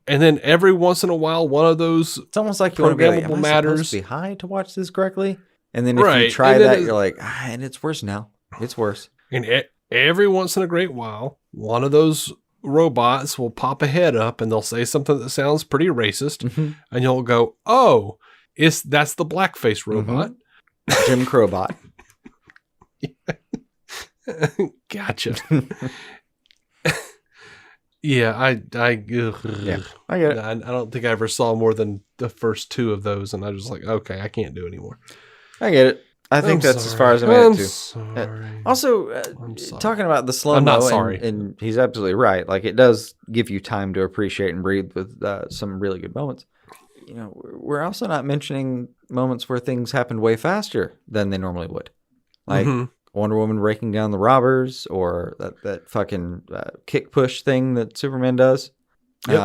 And then every once in a while, one of those it's almost like you want to be like, am I supposed to be high to watch this correctly? And then if you try that, you're like, and it's worse now. It's worse. And every once in a great while, one of those robots will pop a head up and they'll say something that sounds pretty racist, and you'll go, oh, that's the blackface robot. Jim Crowbot. Gotcha. Yeah, I get it. I don't think I ever saw more than the first two of those, and I was like, okay, I can't do anymore. I get it. I think that's as far as I made it to. Sorry. Also, talking about the slow-mo, I'm not sorry. And he's absolutely right. Like, it does give you time to appreciate and breathe with some really good moments. We're also not mentioning moments where things happened way faster than they normally would. Like Wonder Woman breaking down the robbers, or that fucking kick push thing that Superman does. Yep.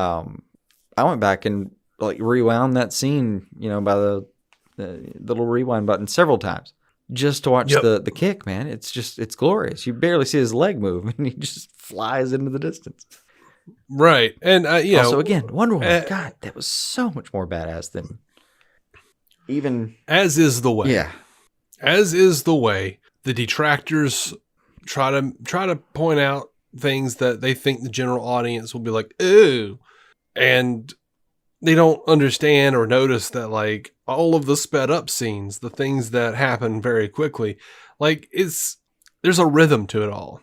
I went back and like rewound that scene, by the little rewind button several times just to watch the kick, man. It's glorious. You barely see his leg move and he just flies into the distance. Right. And, also, again, Wonder Woman, God, that was so much more badass than even... As is the way. Yeah. As is the way. The detractors try to point out things that they think the general audience will be like, ooh. And they don't understand or notice that, like, all of the sped up scenes, the things that happen very quickly, like, there's a rhythm to it all.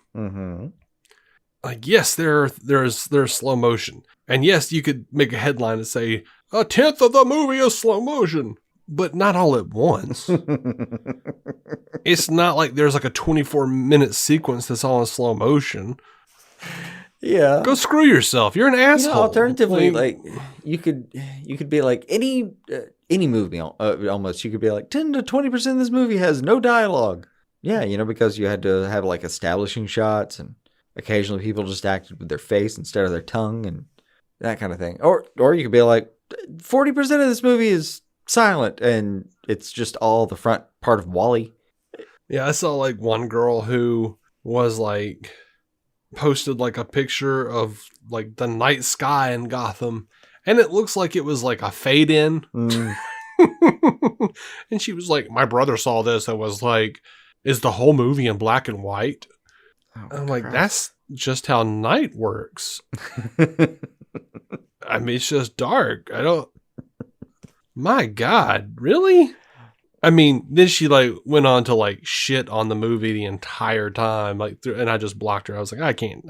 Like, yes, there's slow motion. And yes, you could make a headline and say, 1/10 of the movie is slow motion, but not all at once. It's not like there's like a 24-minute sequence that's all in slow motion. Yeah. Go screw yourself. You're an asshole. Alternatively, like you could be like any movie almost. You could be like 10 to 20% of this movie has no dialogue. Yeah, because you had to have like establishing shots, and occasionally people just acted with their face instead of their tongue and that kind of thing. Or you could be like 40% of this movie is silent, and it's just all the front part of Wally. Yeah, I saw like one girl who was like posted like a picture of like the night sky in Gotham, and it looks like it was like a fade in. And she was like, my brother saw this and was like, is the whole movie in black and white? I'm like, that's just how night works. I mean, it's just dark. My God, really? I mean, then she like went on to like shit on the movie the entire time, like, and I just blocked her. I was like, I can't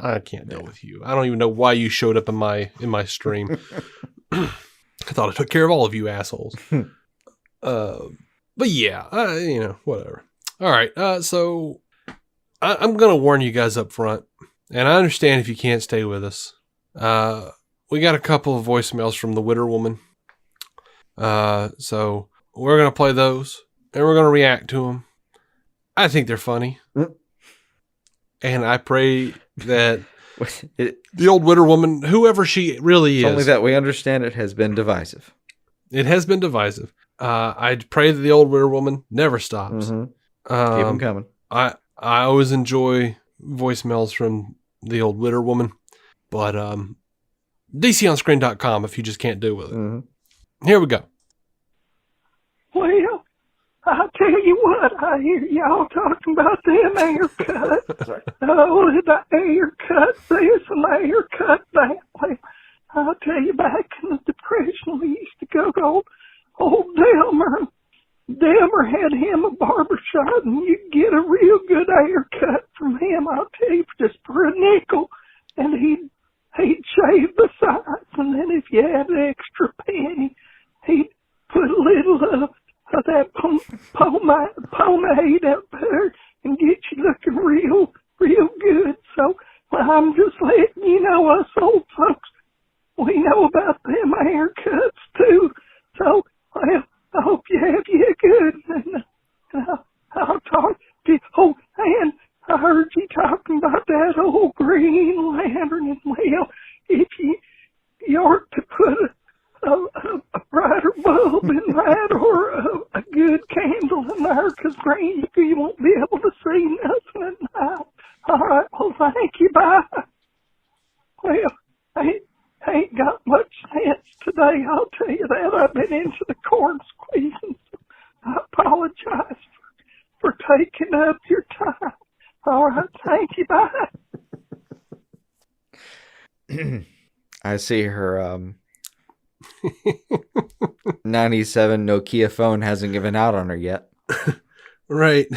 deal with you. I don't even know why you showed up in my stream. I thought I took care of all of you assholes. But yeah, whatever. All right, so I'm gonna warn you guys up front, and I understand if you can't stay with us. We got a couple of voicemails from the Witter Woman. So we're going to play those, and we're going to react to them. I think they're funny. And I pray that the old Witter Woman, whoever she really is. Only that we understand it has been divisive. It has been divisive. I pray that the old Witter Woman never stops. Mm-hmm. Keep them coming. I always enjoy voicemails from the old Witter Woman. But DCOnscreen.com if you just can't do with it. Mm-hmm. Here we go. Well, I'll tell you what, I hear y'all talking about them haircuts. Oh, the haircut this and the haircut that. Well, I'll tell you, back in the Depression, we used to go to old Delmer. Delmer had him a barbershop, and you'd get a real good haircut from him, I'll tell you, just for a nickel. And he'd shave the sides, and then if you had an extra penny, he'd put a little of that pomade up there and get you looking real good. So I'm just letting you know, us old folks, we know about them haircuts too. So well, I hope you have you good. And I'll talk to you. Oh, and I heard you talking about that old Green Lantern, and well, if you ought to put a brighter bulb in that, or a good candle in there, because green, you won't be able to see nothing at night. All right, well, thank you, bye. Well, I ain't got much sense today, I'll tell you that. I've been into the corn squeezing, so I apologize for taking up your time. All right, thank you, bye. I see her 97 Nokia phone hasn't given out on her yet. Right.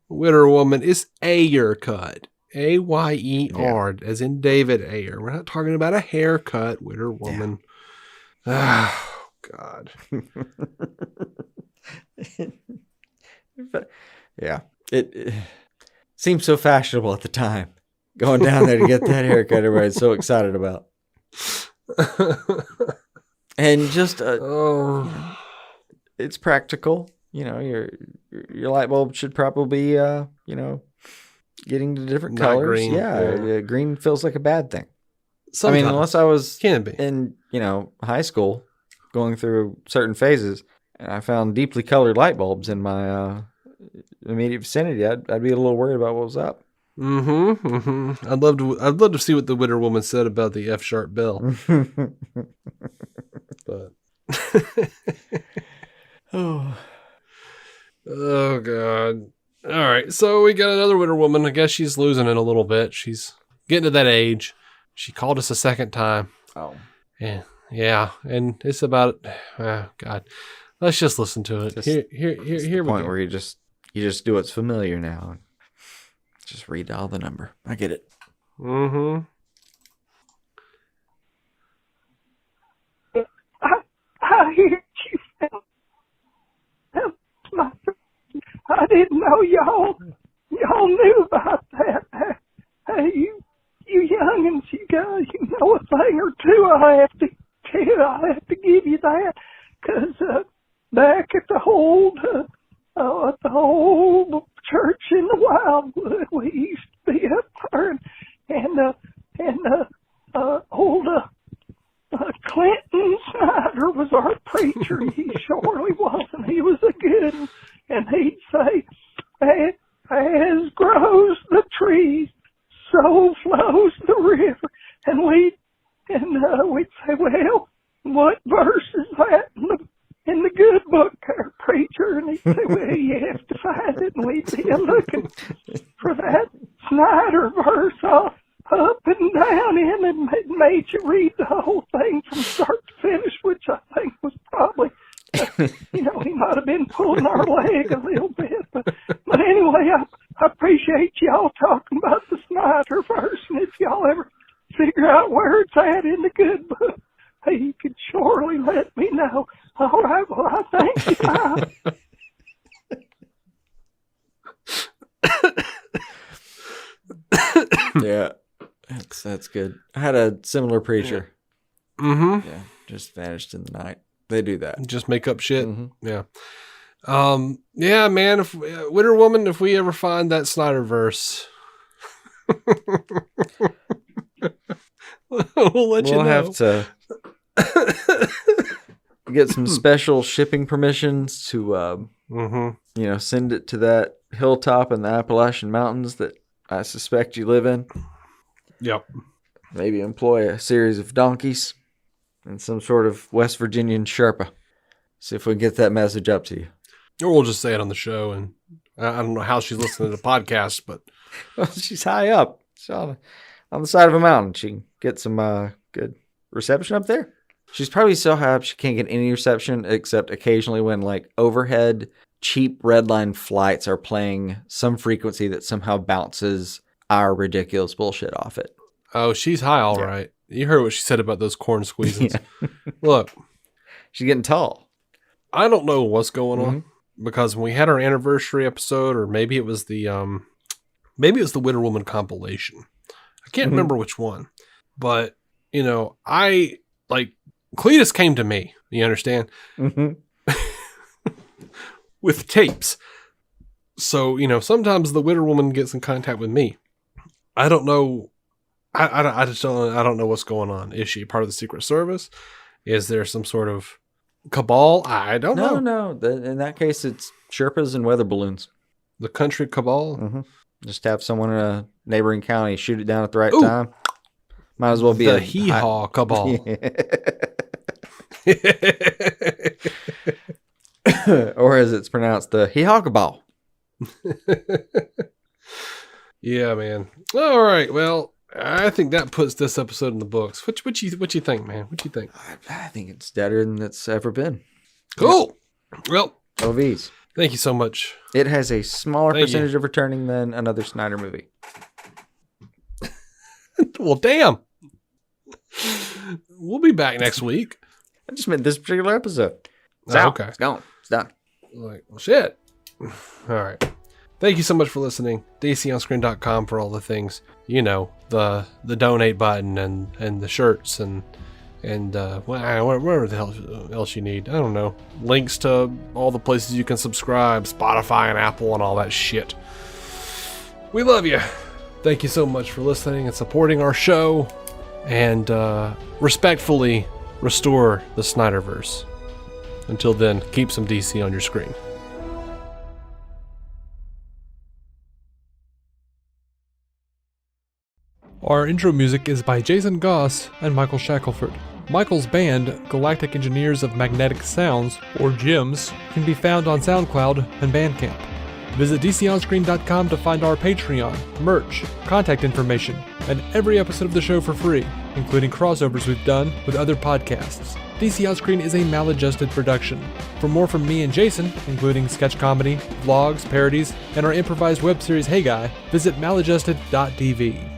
Witter Woman is Ayer cut. Ayer, as in David Ayer. We're not talking about a haircut, Witter Woman. Yeah. Oh, God. But, yeah. It seemed so fashionable at the time. Going down there to get that haircut everybody's so excited about. And just it's practical. You know, your light bulb should probably getting to different Not colors. green. Yeah, green feels like a bad thing. Sometimes. I mean, unless I was Can be. in high school going through certain phases and I found deeply colored light bulbs in my immediate vicinity, I'd be a little worried about what was up. I'd love to see what the Witter Woman said about the F-sharp bell. But oh God. All right, so we got another Witter Woman. I guess she's losing it a little bit. She's getting to that age. She called us a second time. Oh. Yeah, and it's about God. Let's just listen to it. Here the we point go. where you just do what's familiar now. Just redial the number. I get it. I hear you. I didn't know y'all knew about that. Hey, you youngins, you guys, you know a thing or two. I have to give you that, 'cause back at the old church in the Wildwood, we used to be up there, and old Clinton Snyder. preacher. He surely wasn't. He was a good one. And he'd say, as grows the trees, so flows the river. And we'd say, well, what verse is that in the good book, preacher? And he'd say, well, you have to find it. And we'd be looking for that Snyderverse up and down in, and it made you read the whole thing from start to finish, which I think was probably, he might have been pulling our leg a little bit. But anyway, I appreciate y'all talking about the Snyderverse, and if y'all ever figure out where it's at in the good book, hey, you could surely let me know. All right, well, I thank you, Tom. Yeah, that's good. I had a similar preacher. Mm-hmm. Yeah, just vanished in the night. They do that. Just make up shit. Mm-hmm. Yeah. Yeah, man. If Winter Woman, if we ever find that Snyderverse, we'll let you know. We'll have to get some special shipping permissions to, send it to that hilltop in the Appalachian Mountains that I suspect you live in. Yep. Maybe employ a series of donkeys and some sort of West Virginian Sherpa. See if we can get that message up to you. Or we'll just say it on the show. And I don't know how she's listening to the podcast, but well, she's high up. She's on the side of a mountain. She can get some good reception up there. She's probably so high up she can't get any reception except occasionally when like overhead cheap redline flights are playing some frequency that somehow bounces our ridiculous bullshit off it. Oh, she's high, all right. You heard what she said about those corn squeezes. Yeah. Look, she's getting tall. I don't know what's going on because when we had our anniversary episode, or maybe it was the Winter Woman compilation. I can't remember which one, but I like Cletus came to me. You understand? With tapes. So sometimes the Winter Woman gets in contact with me. I don't know. I don't know what's going on. Is she part of the Secret Service? Is there some sort of cabal? I don't know. No. In that case, it's Sherpas and weather balloons. The country cabal? Mm-hmm. Just have someone in a neighboring county shoot it down at the right time. Might as well be the hee-haw cabal. Or as it's pronounced, the hee-haw cabal. Yeah, man. All right. Well, I think that puts this episode in the books. What you think, man? What you think? I think it's better than it's ever been. Cool. Well, OVs. Thank you so much. It has a smaller percentage of returning than another Snyder movie. Well, damn. We'll be back next week. I just meant this particular episode. It's out. Okay. It's gone. It's done. Like, well, shit. All right. Thank you so much for listening. DCOnScreen.com for all the things. The donate button and the shirts and whatever the hell else you need. I don't know. Links to all the places you can subscribe, Spotify and Apple and all that shit. We love you. Thank you so much for listening and supporting our show. And respectfully restore the Snyderverse. Until then, keep some DC on your screen. Our intro music is by Jason Goss and Michael Shackelford. Michael's band, Galactic Engineers of Magnetic Sounds, or GEMS, can be found on SoundCloud and Bandcamp. Visit DCOnScreen.com to find our Patreon, merch, contact information, and every episode of the show for free, including crossovers we've done with other podcasts. DC On Screen is a maladjusted production. For more from me and Jason, including sketch comedy, vlogs, parodies, and our improvised web series Hey Guy, visit maladjusted.tv.